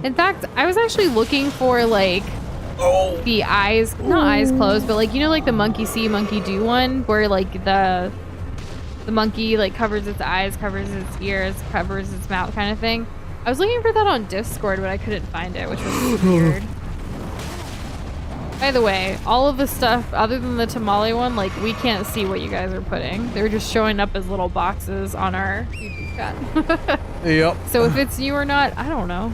In fact, I was actually looking for like the eyes, not eyes closed, but like, you know, like the monkey see, monkey do one where like the monkey like covers its eyes, covers its ears, covers its mouth kind of thing. I was looking for that on Discord, but I couldn't find it, which was weird. By the way, all of the stuff other than the tamale one, like we can't see what you guys are putting. They're just showing up as little boxes on our YouTube chat. Yep. So if it's you or not, I don't know.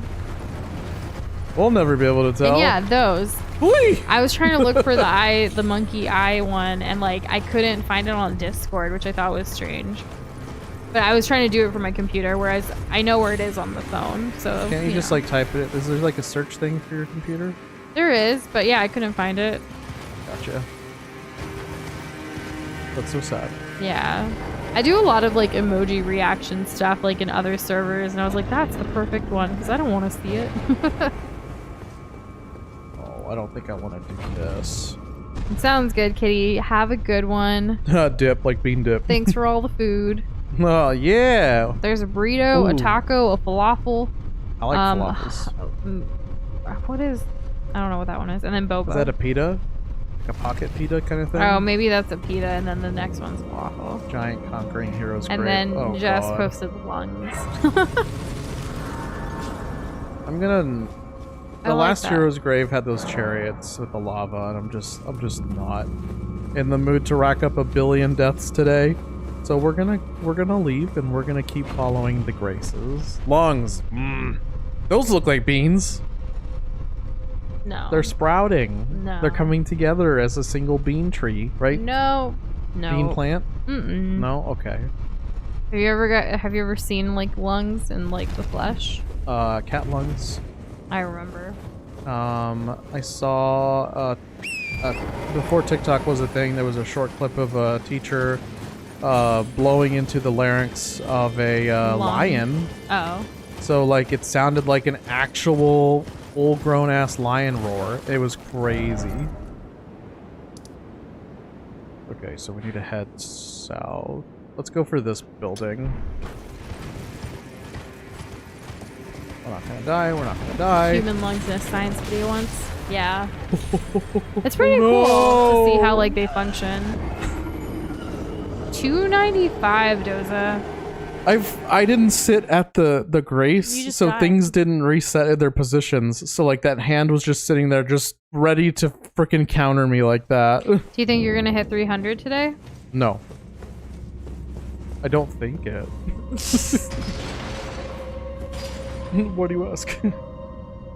We'll never be able to tell. And yeah, those. Whee! I was trying to look for the monkey eye one, and like I couldn't find it on Discord, which I thought was strange. But I was trying to do it for my computer, whereas I know where it is on the phone. So can't you just like type it? Is there like a search thing for your computer? There is, but yeah, I couldn't find it. Gotcha. That's so sad. Yeah. I do a lot of like emoji reaction stuff like in other servers, and I was like, that's the perfect one because I don't want to see it. Oh, I don't think I want to do this. It sounds good, Kitty. Have a good one. Dip, like bean dip. Thanks for all the food. Oh, yeah. There's a burrito, a taco, a falafel. I like falafels. What is... I don't know what that one is. And then boba. Is that a pita? Like a pocket pita kind of thing? Oh, maybe that's a pita, and then the next one's falafel. Giant conquering heroes. And grave. then Jess posted lungs. I'm gonna... The I like last that. hero's grave had those chariots with the lava, and I'm just not in the mood to rack up 1 billion deaths today. So we're gonna leave, and we're gonna keep following the graces. Lungs. Those look like beans. No. They're sprouting. No. They're coming together as a single bean tree, right? No. No. Bean plant? Mm-mm. No? Okay. Have you ever seen like lungs in like the flesh? Cat lungs. I remember. I saw before TikTok was a thing, there was a short clip of a teacher blowing into the larynx of a lion. Oh. So like it sounded like an actual full-grown ass lion roar. It was crazy. Okay, so we need to head south. Let's go for this building. We're not gonna die, we're not gonna die. Human lungs in a science video once. Yeah. It's pretty cool to see how like they function. 295, Doza. I didn't sit at the grace, so died. things didn't reset in their positions. So like that hand was just sitting there, just ready to freaking counter me like that. Do you think you're gonna hit 300 today? No, I don't think it. What do you ask?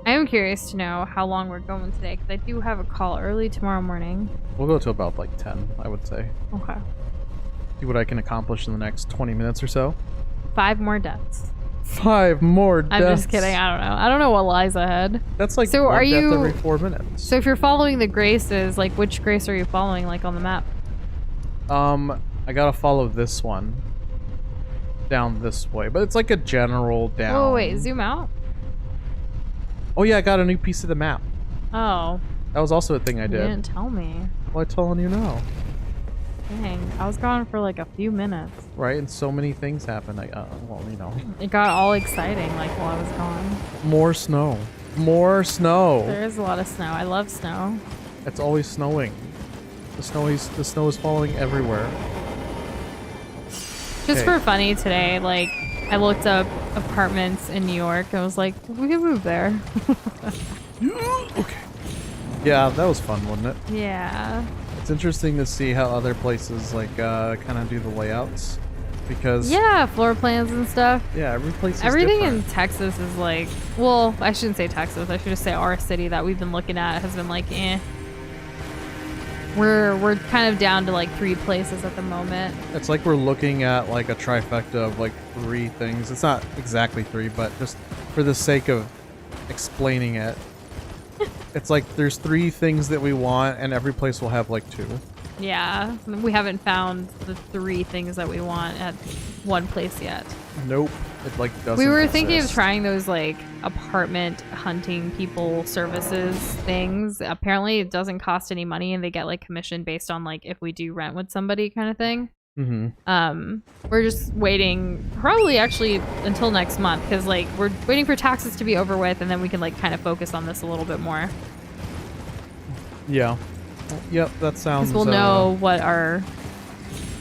I am curious to know how long we're going today because I do have a call early tomorrow morning. We'll go to about like 10, I would say. Okay. See what I can accomplish in the next 20 minutes or so. 5 more deaths. 5 more deaths. I'm just kidding. I don't know. I don't know what lies ahead. That's like so one are death you every 4 minutes. So if you're following the graces, like which grace are you following like on the map? I gotta follow this one down this way, but it's like a general down. Oh wait, zoom out. Oh yeah, I got a new piece of the map. Oh. That was also a thing I You did. didn't tell me. Well, I'm telling you now. Dang, I was gone for like a few minutes. Right, and so many things happened. Well, you know. It got all exciting like while I was gone. More snow. More snow. There is a lot of snow. I love snow. It's always snowing. The snow is falling everywhere. Just Okay. for funny today, like I looked up apartments in New York and was like, we can move there. Okay. Yeah, that was fun, wasn't it? Yeah. It's interesting to see how other places like kind of do the layouts, because Yeah, floor plans and stuff. yeah, every place is Everything different. in Texas is like, well, I shouldn't say Texas. I should just say our city that we've been looking at has been like, eh. We're kind of down to like 3 places at the moment. It's like we're looking at like a trifecta of like 3 things. It's not exactly 3, but just for the sake of explaining it, it's like there's 3 things that we want, and every place will have like 2. Yeah, we haven't found the 3 things that we want at one place yet. Nope, it like doesn't. We were thinking of exist. trying those like apartment hunting people services things. Apparently it doesn't cost any money and they get like commission based on like if we do rent with somebody kind of thing. Mm-hmm. We're just waiting probably actually until next month because like we're waiting for taxes to be over with and then we can like kind of focus on this a little bit more. Yeah. Yep, that sounds. Because we'll know what our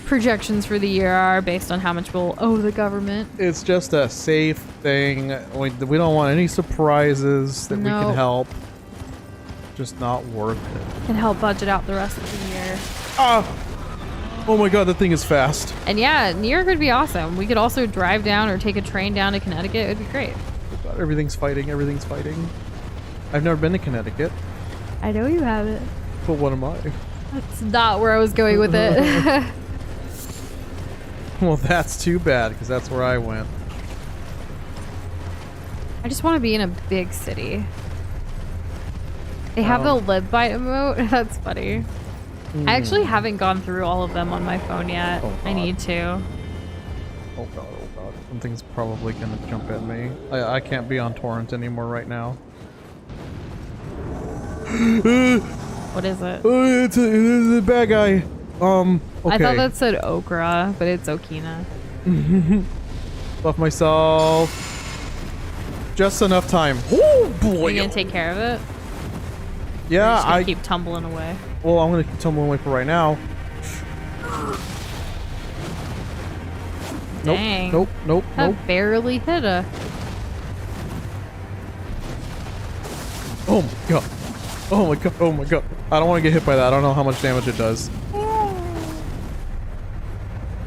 projections for the year are based on how much we'll owe the government. It's just a safe thing. We don't want any surprises that we No. can help. just not worth it. Can help budget out the rest of the year. Ah! Oh my god, that thing is fast. And yeah, New York would be awesome. We could also drive down or take a train down to Connecticut. It would be great. Oh god, everything's fighting, everything's fighting. I've never been to Connecticut. I know you haven't. But what am I? That's not where I was going with it. Well, that's too bad, because that's where I went. I just want to be in a big city. They have the live by emote. That's funny. I actually haven't gone through all of them on my phone yet. Oh, I need to. Oh god, oh god. Something's probably gonna jump at me. I can't be on torrent anymore right now. What is it? It's a bad guy. Okay. I thought that said okra, but it's okina. Buff myself. Just enough time. Oh boy. Are you gonna take care of it? Yeah, I keep tumbling away. Well, I'm gonna keep tumbling away for right now. Dang. Nope, nope, nope, That nope. barely hit her. Oh my god. Oh my god, oh my god. I don't want to get hit by that. I don't know how much damage it does.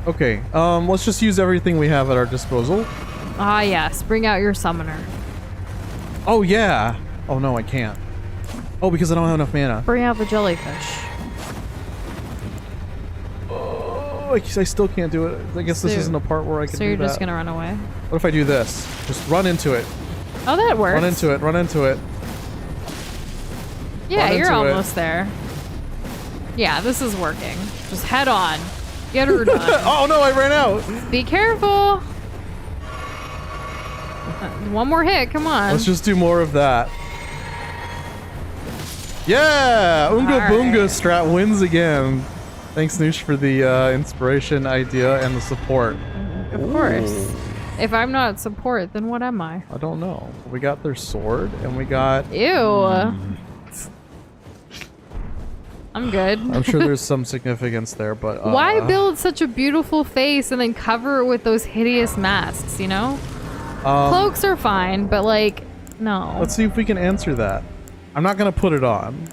Okay, let's just use everything we have at our disposal. Ah, yes. Bring out your summoner. Oh yeah. Oh no, I can't. Oh, because I don't have enough mana. Bring out the jellyfish. Oh, I still can't do it. I guess this isn't a part where I can do that. So you're just gonna run away? What if I do this? Just run into it. Oh, that works. Run into it, run into it. Yeah, you're into it. almost there. Yeah, this is working. Just head on. Get her done. Oh no, I ran out. Be careful. One more hit, come on. Let's just do more of that. Yeah! Oonga Boonga strat wins again. Thanks, Noosh, for the inspiration, idea, and the support. Of course. If I'm not support, then what am I? I don't know. We got their sword, and we got... Ew. I'm good. I'm sure there's some significance there, but... Why build such a beautiful face and then cover it with those hideous masks, you know? Cloaks are fine, but like, no. Let's see if we can answer that. I'm not gonna put it on.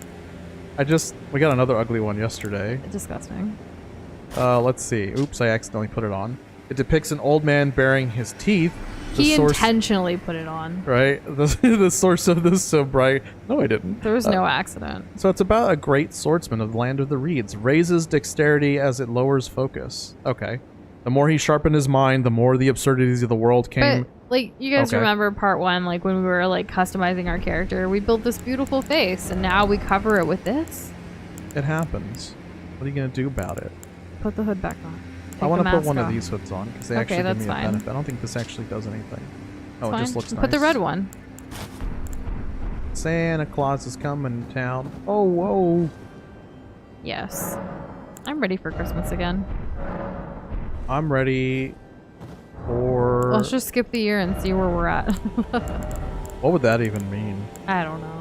We got another ugly one yesterday. Disgusting. Let's see. Oops, I accidentally put it on. It depicts an old man baring his teeth. He intentionally put it on. Right? The source of this so bright. No, I didn't. There was no accident. So it's about a great swordsman of the land of the reeds. Raises dexterity as it lowers focus. Okay. The more he sharpened his mind, the more the absurdities of the world came. But, like, you guys remember part 1, like, when we were, like, customizing our character, we built this beautiful face, and now we cover it with this? It happens. What are you going to do about it? Put the hood back on. I want to put one of these hoods on, because they actually give me a fine. benefit. I don't think this actually does anything. Oh, Fine. it just looks nice. Put the red one. Santa Claus is coming to town. Oh, whoa. Yes. I'm ready for Christmas again. I'm ready for... Let's just skip the year and see where we're at. What would that even mean? I don't know.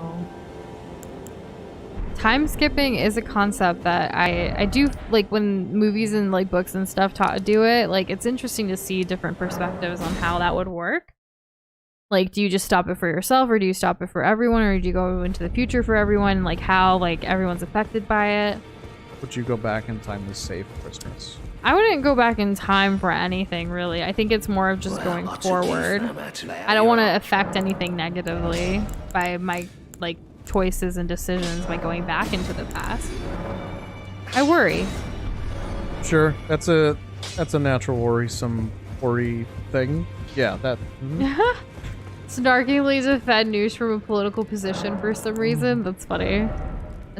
Time skipping is a concept that I do, like, when movies and, like, books and stuff do it, like, it's interesting to see different perspectives on how that would work. Like, do you just stop it for yourself, or do you stop it for everyone, or do you go into the future for everyone? Like, how, like, everyone's affected by it? Would you go back in time to save Christmas? I wouldn't go back in time for anything, really. I think it's more of just going forward. I don't want to affect anything negatively by my, like, choices and decisions by going back into the past. I worry. Sure, that's a natural worry thing. Yeah, that. Snarkingly defend Noosh from a political position for some reason. That's funny.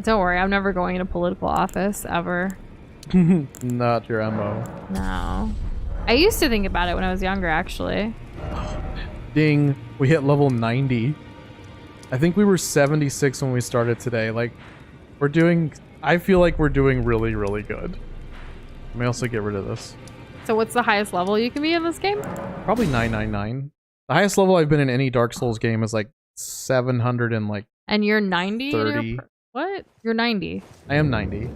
Don't worry, I'm never going into political office ever. Not your MO. No. I used to think about it when I was younger, actually. Ding, we hit level 90. I think we were 76 when we started today. Like, I feel like we're doing really, really good. Let me also get rid of this. So what's the highest level you can be in this game? Probably 999. The highest level I've been in any Dark Souls game is like 700 and like... And you're 90? 30. What? You're 90. I am 90.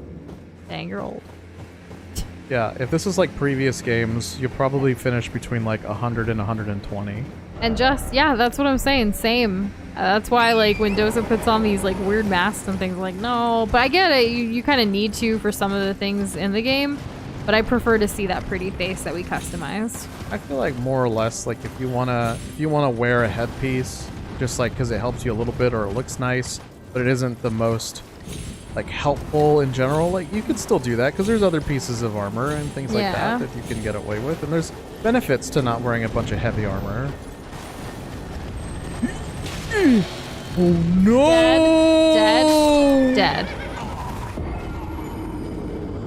Dang, you're old. Yeah, if this is like previous games, you'll probably finish between like 100 and 120. And just, yeah, that's what I'm saying. Same. That's why, like, when Doza puts on these, like, weird masks and things, like, no. But I get it. You kind of need to for some of the things in the game. But I prefer to see that pretty face that we customized. I feel like more or less, like, if you wanna wear a headpiece, just like because it helps you a little bit or it looks nice, but it isn't the most like helpful in general, like you could still do that because there's other pieces of armor and things like that that you can get away with, and there's benefits to not wearing a bunch of heavy armor. Oh no! Dead.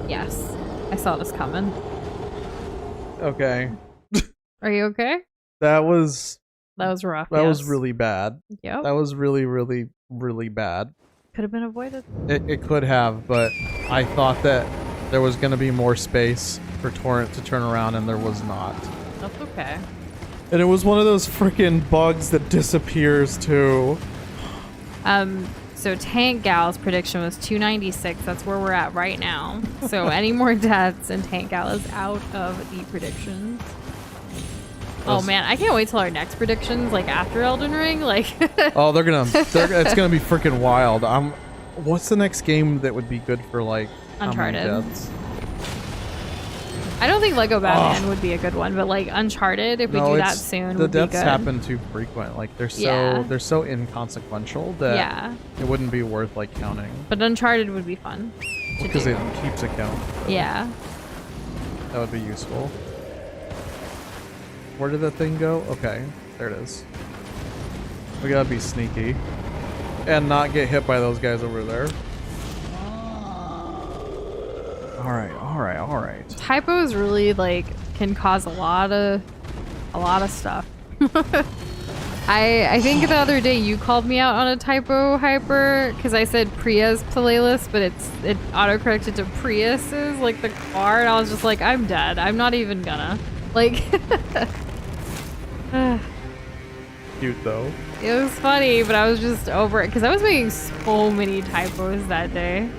Yes. I saw this coming. Okay. Are you okay? That was rough. That was really bad. Yep. That was really, really, really bad. Could have been avoided. It could have, but I thought that there was going to be more space for Torrent to turn around, and there was not. That's okay. And it was one of those freaking bugs that disappears too. So Tank Gal's prediction was 296. That's where we're at right now. So any more deaths and Tank Gal is out of the predictions. Oh man, I can't wait till our next predictions, like after Elden Ring, like. Oh, it's gonna be freaking wild. What's the next game that would be good for like Uncharted? How many deaths? I don't think Lego Batman would be a good one, but like Uncharted, if we do that soon, would be good. The deaths happen too frequent. Like they're so inconsequential that it wouldn't be worth like counting. But Uncharted would be fun. Because it keeps a count. Yeah. That would be useful. Where did that thing go? Okay, there it is. We gotta be sneaky. And not get hit by those guys over there. Alright. Typos really like can cause a lot of stuff. I think the other day you called me out on a typo, Hyper, because I said Prius playlist, but it autocorrected to Priuses, like the car, and I was just like, I'm dead. I'm not even gonna. Like, Cute though. it was funny, but I was just over it because I was making so many typos that day.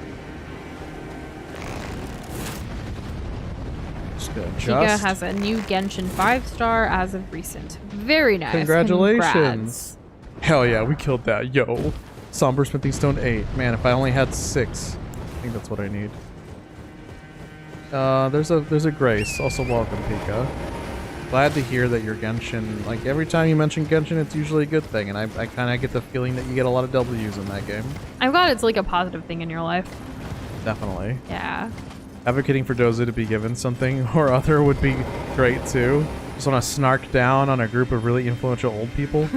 Giga has a new Genshin 5-star as of recent. Very nice. Congratulations. Congrats. Hell yeah, we killed that. Yo. Somber Smithing Stone 8. Man, if I only had 6. I think that's what I need. There's a Grace. Also welcome, Pika. Glad to hear that your Genshin, like every time you mention Genshin, it's usually a good thing, and I kind of get the feeling that you get a lot of W's in that game. I'm glad it's like a positive thing in your life. Definitely. Yeah. Advocating for Doza to be given something or other would be great too. Just want to snark down on a group of really influential old people.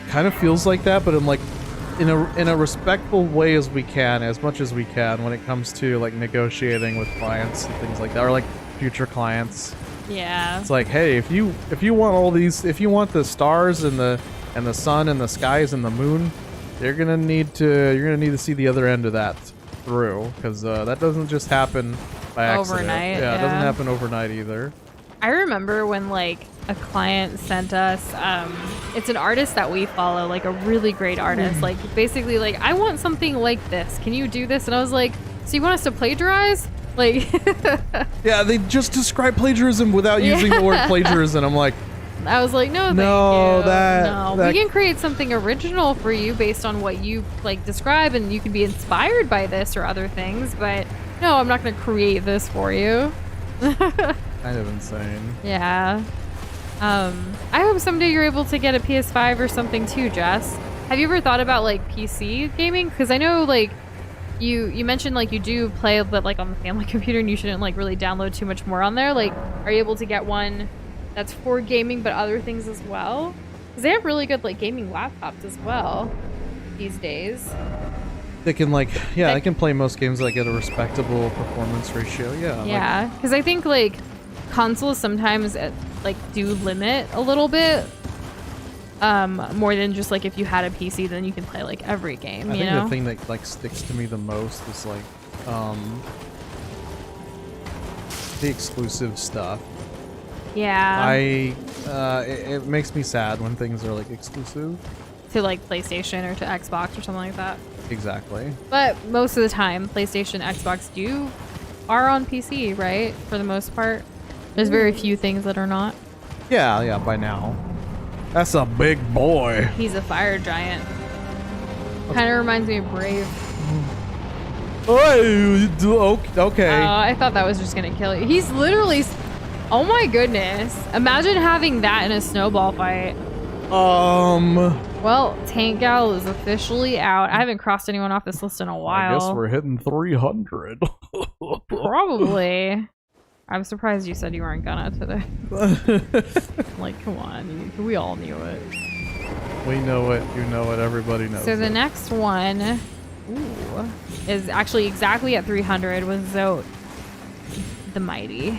Kind of feels like that, but in a respectful way as we can, as much as we can, when it comes to like negotiating with clients and things like that, or like future clients. Yeah. It's like, hey, if you want all these, if you want the stars and the sun and the skies and the moon, you're gonna need to see the other end of that through, because that doesn't just happen by accident. Overnight. Yeah, it doesn't happen overnight either. I remember when like a client sent us, it's an artist that we follow, like a really great artist, like basically like, I want something like this. Can you do this? And I was like, so you want us to plagiarize? Like, yeah, they just describe plagiarism without using the word plagiarism. I'm like, I was like, no, thank you. We can create something original for you based on what you like describe, and you can be inspired by this or other things, but no, I'm not going to create this for you. Kind of insane. Yeah. I hope someday you're able to get a PS5 or something too, Jess. Have you ever thought about like PC gaming? Because I know like you mentioned like you do play, but like on the family computer, and you shouldn't like really download too much more on there. Like, are you able to get one that's for gaming but other things as well? Because they have really good like gaming laptops as well these days. They can like, yeah, they can play most games like at a respectable performance ratio. Yeah. Yeah, because I think like consoles sometimes like do limit a little bit. More than just like if you had a PC, then you can play like every game. I you think know? the thing that like sticks to me the most is like the exclusive stuff. Yeah. It makes me sad when things are like exclusive to like PlayStation or to Xbox or something like that. Exactly. But most of the time, PlayStation, Xbox do are on PC, right? For the most part. There's very few things that are not. Yeah, by now. That's a big boy. He's a fire giant. Kind of reminds me of Brave. Oh, okay. I thought that was just gonna kill you. He's literally... Oh my goodness. Imagine having that in a snowball fight. Well, Tank Gal is officially out. I haven't crossed anyone off this list in a while. I guess we're hitting 300. Probably. I'm surprised you said you weren't gonna today. Like, come on. We all knew it. We know it. You know it. Everybody knows So the it. next one is actually exactly at 300 with Zote the Mighty.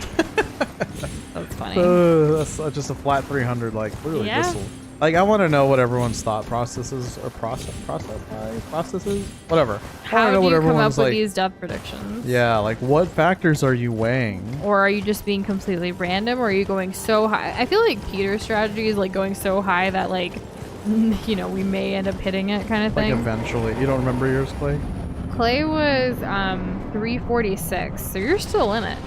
That's funny. That's just a flat 300. Like, literally, Yeah. this'll... Like, I want to know what everyone's thought processes or processes, whatever. How do you come up with these death predictions? Yeah, like what factors are you weighing? Or are you just being completely random, or are you going so high? I feel like Peter's strategy is like going so high that like, you know, we may end up hitting it kind of Like thing. eventually. You don't remember yours, Clay? Clay was 346, so you're still in it.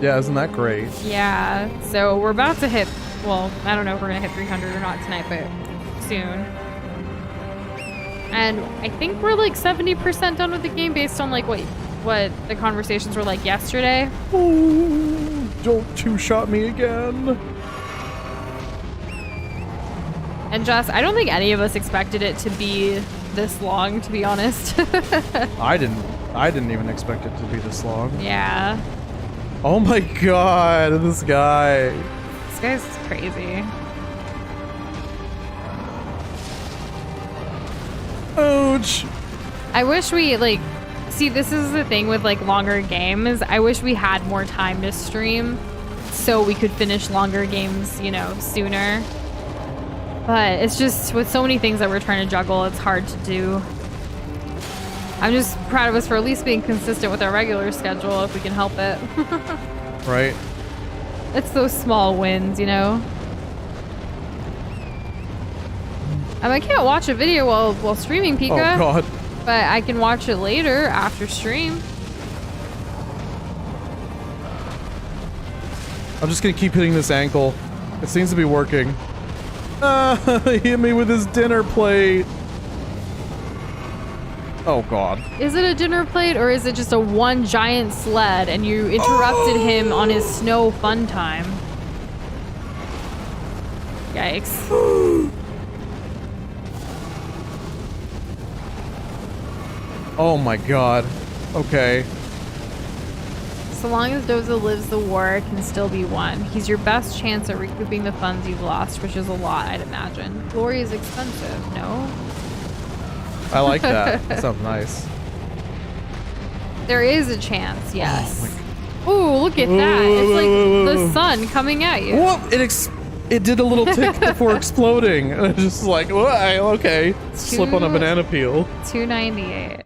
Yeah, isn't that great? Yeah, so we're about to hit, well, I don't know if we're gonna hit 300 or not tonight, but soon. And I think we're like 70% done with the game based on like what the conversations were like yesterday. Oh, don't two-shot me again. And Jess, I don't think any of us expected it to be this long, to be honest. I didn't even expect it to be this long. Yeah. Oh my god, this guy. This guy's crazy. Ouch. I wish we like, see, this is the thing with like longer games. I wish we had more time to stream so we could finish longer games, you know, sooner. But it's just with so many things that we're trying to juggle, it's hard to do. I'm just proud of us for at least being consistent with our regular schedule if we can help it. Right? It's those small wins, you know? I can't watch a video while streaming, Pika. Oh god. But I can watch it later after stream. I'm just gonna keep hitting this ankle. It seems to be working. He hit me with his dinner plate. Oh god. Is it a dinner plate or is it just a one giant sled and you interrupted him on his snow fun time? Yikes. Oh my god. Okay. So long as Doza lives, the war can still be won. He's your best chance at recouping the funds you've lost, which is a lot, I'd imagine. Glory is expensive, no? I like that. That sounds nice. There is a chance, yes. Ooh, look at that. It's like the sun coming at you. Whoa! It did a little tick before exploding. And it's just like, okay. Slip on a banana peel. 298.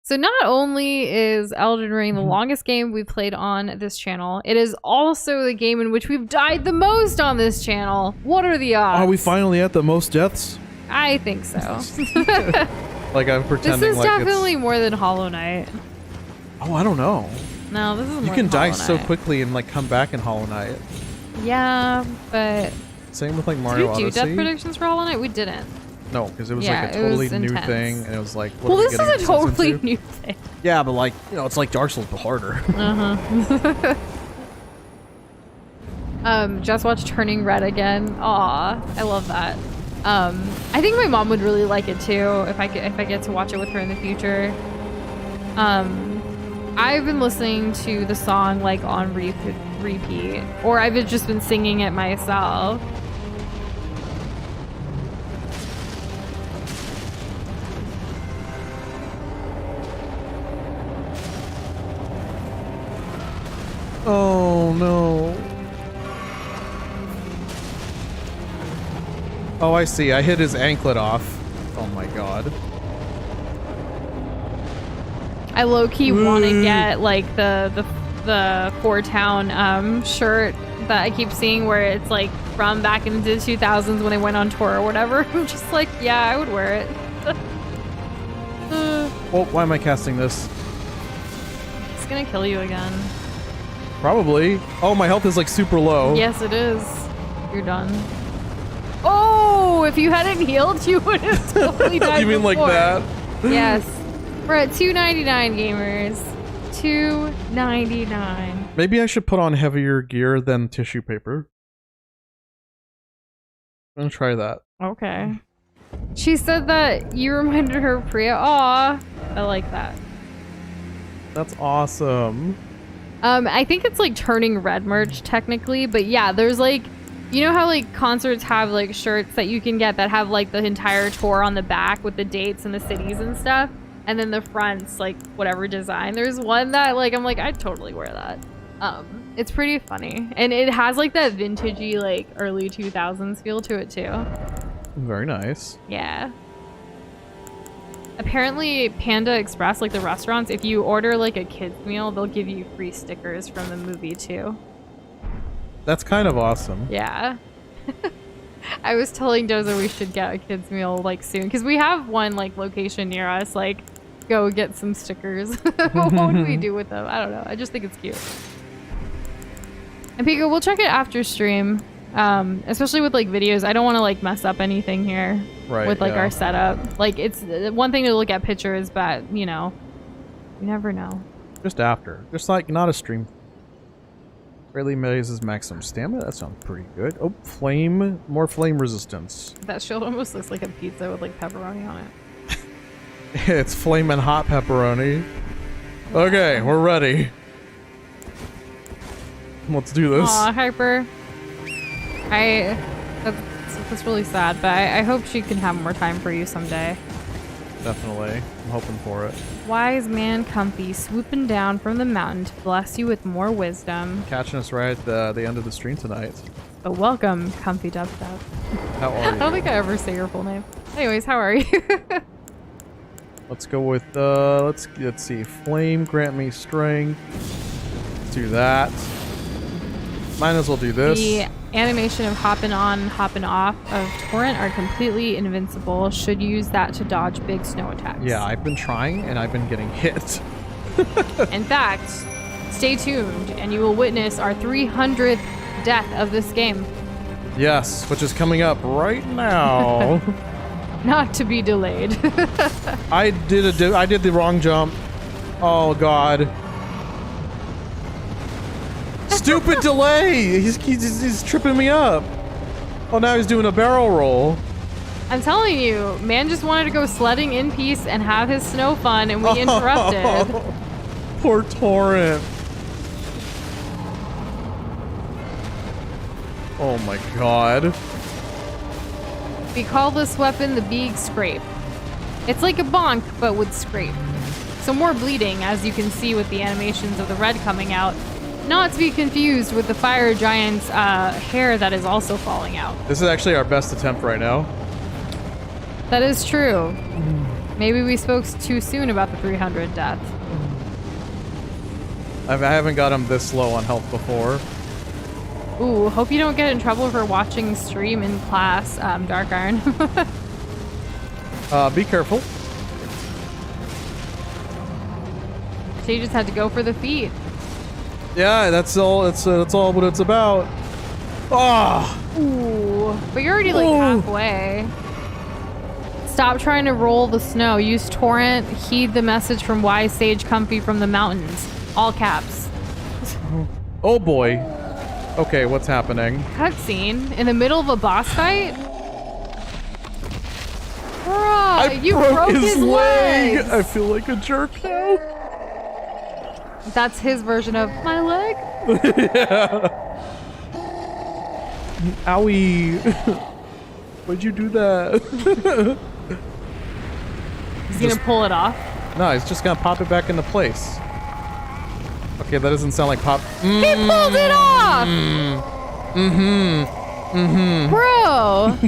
So not only is Elden Ring the longest game we've played on this channel, it is also the game in which we've died the most on this channel. What are the odds? Are we finally at the most deaths? I think so. Like I'm pretending This is like definitely more than Hollow Knight. Oh, I don't know. No, this is more You can than die Hollow so Knight. quickly and like come back in Hollow Knight. Yeah, but Same with like did Mario we do Odyssey. death predictions for Hollow Knight? We didn't. No, because it was Yeah, like a it was totally new intense. thing, and it was like. What Well, are we this is getting a totally into? new thing. Yeah, but like it's like Dark Souls but harder. Just watched Turning Red again. Aw, I love that. I think my mom would really like it too if I get to watch it with her in the future. I've been listening to the song like on repeat, or I've just been singing it myself. Oh no. Oh, I see. I hit his anklet off. Oh my god. I low-key want to get like the Four Town shirt that I keep seeing where it's like from back into the 2000s when they went on tour or whatever. I'm just like, yeah, I would wear it. Oh, why am I casting this? It's gonna kill you again. Probably. Oh, my health is like super low. Yes, it is. You're done. Oh, if you hadn't healed, you would have totally died. You mean before. like that? Yes. We're at 299 gamers. 299. Maybe I should put on heavier gear than tissue paper. I'm gonna try that. Okay. She said that you reminded her of Priya. Aw, I like that. That's awesome. I think it's like turning red merch technically, but yeah, there's like, you know how like concerts have like shirts that you can get that have like the entire tour on the back with the dates and the cities and stuff, and then the front's like whatever design. There's one that like I'm like I'd totally wear that. It's pretty funny, and it has like that vintagey like early 2000s feel to it too. Very nice. Yeah. Apparently Panda Express, like the restaurants, if you order like a kid's meal, they'll give you free stickers from the movie too. That's kind of awesome. Yeah. I was telling Doza we should get a kid's meal like soon because we have one like location near us. Like, go get some stickers. What would we do with them? I don't know. I just think it's cute. And Pico, we'll check it after stream. Especially with like videos. I don't want to like mess up anything here with like our setup. Like, it's one thing to look at pictures, but you know, you never know. Just after. Just like not a stream. Greatly raises maximum stamina. That sounds pretty good. Oh, flame. More flame resistance. That shield almost looks like a pizza with like pepperoni on it. It's flaming hot pepperoni. Okay, we're ready. Let's do this. Aw, Hyper. That's really sad, but I hope she can have more time for you someday. Definitely. I'm hoping for it. Wise man Comfy swooping down from the mountain to bless you with more wisdom. Catching us right at the end of the stream tonight. But welcome, Comfy Dubstep. How are you? I don't think I ever say your full name. Anyways, how are you? Let's go with let's see. Flame, grant me strength. Let's do that. Might as well do this. The animation of hopping on and hopping off of Torrent are completely invincible. Should use that to dodge big snow attacks. Yeah, I've been trying and I've been getting hit. In fact, stay tuned and you will witness our 300th death of this game. Yes, which is coming up right now. Not to be delayed. I did the wrong jump. Oh god. Stupid delay! He's tripping me up. Oh, now he's doing a barrel roll. I'm telling you, man just wanted to go sledding in peace and have his snow fun, and we interrupted. Poor Torrent. Oh my god. We call this weapon the BEEG SCRAPE. It's like a bonk, but with scrape. So more bleeding, as you can see with the animations of the red coming out. Not to be confused with the fire giant's hair that is also falling out. This is actually our best attempt right now. That is true. Maybe we spoke too soon about the 300 death. I haven't got him this low on health before. Ooh, hope you don't get in trouble for watching stream in class, Dark Iron. Be careful. She just had to go for the feet. Yeah, that's all. That's all what it's about. Ah! Ooh, but you're already like halfway. Stop trying to roll the snow. Use Torrent. Heed the message from Wise Sage Comfy from the mountains. All caps. Oh boy. Okay, what's happening? Cutscene in the middle of a boss fight. Bruh, you broke his leg. I feel like a jerk now. That's his version of my leg. Yeah. Owie. Why'd you do that? He's gonna pull it off. No, he's just gonna pop it back into place. Okay, that doesn't sound like pop. He pulled it off! Bro!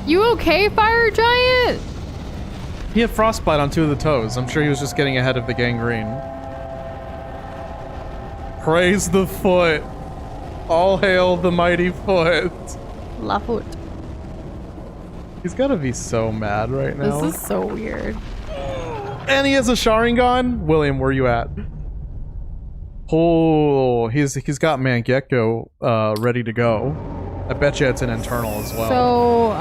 You okay, fire giant? He had frostbite on 2 of the toes. I'm sure he was just getting ahead of the gangrene. Praise the foot. All hail the mighty foot. La foot. He's gotta be so mad right now. This is so weird. And he has a Sharingan? William, where you at? Oh, he's got Mangekyo ready to go. I bet you it's an internal as well. So,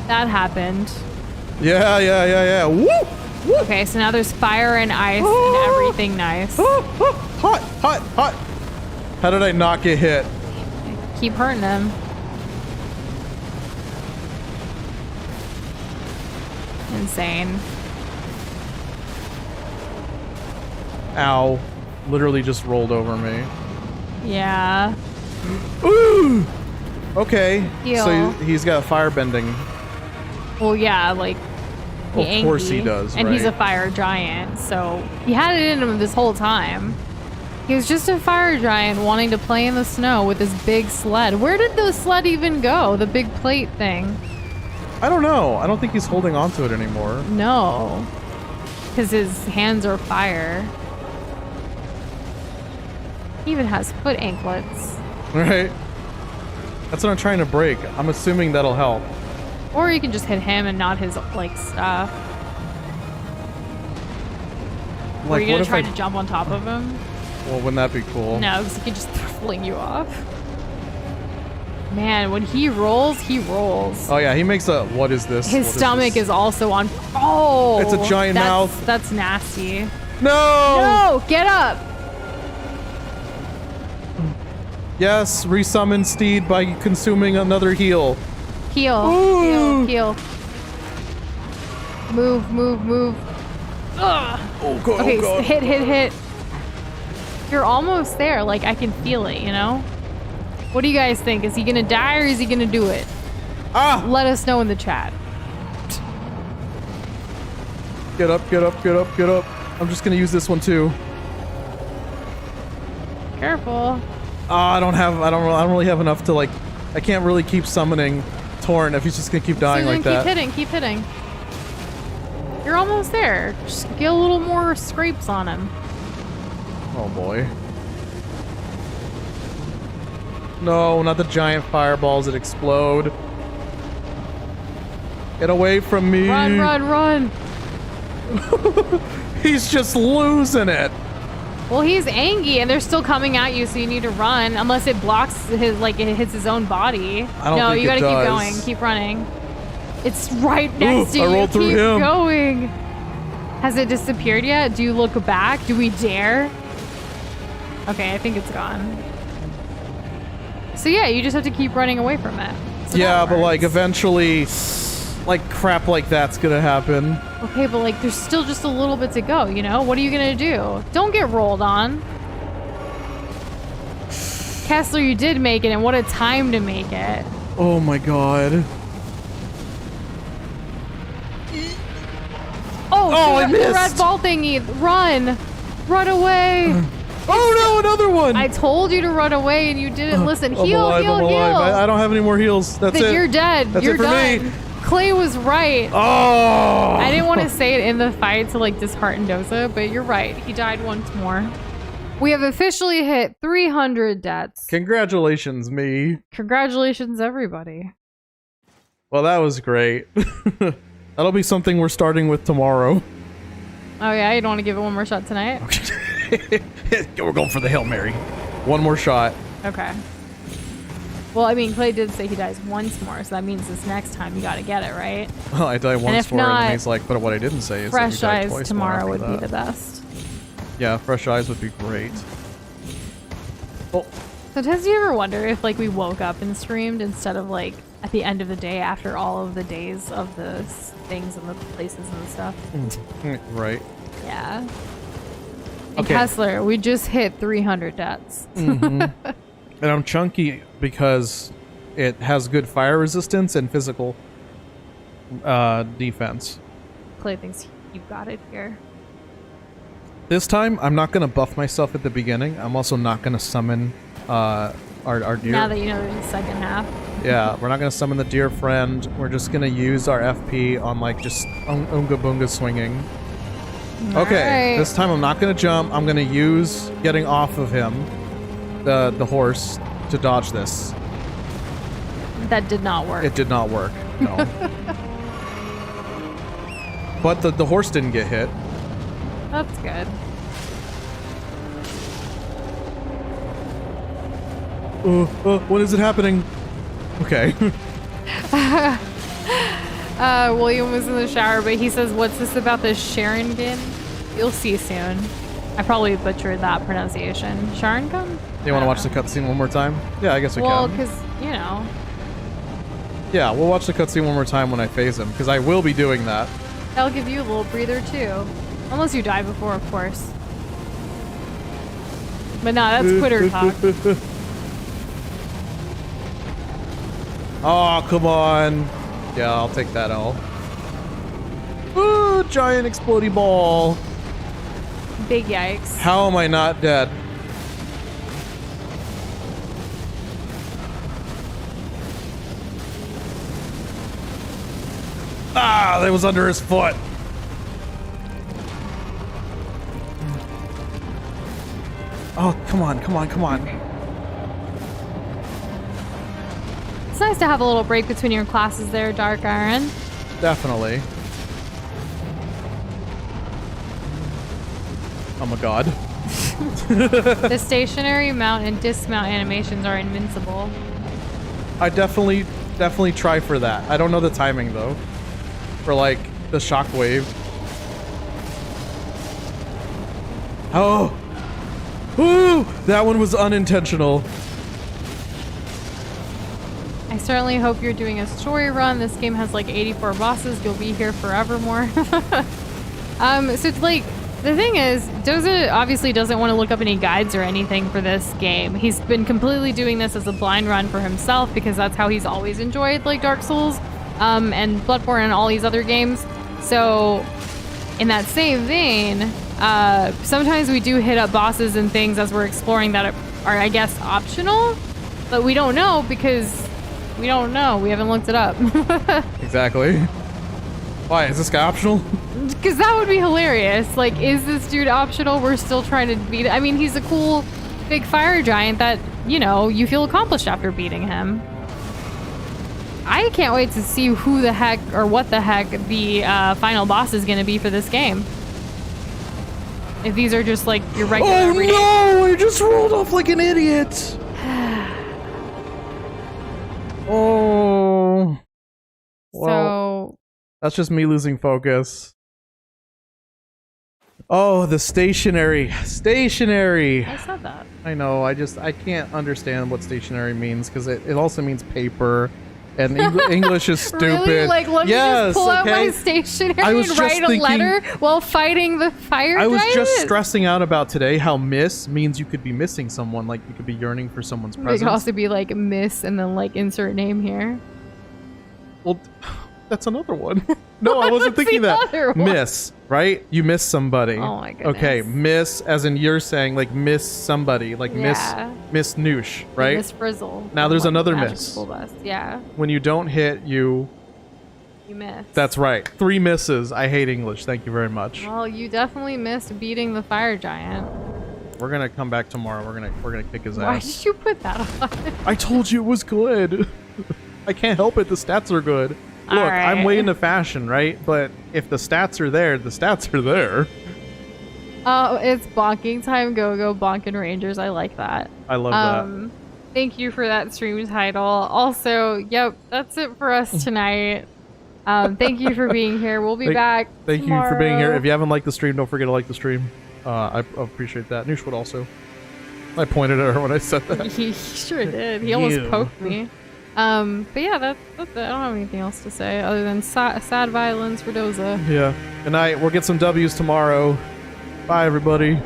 that happened. Yeah. Woo! Woo! Okay, so now there's fire and ice and everything nice. Hot! How did I not get hit? Keep hurting him. Insane. Ow. Literally just rolled over me. Yeah. Ooh! Okay. Heal. So he's got fire bending. Well, yeah, like, Of course he does, and he's a right? fire giant, so he had it in him this whole time. He was just a fire giant wanting to play in the snow with his big sled. Where did the sled even go? The big plate thing? I don't know. I don't think he's holding on to it anymore. No. Because his hands are fire. He even has foot anklets. Right? That's what I'm trying to break. I'm assuming that'll help. Or you can just hit him and not his, like, stuff. Were you what gonna if try to jump on top of him? Well, wouldn't that be cool? No, because he could just fling you off. Man, when he rolls, he rolls. Oh yeah, he makes a, what is this? His stomach is also on, oh! It's a giant mouth. That's nasty. No! No, get up! Yes, resummon Steed by consuming another heal. Heal, Ooh. heal. Move. Ugh. Oh god, Okay, oh god. hit. You're almost there, like I can feel it, you know? What do you guys think? Is he gonna die or is he gonna do it? Ah! Let us know in the chat. Get up. I'm just gonna use this one too. Careful. I don't really have enough to like, I can't really keep summoning Torn if he's just gonna keep dying So like then that. keep hitting. You're almost there. Just get a little more scrapes on him. Oh boy. No, not the giant fireballs that explode. Get away from me. Run. He's just losing it. Well, he's angry and they're still coming at you, so you need to run. Unless it blocks his, like it hits his own body. I don't think you it gotta keep does. going. Keep running. It's right next to you. I rolled through keep him. going. Has it disappeared yet? Do you look back? Do we dare? Okay, I think it's gone. So yeah, you just have to keep running away from it. So Yeah, that but like works. eventually, like crap like that's gonna happen. Okay, but like there's still just a little bit to go, you know? What are you gonna do? Don't get rolled on. Kessler, you did make it, and what a time to make it. Oh my god. Oh, I the missed. red ball thingy. Run away. Oh no, another one! I told you to run away and you didn't listen. I'm Heal. alive. I don't have any more heals. That's Then it. you're dead. That's You're it for done. me. Clay was right. Oh! I didn't want to say it in the fight to like dishearten Doza, but you're right. He died once more. We have officially hit 300 deaths. Congratulations, me. Congratulations, everybody. Well, that was great. That'll be something we're starting with tomorrow. Oh yeah, you don't want to give it one more shot tonight? We're going for the Hail Mary. One more shot. Okay. Well, I mean, Clay did say he dies once more, so that means this next time you gotta get it, right? Well, I died once if for it, not, and he's like, but what I didn't say is that Fresh he died eyes twice more tomorrow after would be that. the best. Yeah, fresh eyes would be great. Oh, So does you ever wonder if like we woke up and streamed instead of like at the end of the day after all of the days of the things and the places and the stuff? right. Yeah. And Okay. Kessler, we just hit 300 deaths. And I'm chunky because it has good fire resistance and physical defense. Clay thinks you've got it here. This time, I'm not going to buff myself at the beginning. I'm also not going to summon our deer. Now that you know there's a second half. Yeah, we're not going to summon the dear friend. We're just going to use our FP on like just Unga Boonga swinging. Okay, Alright. this time I'm not going to jump. I'm going to use getting off of him, the horse, to dodge this. That did not work. It did not work. No. But the horse didn't get hit. That's good. When is it happening? Okay. William was in the shower, but he says, what's this about the Sharingan? You'll see soon. I probably butchered that pronunciation. Sharingan? You want to watch the cutscene one more time? Yeah, I guess we well, can. because, you know. Yeah, we'll watch the cutscene one more time when I phase him, because I will be doing that. That'll give you a little breather, too. Unless you die before, of course. But nah, that's Twitter talk. Oh, come on. Yeah, I'll take that L. Ooh, giant explodey ball. Big yikes. How am I not dead? Ah, that was under his foot. Oh, come on, come on, come on. It's nice to have a little break between your classes there, Dark Iron. Definitely. Oh my god. The stationary mount and dismount animations are invincible. I definitely try for that. I don't know the timing though. For like the shockwave. Oh! Ooh! That one was unintentional. I certainly hope you're doing a story run. This game has like 84 bosses. You'll be here forevermore. So it's like, the thing is, Doza obviously doesn't want to look up any guides or anything for this game. He's been completely doing this as a blind run for himself because that's how he's always enjoyed like Dark Souls and Bloodborne and all these other games. So in that same vein, sometimes we do hit up bosses and things as we're exploring that are, I guess, optional, but we don't know because we don't know. We haven't looked it up. Exactly. Why? Is this guy optional? Because that would be hilarious. Like, is this dude optional? We're still trying to beat it. I mean, he's a cool big fire giant that, you know, you feel accomplished after beating him. I can't wait to see who the heck or what the heck the final boss is going to be for this game. If these are just like your regular... Oh no! I just rolled off like an idiot! Oh. Well, so... that's just me losing focus. Oh, the stationary. Stationary. I said that. I know, I can't understand what stationary means because it also means paper. And English is stupid. Really? Like, let me just pull out my stationery and write a letter while fighting the fire I was giant? just stressing out about today how miss means you could be missing someone. Like, you could be yearning for someone's presence. It could also be like miss and then like insert name here. Well, that's another one. No, I wasn't thinking that. Miss, right? You miss somebody. Oh my goodness. Okay, miss as in you're saying like miss somebody, like yeah. miss Noosh, right? Miss Frizzle. Now there's another miss. School bus. Yeah. When you don't hit, you miss. That's right. 3 misses. I hate English. Thank you very much. Well, you definitely missed beating the fire giant. We're gonna come back tomorrow. We're gonna kick his ass. Why did you put that on? I told you it was good. I can't help it. The stats are good. Look, right. I'm way into fashion, right? But if the stats are there, the stats are there. Oh, it's bonking time. Go bonking Rangers. I like that. I love that. Thank you for that stream title. Also, yep, that's it for us tonight. Thank you for being here. We'll be back Thank tomorrow. you for being here. If you haven't liked the stream, don't forget to like the stream. I appreciate that. Noosh would also. I pointed at her when I said that. He sure did. He almost poked me. But yeah, that's it. I don't have anything else to say other than sad violence for Doza. Yeah. Good night. We'll get some W's tomorrow. Bye, everybody.